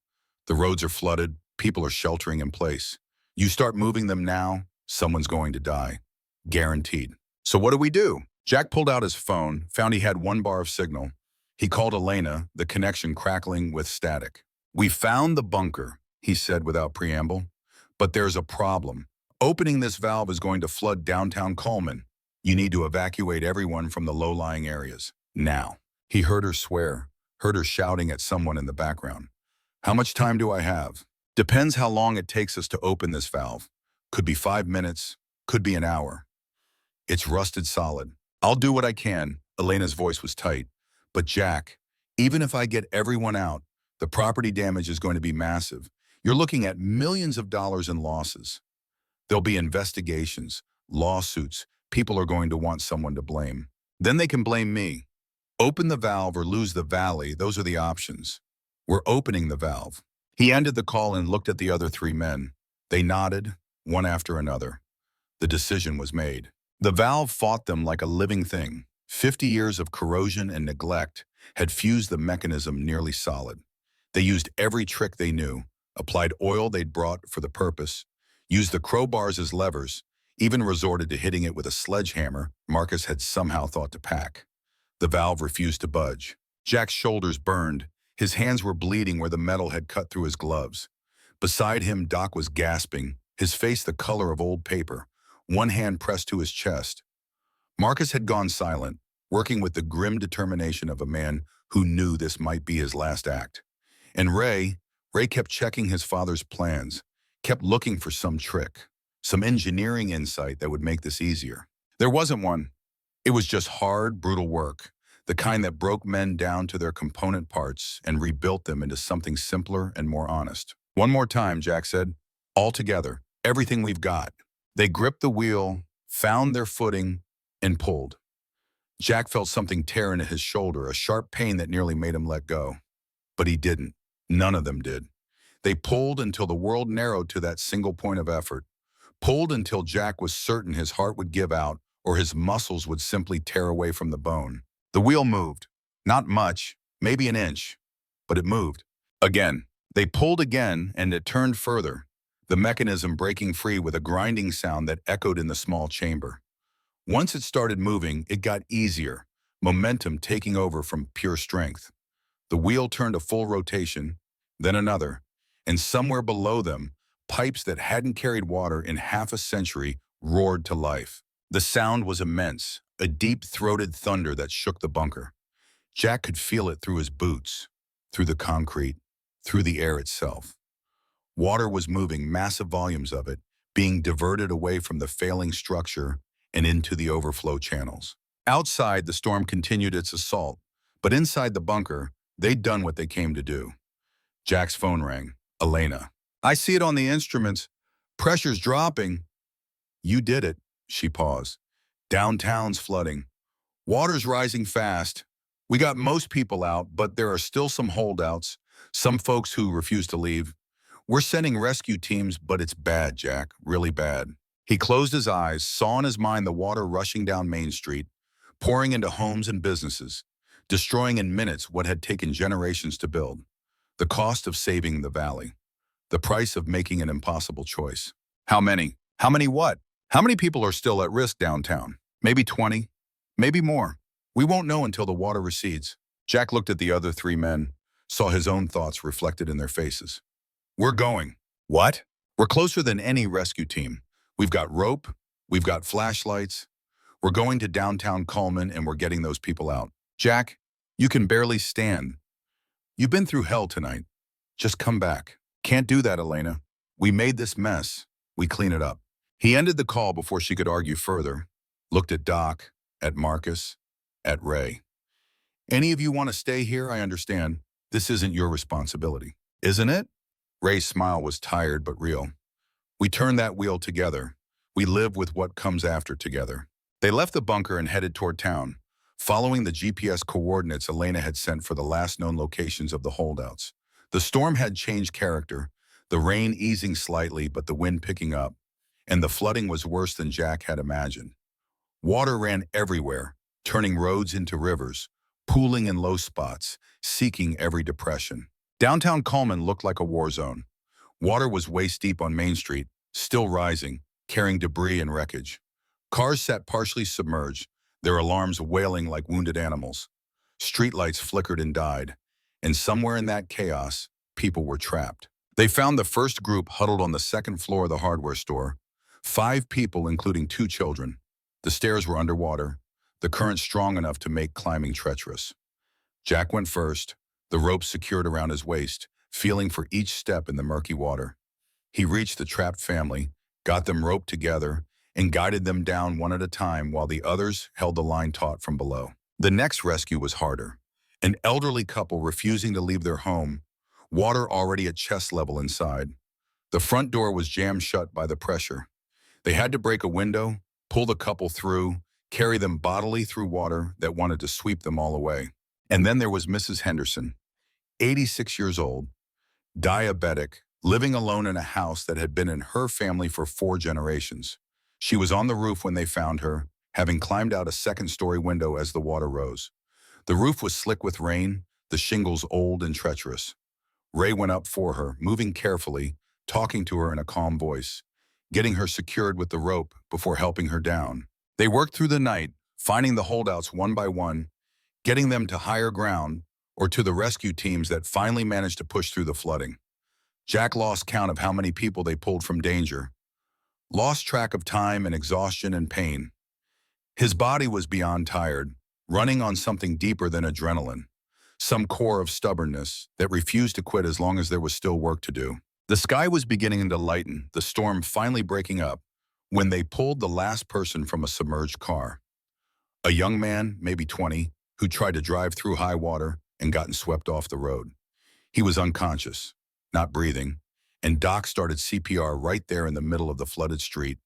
"The roads are flooded, people are sheltering in place. You start moving them now, someone's going to die. Guaranteed." "So what do we do?" Jack pulled out his phone, found he had 1 bar of signal. He called Elena, the connection crackling with static. "We found the bunker," he said without preamble. "But there's a problem. Opening this valve is going to flood downtown Coleman. You need to evacuate everyone from the low-lying areas. Now." He heard her swear, heard her shouting at someone in the background. "How much time do I have?" "Depends how long it takes us to open this valve. Could be 5 minutes, could be an hour. It's rusted solid. I'll do what I can." Elena's voice was tight. "But Jack, even if I get everyone out, the property damage is going to be massive. You're looking at millions of dollars in losses. There'll be investigations, lawsuits. People are going to want someone to blame. Then they can blame me. Open the valve or lose the valley, those are the options. We're opening the valve." He ended the call and looked at the other 3 men. They nodded, one after another. The decision was made. The valve fought them like a living thing. 50 years of corrosion and neglect had fused the mechanism nearly solid. They used every trick they knew, applied oil they'd brought for the purpose, used the crowbars as levers, even resorted to hitting it with a sledgehammer Marcus had somehow thought to pack. The valve refused to budge. Jack's shoulders burned. His hands were bleeding where the metal had cut through his gloves. Beside him, Doc was gasping, his face the color of old paper, one hand pressed to his chest. Marcus had gone silent, working with the grim determination of a man who knew this might be his last act. And Ray kept checking his father's plans, kept looking for some trick, some engineering insight that would make this easier. There wasn't one. It was just hard, brutal work, the kind that broke men down to their component parts and rebuilt them into something simpler and more honest. One more time, Jack said. All together, everything we've got. They gripped the wheel, found their footing, and pulled. Jack felt something tear into his shoulder, a sharp pain that nearly made him let go. But he didn't. None of them did. They pulled until the world narrowed to that single point of effort. Pulled until Jack was certain his heart would give out or his muscles would simply tear away from the bone. The wheel moved. Not much, maybe an inch, but it moved. Again. They pulled again, and it turned further, the mechanism breaking free with a grinding sound that echoed in the small chamber. Once it started moving, it got easier, momentum taking over from pure strength. The wheel turned a full rotation, then another, and somewhere below them, pipes that hadn't carried water in half a century roared to life. The sound was immense, a deep-throated thunder that shook the bunker. Jack could feel it through his boots, through the concrete, through the air itself. Water was moving, massive volumes of it, being diverted away from the failing structure and into the overflow channels. Outside, the storm continued its assault, but inside the bunker, they'd done what they came to do. Jack's phone rang. Elena. I see it on the instruments. Pressure's dropping. You did it, she paused. Downtown's flooding. Water's rising fast. We got most people out, but there are still some holdouts. Some folks who refuse to leave. We're sending rescue teams, but it's bad, Jack, really bad. He closed his eyes, saw in his mind the water rushing down Main Street, pouring into homes and businesses, destroying in minutes what had taken generations to build. The cost of saving the valley. The price of making an impossible choice. How many? How many what? How many people are still at risk downtown? Maybe 20, maybe more. We won't know until the water recedes. Jack looked at the other three men, saw his own thoughts reflected in their faces. We're going. What? We're closer than any rescue team. We've got rope, we've got flashlights. We're going to downtown Coleman and we're getting those people out. Jack, you can barely stand. You've been through hell tonight. Just come back. Can't do that, Elena. We made this mess. We clean it up. He ended the call before she could argue further, looked at Doc, at Marcus, at Ray. Any of you want to stay here, I understand. This isn't your responsibility, isn't it? Ray's smile was tired but real. We turn that wheel together. We live with what comes after together. They left the bunker and headed toward town, following the GPS coordinates Elena had sent for the last known locations of the holdouts. The storm had changed character, the rain easing slightly but the wind picking up, and the flooding was worse than Jack had imagined. Water ran everywhere, turning roads into rivers, pooling in low spots, seeking every depression. Downtown Coleman looked like a war zone. Water was waist-deep on Main Street, still rising, carrying debris and wreckage. Cars sat partially submerged, their alarms wailing like wounded animals. Streetlights flickered and died, and somewhere in that chaos, people were trapped. They found the first group huddled on the second floor of the hardware store, 5 people including 2 children. The stairs were underwater, the current strong enough to make climbing treacherous. Jack went first, the rope secured around his waist, feeling for each step in the murky water. He reached the trapped family, got them roped together, and guided them down one at a time while the others held the line taut from below. The next rescue was harder. An elderly couple refusing to leave their home, water already at chest level inside. The front door was jammed shut by the pressure. They had to break a window, pull the couple through, carry them bodily through water that wanted to sweep them all away. And then there was Mrs. Henderson, 86 years old, diabetic, living alone in a house that had been in her family for 4 generations. She was on the roof when they found her, having climbed out a second-story window as the water rose. The roof was slick with rain, the shingles old and treacherous. Ray went up for her, moving carefully, talking to her in a calm voice. getting her secured with the rope before helping her down. They worked through the night, finding the holdouts one by one, getting them to higher ground or to the rescue teams that finally managed to push through the flooding. Jack lost count of how many people they pulled from danger, lost track of time and exhaustion and pain. His body was beyond tired, running on something deeper than adrenaline, some core of stubbornness that refused to quit as long as there was still work to do. The sky was beginning to lighten, the storm finally breaking up, when they pulled the last person from a submerged car. A young man, maybe 20, who tried to drive through high water and gotten swept off the road. He was unconscious, not breathing, and Doc started CPR right there in the middle of the flooded street,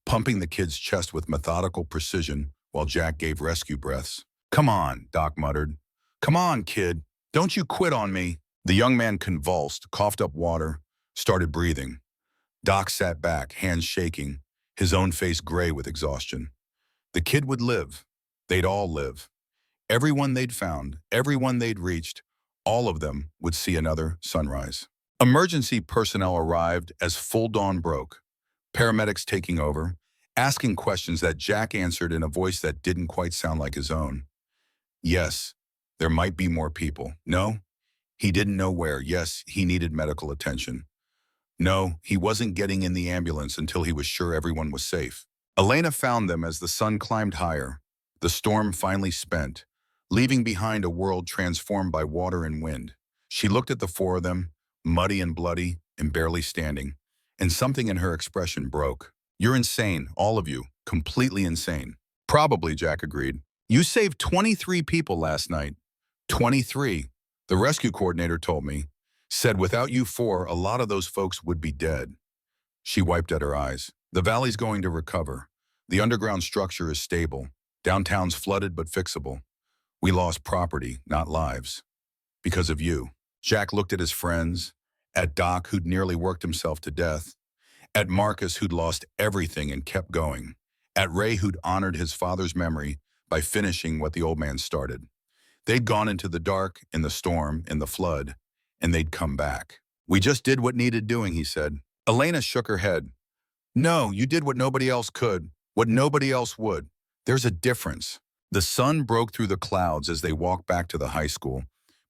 pumping the kid's chest with methodical precision while Jack gave rescue breaths. "Come on," Doc muttered. "Come on, kid. Don't you quit on me." The young man convulsed, coughed up water, started breathing. Doc sat back, hands shaking, his own face gray with exhaustion. The kid would live. They'd all live. Everyone they'd found, everyone they'd reached, all of them would see another sunrise. Emergency personnel arrived as full dawn broke, paramedics taking over, asking questions that Jack answered in a voice that didn't quite sound like his own. Yes, there might be more people. No, he didn't know where. Yes, he needed medical attention. No, he wasn't getting in the ambulance until he was sure everyone was safe. Elena found them as the sun climbed higher, the storm finally spent, leaving behind a world transformed by water and wind. She looked at the four of them, muddy and bloody and barely standing, and something in her expression broke. "You're insane, all of you, completely insane." "Probably," Jack agreed. "You saved 23 people last night." 23, the rescue coordinator told me. Said without you four, a lot of those folks would be dead. She wiped at her eyes. "The valley's going to recover. The underground structure is stable. Downtown's flooded but fixable. We lost property, not lives. Because of you." Jack looked at his friends, at Doc, who'd nearly worked himself to death, at Marcus, who'd lost everything and kept going, at Ray, who'd honored his father's memory by finishing what the old man started. They'd gone into the dark, in the storm, in the flood, and they'd come back. "We just did what needed doing," he said. Elena shook her head. "No, you did what nobody else could, what nobody else would. There's a difference." The sun broke through the clouds as they walked back to the high school,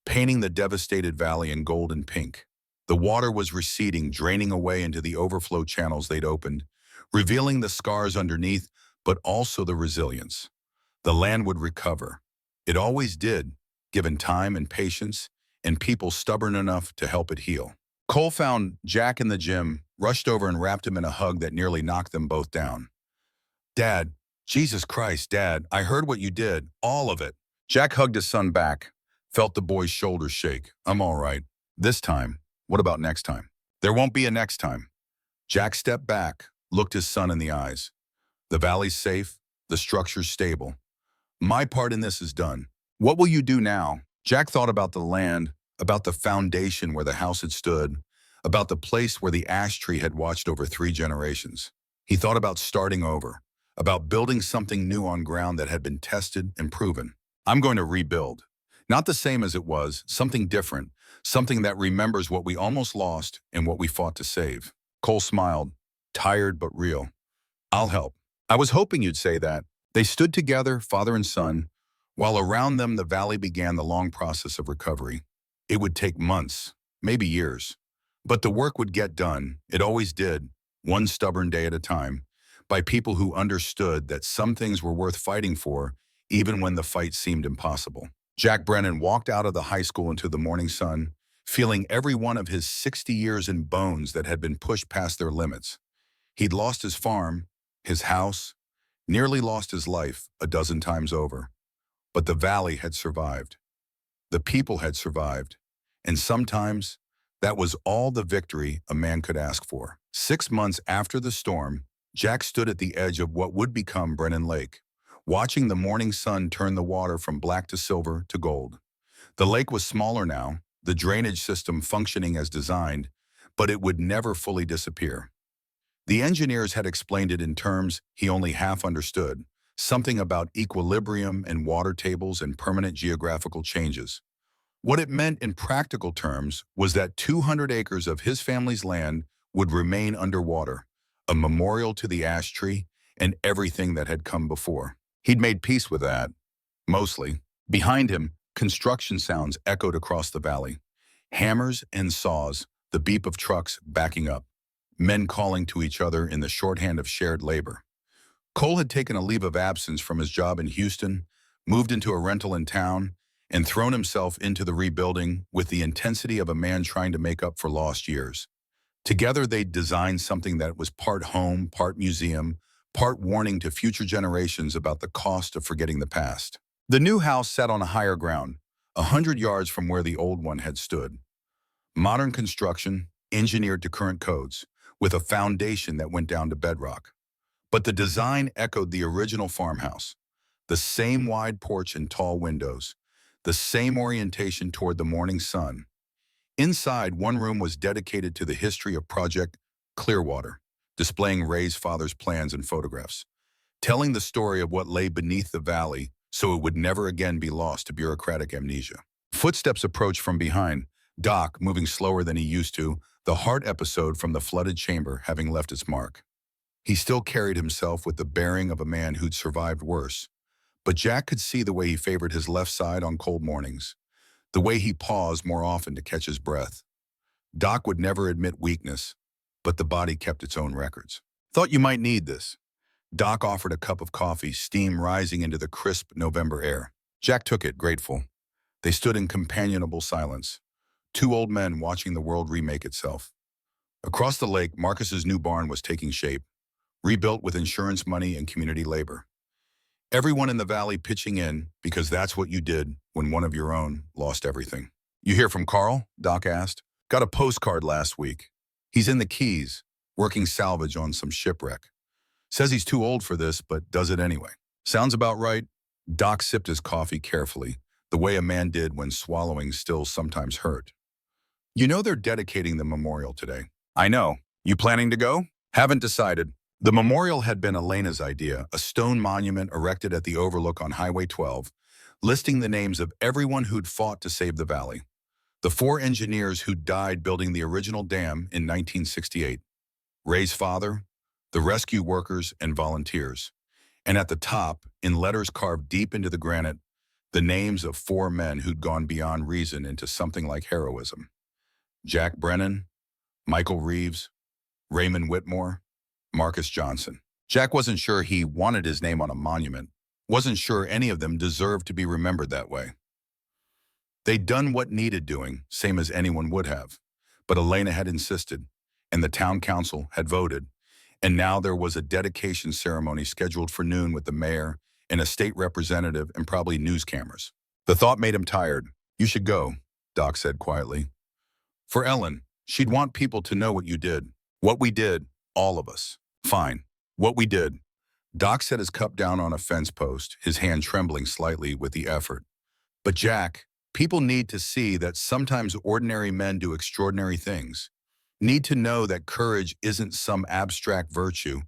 painting the devastated valley in gold and pink. The water was receding, draining away into the overflow channels they'd opened, revealing the scars underneath, but also the resilience. The land would recover. It always did, given time and patience, and people stubborn enough to help it heal. Cole found Jack in the gym, rushed over and wrapped him in a hug that nearly knocked them both down. "Dad, Jesus Christ, Dad, I heard what you did, all of it." Jack hugged his son back, felt the boy's shoulders shake. "I'm all right. This time. What about next time?" "There won't be a next time." Jack stepped back, looked his son in the eyes. "The valley's safe, the structure's stable. My part in this is done. What will you do now?" Jack thought about the land, about the foundation where the house had stood, about the place where the ash tree had watched over 3 generations. He thought about starting over, about building something new on ground that had been tested and proven. "I'm going to rebuild. Not the same as it was, something different, something that remembers what we almost lost and what we fought to save." Cole smiled, tired but real. "I'll help." "I was hoping you'd say that." They stood together, father and son, while around them the valley began the long process of recovery. It would take months, maybe years. But the work would get done, it always did, one stubborn day at a time, by people who understood that some things were worth fighting for, even when the fight seemed impossible. Jack Brennan walked out of the high school into the morning sun, feeling every one of his 60 years in bones that had been pushed past their limits. He'd lost his farm, his house, nearly lost his life a dozen times over. But the valley had survived. The people had survived. And sometimes that was all the victory a man could ask for. 6 months after the storm, Jack stood at the edge of what would become Brennan Lake, watching the morning sun turn the water from black to silver to gold. The lake was smaller now, the drainage system functioning as designed, but it would never fully disappear. The engineers had explained it in terms he only half understood, something about equilibrium and water tables and permanent geographical changes. What it meant in practical terms was that 200 acres of his family's land would remain underwater, a memorial to the ash tree and everything that had come before. He'd made peace with that, mostly. Behind him, construction sounds echoed across the valley. Hammers and saws, the beep of trucks backing up, men calling to each other in the shorthand of shared labor. Cole had taken a leave of absence from his job in Houston, moved into a rental in town, and thrown himself into the rebuilding with the intensity of a man trying to make up for lost years. Together, they'd designed something that was part home, part museum, part warning to future generations about the cost of forgetting the past. The new house sat on a higher ground, 100 yards from where the old one had stood. Modern construction, engineered to current codes, with a foundation that went down to bedrock. But the design echoed the original farmhouse. The same wide porch and tall windows, the same orientation toward the morning sun. Inside, one room was dedicated to the history of Project Clearwater, displaying Ray's father's plans and photographs, telling the story of what lay beneath the valley so it would never again be lost to bureaucratic amnesia. Footsteps approached from behind, Doc moving slower than he used to, the heart episode from the flooded chamber having left its mark. He still carried himself with the bearing of a man who'd survived worse, but Jack could see the way he favored his left side on cold mornings, the way he paused more often to catch his breath. Doc would never admit weakness, but the body kept its own records. Thought you might need this. Doc offered a cup of coffee, steam rising into the crisp November air. Jack took it, grateful. They stood in companionable silence, two old men watching the world remake itself. Across the lake, Marcus's new barn was taking shape, rebuilt with insurance money and community labor. Everyone in the valley pitching in because that's what you did when one of your own lost everything. You hear from Carl? Doc asked. Got a postcard last week. He's in the Keys, working salvage on some shipwreck. Says he's too old for this, but does it anyway. Sounds about right. Doc sipped his coffee carefully, the way a man did when swallowing still sometimes hurt. You know they're dedicating the memorial today. I know. You planning to go? Haven't decided. The memorial had been Elena's idea, a stone monument erected at the overlook on Highway 12, listing the names of everyone who'd fought to save the valley. The 4 engineers who'd died building the original dam in 1968. Ray's father, the rescue workers and volunteers. And at the top, in letters carved deep into the granite, the names of 4 men who'd gone beyond reason into something like heroism. Jack Brennan, Michael Reeves, Raymond Whitmore, Marcus Johnson. Jack wasn't sure he wanted his name on a monument, wasn't sure any of them deserved to be remembered that way. They'd done what needed doing, same as anyone would have. But Elena had insisted, and the town council had voted, and now there was a dedication ceremony scheduled for noon with the mayor and a state representative and probably news cameras. The thought made him tired. You should go, Doc said quietly. For Ellen, she'd want people to know what you did. What we did, all of us. Fine. What we did. Doc set his cup down on a fence post, his hand trembling slightly with the effort. But Jack, people need to see that sometimes ordinary men do extraordinary things. Need to know that courage isn't some abstract virtue.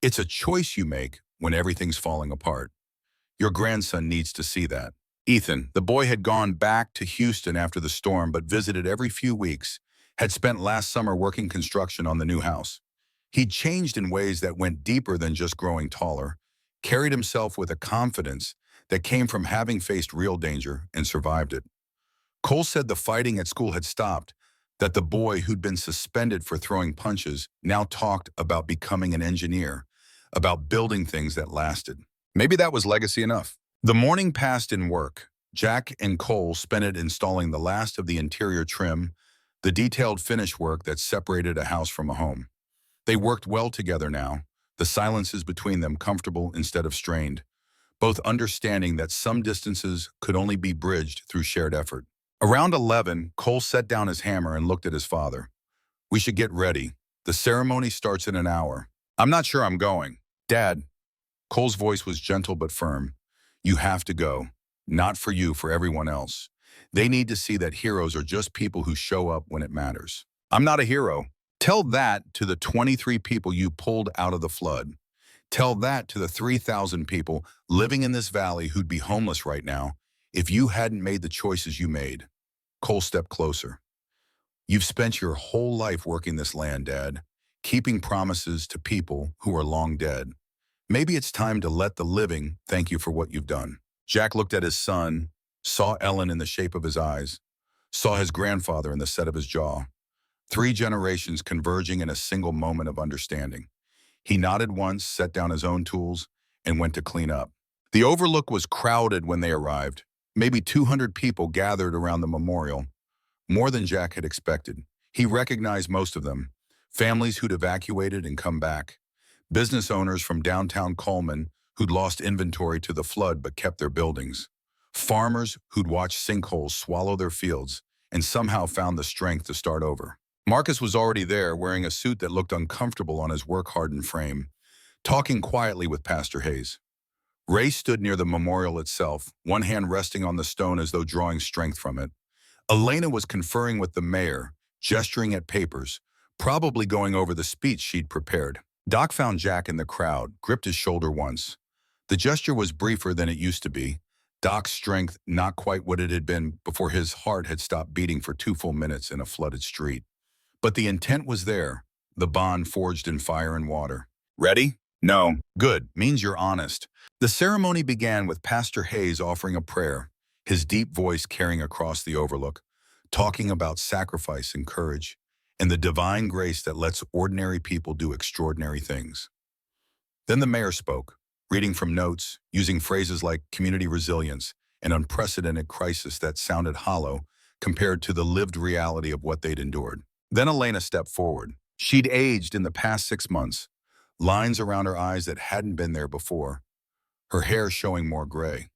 It's a choice you make when everything's falling apart. Your grandson needs to see that. Ethan, the boy had gone back to Houston after the storm but visited every few weeks, had spent last summer working construction on the new house. He'd changed in ways that went deeper than just growing taller, carried himself with a confidence that came from having faced real danger and survived it. Cole said the fighting at school had stopped, that the boy who'd been suspended for throwing punches now talked about becoming an engineer, about building things that lasted. Maybe that was legacy enough. The morning passed in work. Jack and Cole spent it installing the last of the interior trim, the detailed finish work that separated a house from a home. They worked well together now, the silences between them comfortable instead of strained, both understanding that some distances could only be bridged through shared effort. Around 11, Cole set down his hammer and looked at his father. We should get ready. The ceremony starts in an hour. I'm not sure I'm going. Dad. Cole's voice was gentle but firm. You have to go. Not for you, for everyone else. They need to see that heroes are just people who show up when it matters. I'm not a hero. Tell that to the 23 people you pulled out of the flood. Tell that to the 3,000 people living in this valley who'd be homeless right now if you hadn't made the choices you made. Cole stepped closer. You've spent your whole life working this land, Dad. keeping promises to people who are long dead. Maybe it's time to let the living thank you for what you've done. Jack looked at his son, saw Ellen in the shape of his eyes, saw his grandfather in the set of his jaw. 3 generations converging in a single moment of understanding. He nodded once, set down his own tools, and went to clean up. The overlook was crowded when they arrived. Maybe 200 people gathered around the memorial, more than Jack had expected. He recognized most of them, families who'd evacuated and come back, business owners from downtown Coleman who'd lost inventory to the flood but kept their buildings, farmers who'd watched sinkholes swallow their fields and somehow found the strength to start over. Marcus was already there, wearing a suit that looked uncomfortable on his work-hardened frame, talking quietly with Pastor Hayes. Ray stood near the memorial itself, one hand resting on the stone as though drawing strength from it. Elena was conferring with the mayor, gesturing at papers, probably going over the speech she'd prepared. Doc found Jack in the crowd, gripped his shoulder once. The gesture was briefer than it used to be. Doc's strength not quite what it had been before his heart had stopped beating for 2 full minutes in a flooded street. But the intent was there, the bond forged in fire and water. Ready? No. Good. Means you're honest. The ceremony began with Pastor Hayes offering a prayer, his deep voice carrying across the overlook, talking about sacrifice and courage, and the divine grace that lets ordinary people do extraordinary things. Then the mayor spoke, reading from notes, using phrases like community resilience, an unprecedented crisis that sounded hollow compared to the lived reality of what they'd endured. Then Elena stepped forward. She'd aged in the past 6 months, lines around her eyes that hadn't been there before, her hair showing more gray.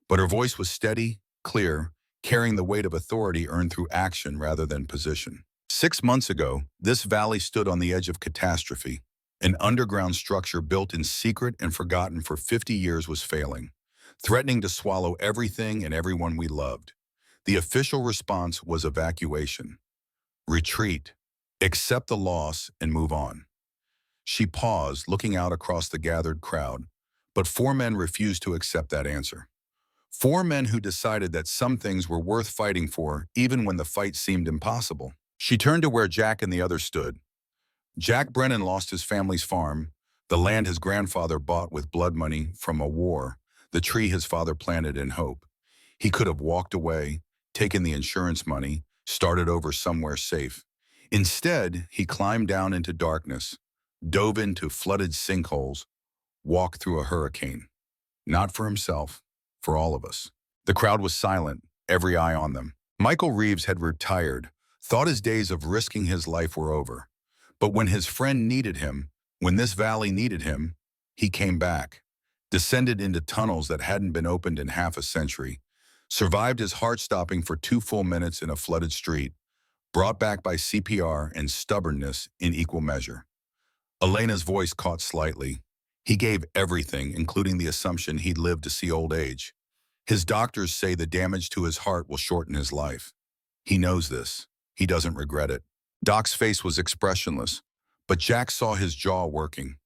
But her voice was steady, clear, carrying the weight of authority earned through action rather than position. 6 months ago, this valley stood on the edge of catastrophe. An underground structure built in secret and forgotten for 50 years was failing, threatening to swallow everything and everyone we loved. The official response was evacuation. Retreat. Accept the loss and move on. She paused, looking out across the gathered crowd, but 4 men refused to accept that answer. 4 men who decided that some things were worth fighting for, even when the fight seemed impossible. She turned to where Jack and the others stood. Jack Brennan lost his family's farm, the land his grandfather bought with blood money from a war, the tree his father planted in hope. He could have walked away, taken the insurance money, started over somewhere safe. Instead, he climbed down into darkness, dove into flooded sinkholes, walked through a hurricane. Not for himself, for all of us. The crowd was silent, every eye on them. Michael Reeves had retired, thought his days of risking his life were over. But when his friend needed him, when this valley needed him, he came back, descended into tunnels that hadn't been opened in half a century, survived his heart stopping for 2 full minutes in a flooded street, brought back by CPR and stubbornness in equal measure. Elena's voice caught slightly. He gave everything, including the assumption he'd live to see old age. His doctors say the damage to his heart will shorten his life. He knows this. He doesn't regret it. Doc's face was expressionless, but Jack saw his jaw working,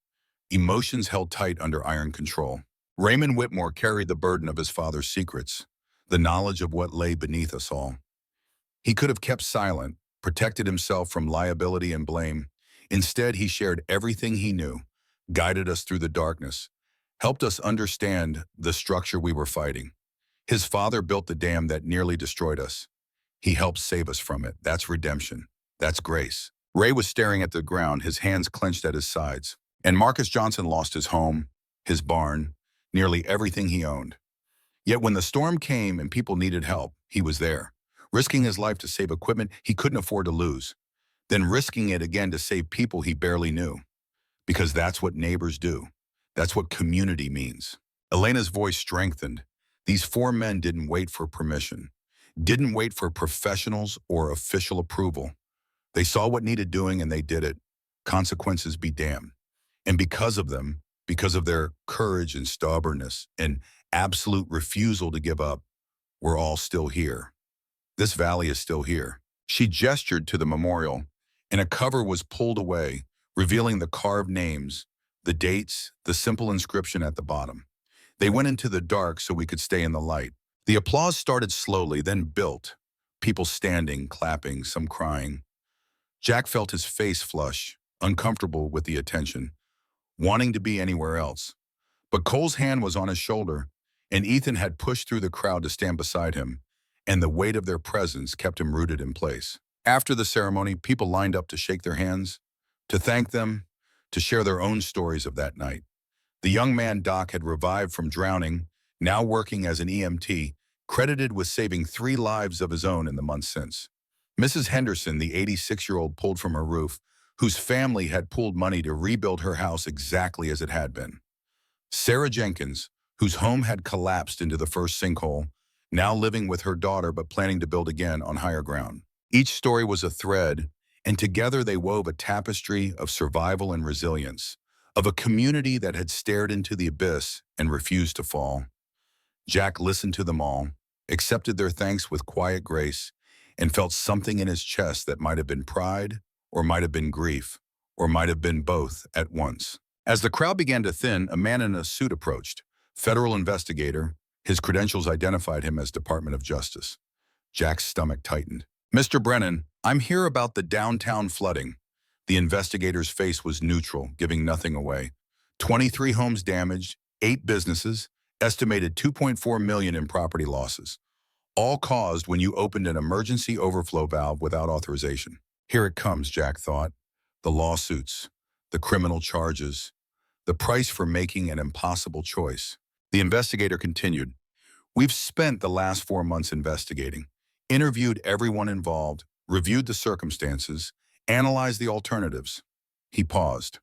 emotions held tight under iron control. Raymond Whitmore carried the burden of his father's secrets, the knowledge of what lay beneath us all. He could have kept silent, protected himself from liability and blame. Instead, he shared everything he knew, guided us through the darkness, helped us understand the structure we were fighting. His father built the dam that nearly destroyed us. He helped save us from it. That's redemption. That's grace. Ray was staring at the ground, his hands clenched at his sides. And Marcus Johnson lost his home, his barn, nearly everything he owned. Yet when the storm came and people needed help, he was there, risking his life to save equipment he couldn't afford to lose, then risking it again to save people he barely knew. Because that's what neighbors do. That's what community means. Elena's voice strengthened. These 4 men didn't wait for permission, didn't wait for professionals or official approval. They saw what needed doing and they did it. Consequences be damned. And because of them, because of their courage and stubbornness and absolute refusal to give up, we're all still here. This valley is still here. She gestured to the memorial, and a cover was pulled away, revealing the carved names, the dates, the simple inscription at the bottom. They went into the dark so we could stay in the light. The applause started slowly, then built. People standing, clapping, some crying. Jack felt his face flush, uncomfortable with the attention, wanting to be anywhere else. But Cole's hand was on his shoulder, and Ethan had pushed through the crowd to stand beside him, and the weight of their presence kept him rooted in place. After the ceremony, people lined up to shake their hands, to thank them, to share their own stories of that night. The young man Doc had revived from drowning, now working as an EMT, credited with saving 3 lives of his own in the months since. Mrs. Henderson, the 86-year-old, pulled from her roof, whose family had pooled money to rebuild her house exactly as it had been. Sarah Jenkins, whose home had collapsed into the first sinkhole, now living with her daughter but planning to build again on higher ground. Each story was a thread, and together they wove a tapestry of survival and resilience, of a community that had stared into the abyss and refused to fall. Jack listened to them all, accepted their thanks with quiet grace, and felt something in his chest that might have been pride, or might have been grief, or might have been both at once. As the crowd began to thin, a man in a suit approached. Federal investigator. His credentials identified him as Department of Justice. Jack's stomach tightened. "Mr. Brennan, I'm here about the downtown flooding." The investigator's face was neutral, giving nothing away. 23 homes damaged, 8 businesses, estimated $2.4 million in property losses. All caused when you opened an emergency overflow valve without authorization. Here it comes, Jack thought. The lawsuits, the criminal charges, the price for making an impossible choice. The investigator continued. "We've spent the last 4 months investigating, interviewed everyone involved, reviewed the circumstances, analyzed the alternatives." He paused.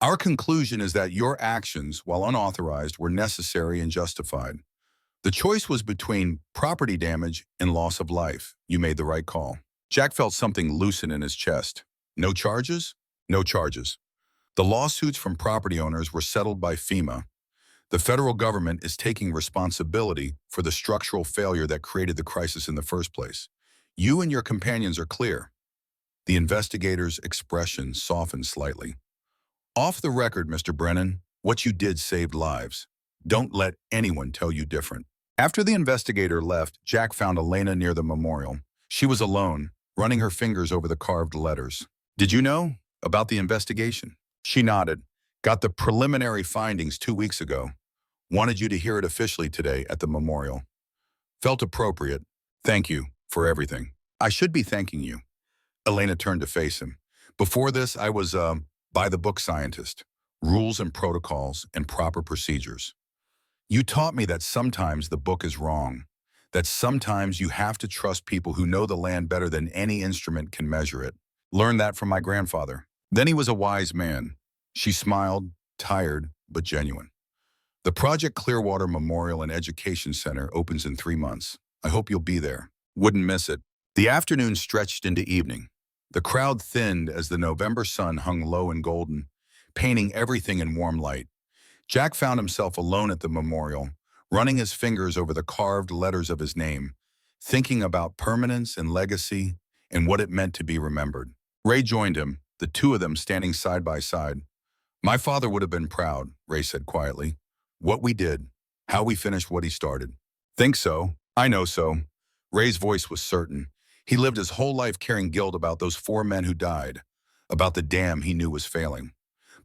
"Our conclusion is that your actions, while unauthorized, were necessary and justified. The choice was between property damage and loss of life. You made the right call." Jack felt something loosen in his chest. No charges? No charges. The lawsuits from property owners were settled by FEMA. The federal government is taking responsibility for the structural failure that created the crisis in the first place. You and your companions are clear. The investigator's expression softened slightly. "Off the record, Mr. Brennan, what you did saved lives. Don't let anyone tell you different." After the investigator left, Jack found Elena near the memorial. She was alone, running her fingers over the carved letters. "Did you know about the investigation?" She nodded. "Got the preliminary findings 2 weeks ago. Wanted you to hear it officially today at the memorial. Felt appropriate. Thank you for everything." "I should be thanking you." Elena turned to face him. "Before this, I was a by-the-book scientist. Rules and protocols and proper procedures. You taught me that sometimes the book is wrong, that sometimes you have to trust people who know the land better than any instrument can measure it. Learned that from my grandfather. Then he was a wise man." She smiled, tired but genuine. "The Project Clearwater Memorial and Education Center opens in 3 months. I hope you'll be there. Wouldn't miss it." The afternoon stretched into evening. The crowd thinned as the November sun hung low and golden, painting everything in warm light. Jack found himself alone at the memorial, running his fingers over the carved letters of his name, thinking about permanence and legacy and what it meant to be remembered. Ray joined him, the two of them standing side by side. "My father would have been proud," Ray said quietly. "What we did, how we finished what he started." "Think so. I know so." Ray's voice was certain. He lived his whole life carrying guilt about those 4 men who died, about the dam he knew was failing.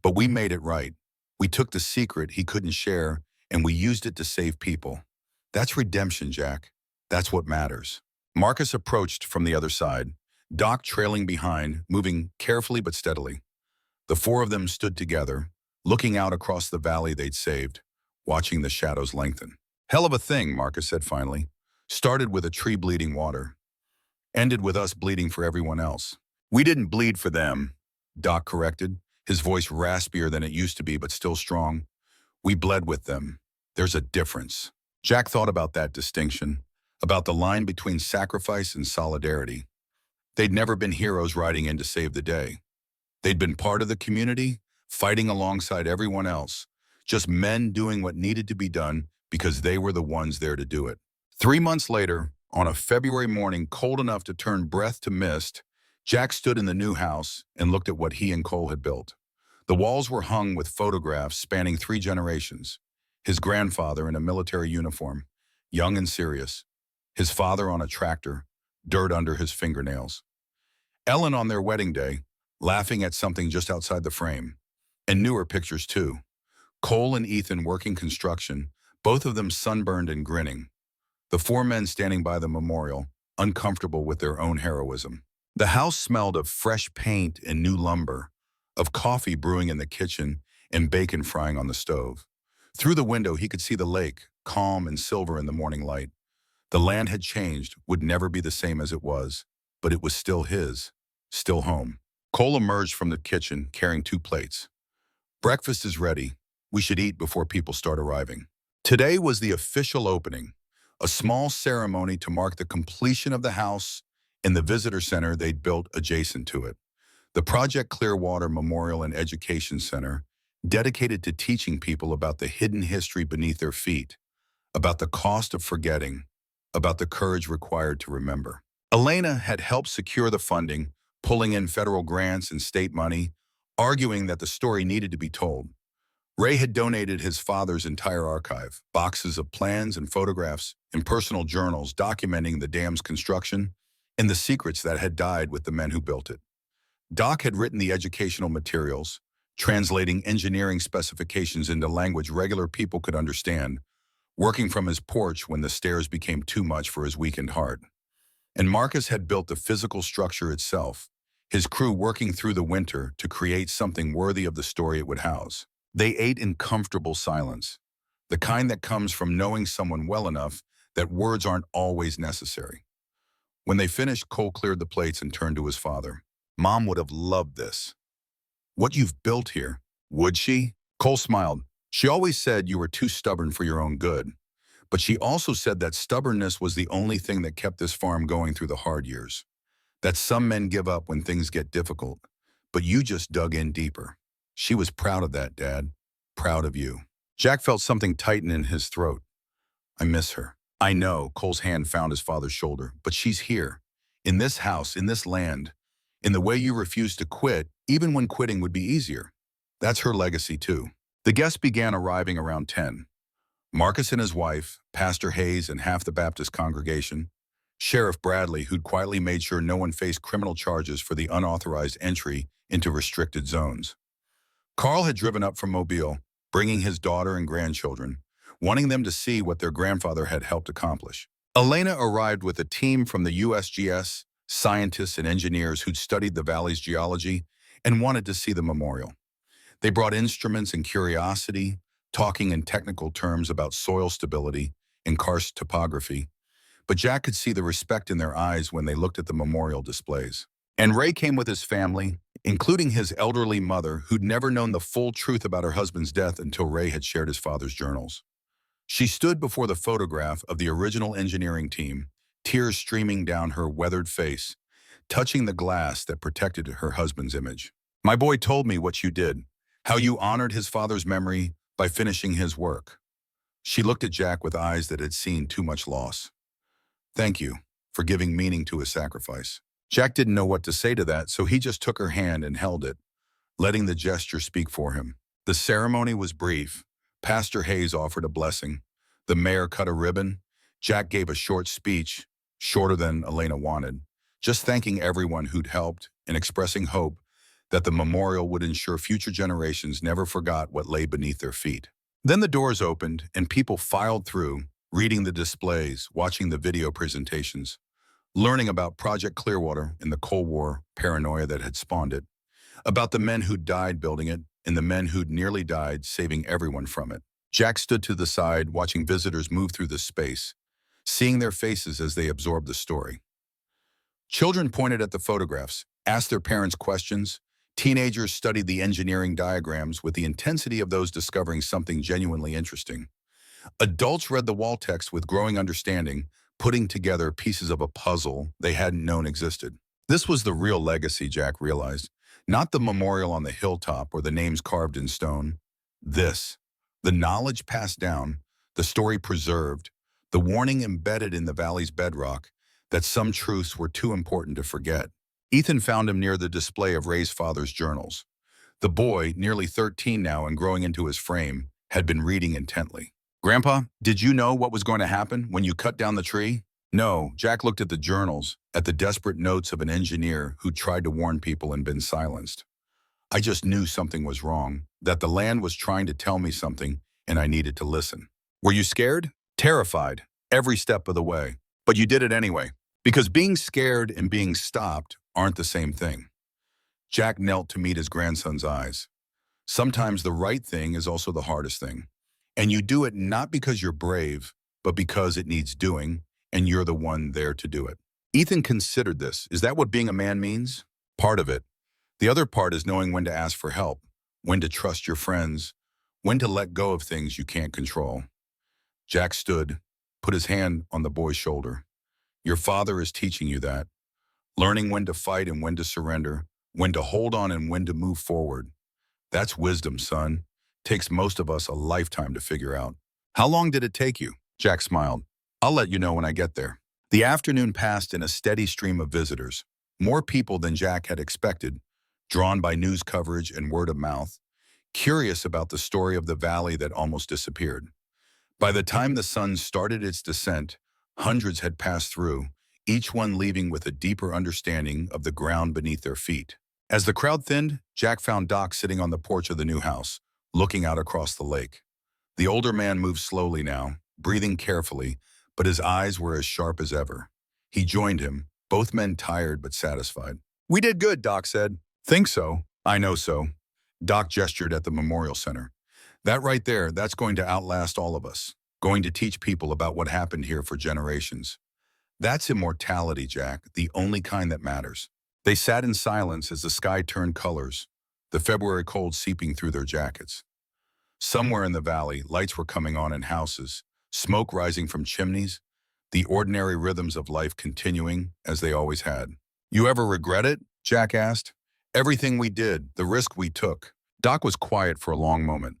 "But we made it right. We took the secret he couldn't share, and we used it to save people. That's redemption, Jack. That's what matters." Marcus approached from the other side, Doc trailing behind, moving carefully but steadily. The 4 of them stood together, looking out across the valley they'd saved, watching the shadows lengthen. "Hell of a thing," Marcus said finally. "Started with a tree bleeding water. Ended with us bleeding for everyone else." "We didn't bleed for them," Doc corrected, his voice raspier than it used to be but still strong. "We bled with them. There's a difference." Jack thought about that distinction, about the line between sacrifice and solidarity. They'd never been heroes riding in to save the day. They'd been part of the community, fighting alongside everyone else, just men doing what needed to be done because they were the ones there to do it. 3 months later, on a February morning cold enough to turn breath to mist, Jack stood in the new house and looked at what he and Cole had built. The walls were hung with photographs spanning 3 generations. His grandfather in a military uniform, young and serious. His father on a tractor, dirt under his fingernails. Ellen on their wedding day, laughing at something just outside the frame. And newer pictures too. Cole and Ethan working construction, both of them sunburned and grinning. The four men standing by the memorial, uncomfortable with their own heroism. The house smelled of fresh paint and new lumber, of coffee brewing in the kitchen and bacon frying on the stove. Through the window, he could see the lake, calm and silver in the morning light. The land had changed, would never be the same as it was, but it was still his, still home. Cole emerged from the kitchen carrying two plates. Breakfast is ready. We should eat before people start arriving. Today was the official opening, a small ceremony to mark the completion of the house and the visitor center they'd built adjacent to it. The Project Clearwater Memorial and Education Center, dedicated to teaching people about the hidden history beneath their feet, about the cost of forgetting, about the courage required to remember. Elena had helped secure the funding, pulling in federal grants and state money, arguing that the story needed to be told. Ray had donated his father's entire archive, boxes of plans and photographs and personal journals documenting the dam's construction and the secrets that had died with the men who built it. Doc had written the educational materials, translating engineering specifications into language regular people could understand, working from his porch when the stairs became too much for his weakened heart. And Marcus had built the physical structure itself, his crew working through the winter to create something worthy of the story it would house. They ate in comfortable silence, the kind that comes from knowing someone well enough that words aren't always necessary. When they finished, Cole cleared the plates and turned to his father. Mom would have loved this. What you've built here, would she? Cole smiled. She always said you were too stubborn for your own good. But she also said that stubbornness was the only thing that kept this farm going through the hard years. That some men give up when things get difficult, but you just dug in deeper. She was proud of that, Dad. Proud of you. Jack felt something tighten in his throat. I miss her. I know, Cole's hand found his father's shoulder, but she's here. In this house, in this land. In the way you refused to quit, even when quitting would be easier. That's her legacy, too. The guests began arriving around 10. Marcus and his wife, Pastor Hayes and half the Baptist congregation, Sheriff Bradley, who'd quietly made sure no one faced criminal charges for the unauthorized entry into restricted zones. Carl had driven up from Mobile, bringing his daughter and grandchildren, wanting them to see what their grandfather had helped accomplish. Elena arrived with a team from the USGS, scientists and engineers who'd studied the valley's geology and wanted to see the memorial. They brought instruments and curiosity, talking in technical terms about soil stability and karst topography, but Jack could see the respect in their eyes when they looked at the memorial displays. And Ray came with his family, including his elderly mother, who'd never known the full truth about her husband's death until Ray had shared his father's journals. She stood before the photograph of the original engineering team, tears streaming down her weathered face, touching the glass that protected her husband's image. My boy told me what you did, how you honored his father's memory by finishing his work. She looked at Jack with eyes that had seen too much loss. Thank you for giving meaning to his sacrifice. Jack didn't know what to say to that, so he just took her hand and held it, letting the gesture speak for him. The ceremony was brief. Pastor Hayes offered a blessing. The mayor cut a ribbon. Jack gave a short speech, shorter than Elena wanted, just thanking everyone who'd helped and expressing hope that the memorial would ensure future generations never forgot what lay beneath their feet. Then the doors opened and people filed through, reading the displays, watching the video presentations, learning about Project Clearwater and the Cold War paranoia that had spawned it, about the men who'd died building it and the men who'd nearly died saving everyone from it. Jack stood to the side, watching visitors move through the space, seeing their faces as they absorbed the story. Children pointed at the photographs, asked their parents questions. Teenagers studied the engineering diagrams with the intensity of those discovering something genuinely interesting. Adults read the wall text with growing understanding, putting together pieces of a puzzle they hadn't known existed. This was the real legacy, Jack realized, not the memorial on the hilltop or the names carved in stone. This, the knowledge passed down, the story preserved, the warning embedded in the valley's bedrock that some truths were too important to forget. Ethan found him near the display of Ray's father's journals. The boy, nearly 13 now and growing into his frame, had been reading intently. Grandpa, did you know what was going to happen when you cut down the tree? No, Jack looked at the journals, at the desperate notes of an engineer who tried to warn people and been silenced. I just knew something was wrong, that the land was trying to tell me something, and I needed to listen. Were you scared? Terrified, every step of the way. But you did it anyway. Because being scared and being stopped aren't the same thing. Jack knelt to meet his grandson's eyes. Sometimes the right thing is also the hardest thing. And you do it not because you're brave, but because it needs doing, and you're the one there to do it. Ethan considered this. Is that what being a man means? Part of it. The other part is knowing when to ask for help, when to trust your friends, when to let go of things you can't control. Jack stood, put his hand on the boy's shoulder. Your father is teaching you that. Learning when to fight and when to surrender, when to hold on and when to move forward. That's wisdom, son. Takes most of us a lifetime to figure out. How long did it take you? Jack smiled. I'll let you know when I get there. The afternoon passed in a steady stream of visitors. More people than Jack had expected, drawn by news coverage and word of mouth, curious about the story of the valley that almost disappeared. By the time the sun started its descent, hundreds had passed through, each one leaving with a deeper understanding of the ground beneath their feet. As the crowd thinned, Jack found Doc sitting on the porch of the new house, looking out across the lake. The older man moved slowly now, breathing carefully, but his eyes were as sharp as ever. He joined him, both men tired but satisfied. We did good, Doc said. Think so. I know so. Doc gestured at the memorial center. That right there, that's going to outlast all of us. Going to teach people about what happened here for generations. That's immortality, Jack, the only kind that matters. They sat in silence as the sky turned colors, the February cold seeping through their jackets. Somewhere in the valley, lights were coming on in houses, smoke rising from chimneys, the ordinary rhythms of life continuing as they always had. You ever regret it? Jack asked. Everything we did, the risk we took. Doc was quiet for a long moment.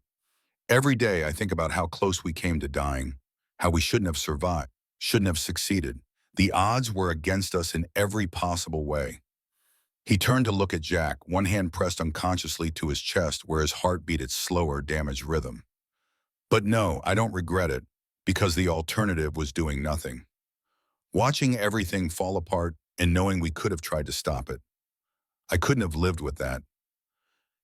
Every day I think about how close we came to dying, how we shouldn't have survived, shouldn't have succeeded. The odds were against us in every possible way. He turned to look at Jack, one hand pressed unconsciously to his chest where his heart beat its slower, damaged rhythm. But no, I don't regret it, because the alternative was doing nothing. Watching everything fall apart and knowing we could have tried to stop it. I couldn't have lived with that.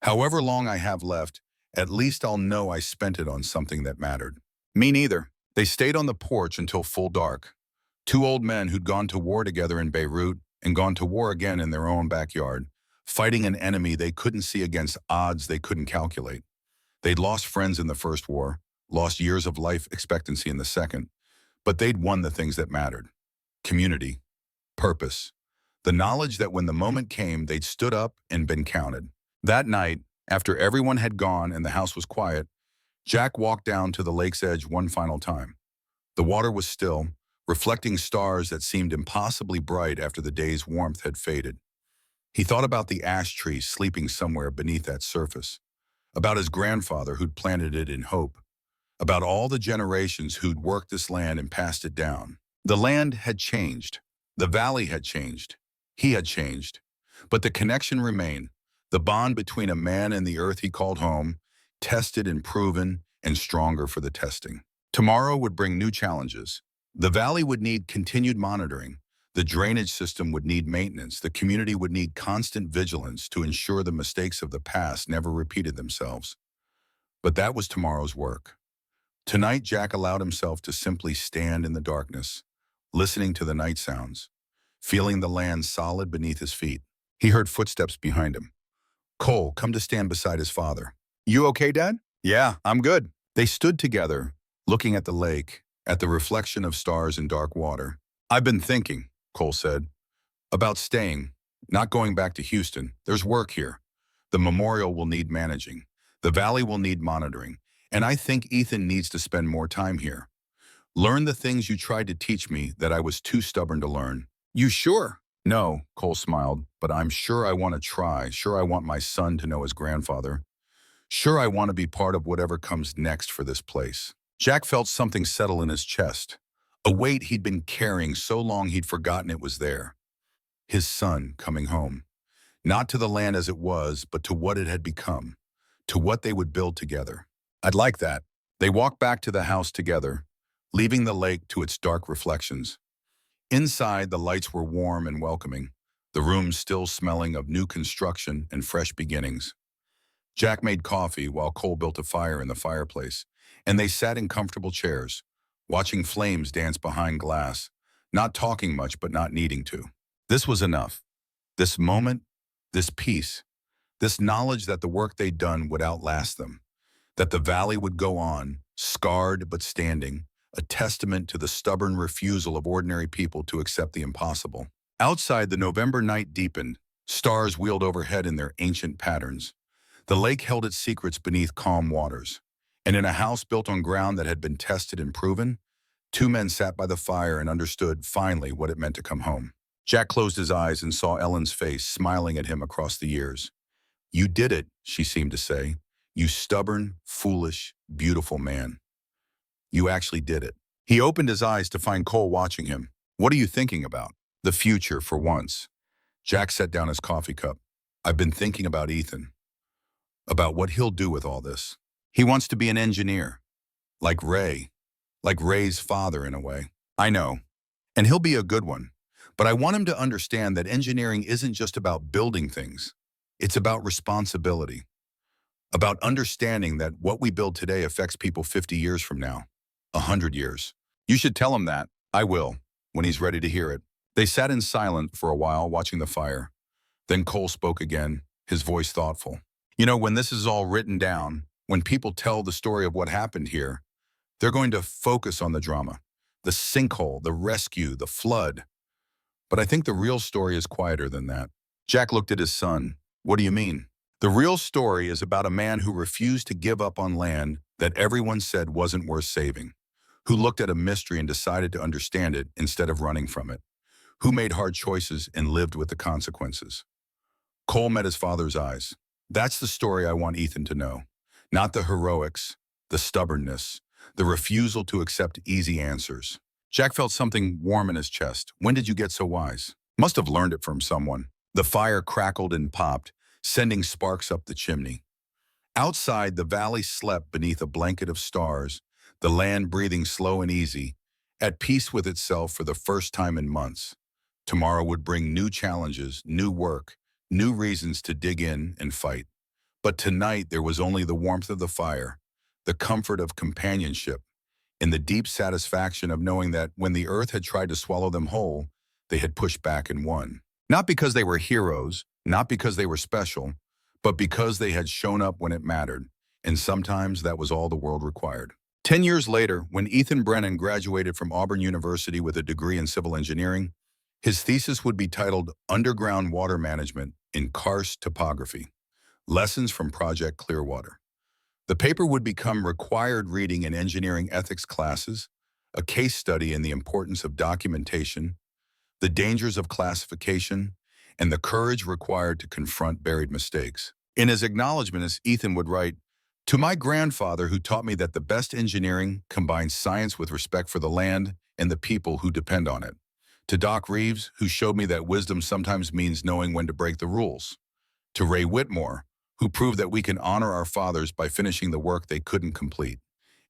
However long I have left, at least I'll know I spent it on something that mattered. Me neither. They stayed on the porch until full dark. Two old men who'd gone to war together in Beirut and gone to war again in their own backyard, fighting an enemy they couldn't see against odds they couldn't calculate. They'd lost friends in the first war, lost years of life expectancy in the second, but they'd won the things that mattered. Community, purpose, the knowledge that when the moment came, they'd stood up and been counted. That night, after everyone had gone and the house was quiet, Jack walked down to the lake's edge one final time. The water was still, reflecting stars that seemed impossibly bright after the day's warmth had faded. He thought about the ash tree sleeping somewhere beneath that surface, about his grandfather who'd planted it in hope, about all the generations who'd worked this land and passed it down. The land had changed. The valley had changed. He had changed. But the connection remained, the bond between a man and the earth he called home, tested and proven and stronger for the testing. Tomorrow would bring new challenges. The valley would need continued monitoring. The drainage system would need maintenance. The community would need constant vigilance to ensure the mistakes of the past never repeated themselves. But that was tomorrow's work. Tonight, Jack allowed himself to simply stand in the darkness, listening to the night sounds, feeling the land solid beneath his feet. He heard footsteps behind him. Cole, come to stand beside his father. You okay, Dad? Yeah, I'm good. They stood together, looking at the lake, at the reflection of stars in dark water. I've been thinking, Cole said, about staying, not going back to Houston. There's work here. The memorial will need managing. The valley will need monitoring. And I think Ethan needs to spend more time here. Learn the things you tried to teach me that I was too stubborn to learn. You sure? No, Cole smiled, but I'm sure I want to try. Sure I want my son to know his grandfather. Sure I want to be part of whatever comes next for this place. Jack felt something settle in his chest, a weight he'd been carrying so long he'd forgotten it was there. His son coming home, not to the land as it was, but to what it had become, to what they would build together. I'd like that. They walked back to the house together, leaving the lake to its dark reflections. Inside, the lights were warm and welcoming, the room still smelling of new construction and fresh beginnings. Jack made coffee while Cole built a fire in the fireplace, and they sat in comfortable chairs, watching flames dance behind glass, not talking much but not needing to. This was enough. This moment, this peace, this knowledge that the work they'd done would outlast them, that the valley would go on, scarred but standing, a testament to the stubborn refusal of ordinary people to accept the impossible. Outside, the November night deepened. Stars wheeled overhead in their ancient patterns. The lake held its secrets beneath calm waters. And in a house built on ground that had been tested and proven, two men sat by the fire and understood, finally, what it meant to come home. Jack closed his eyes and saw Ellen's face smiling at him across the years. "You did it," she seemed to say. "You stubborn, foolish, beautiful man. You actually did it." He opened his eyes to find Cole watching him. "What are you thinking about?" "The future, for once." Jack set down his coffee cup. "I've been thinking about Ethan, about what he'll do with all this. He wants to be an engineer, like Ray's father in a way. I know, and he'll be a good one. But I want him to understand that engineering isn't just about building things. It's about responsibility, about understanding that what we build today affects people 50 years from now, 100 years. You should tell him that." "I will, when he's ready to hear it." They sat in silence for a while, watching the fire. Then Cole spoke again, his voice thoughtful. "You know, when this is all written down, when people tell the story of what happened here, they're going to focus on the drama, the sinkhole, the rescue, the flood. But I think the real story is quieter than that." Jack looked at his son. "What do you mean?" "The real story is about a man who refused to give up on land that everyone said wasn't worth saving, who looked at a mystery and decided to understand it instead of running from it, who made hard choices and lived with the consequences." Cole met his father's eyes. "That's the story I want Ethan to know. Not the heroics, the stubbornness, the refusal to accept easy answers." Jack felt something warm in his chest. "When did you get so wise?" "Must have learned it from someone." The fire crackled and popped, sending sparks up the chimney. Outside, the valley slept beneath a blanket of stars, the land breathing slow and easy, at peace with itself for the first time in months. Tomorrow would bring new challenges, new work, new reasons to dig in and fight. But tonight there was only the warmth of the fire, the comfort of companionship, and the deep satisfaction of knowing that when the earth had tried to swallow them whole, they had pushed back and won. Not because they were heroes, not because they were special, but because they had shown up when it mattered, and sometimes that was all the world required. 10 years later, when Ethan Brennan graduated from Auburn University with a degree in civil engineering, his thesis would be titled Underground Water Management in Karst Topography, Lessons from Project Clearwater. The paper would become required reading in engineering ethics classes, a case study in the importance of documentation, the dangers of classification, and the courage required to confront buried mistakes. In his acknowledgments, Ethan would write, "To my grandfather who taught me that the best engineering combines science with respect for the land and the people who depend on it. To Doc Reeves, who showed me that wisdom sometimes means knowing when to break the rules. To Ray Whitmore, who proved that we can honor our fathers by finishing the work they couldn't complete.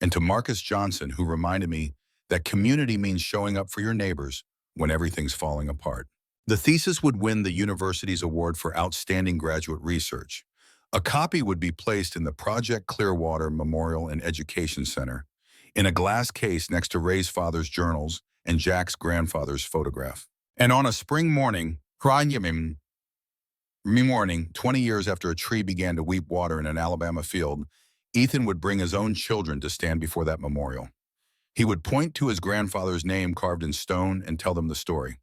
And to Marcus Johnson, who reminded me that community means showing up for your neighbors when everything's falling apart." The thesis would win the university's award for outstanding graduate research. A copy would be placed in the Project Clearwater Memorial and Education Center, in a glass case next to Ray's father's journals and Jack's grandfather's photograph. And on a spring morning, 20 years after a tree began to weep water in an Alabama field, Ethan would bring his own children to stand before that memorial. He would point to his grandfather's name carved in stone and tell them the story.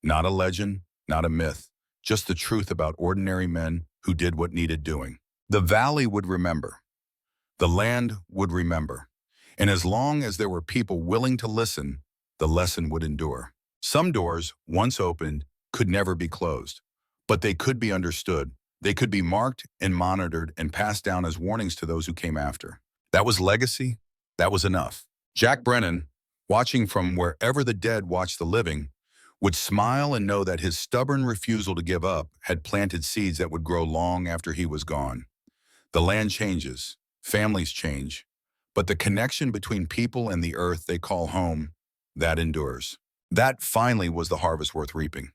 Not a legend, not a myth, just the truth about ordinary men who did what needed doing. The valley would remember. The land would remember. And as long as there were people willing to listen, the lesson would endure. Some doors, once opened, could never be closed. But they could be understood. They could be marked and monitored and passed down as warnings to those who came after. That was legacy. That was enough. Jack Brennan, watching from wherever the dead watched the living, would smile and know that his stubborn refusal to give up had planted seeds that would grow long after he was gone. The land changes, families change, but the connection between people and the earth they call home, that endures. That finally was the harvest worth reaping.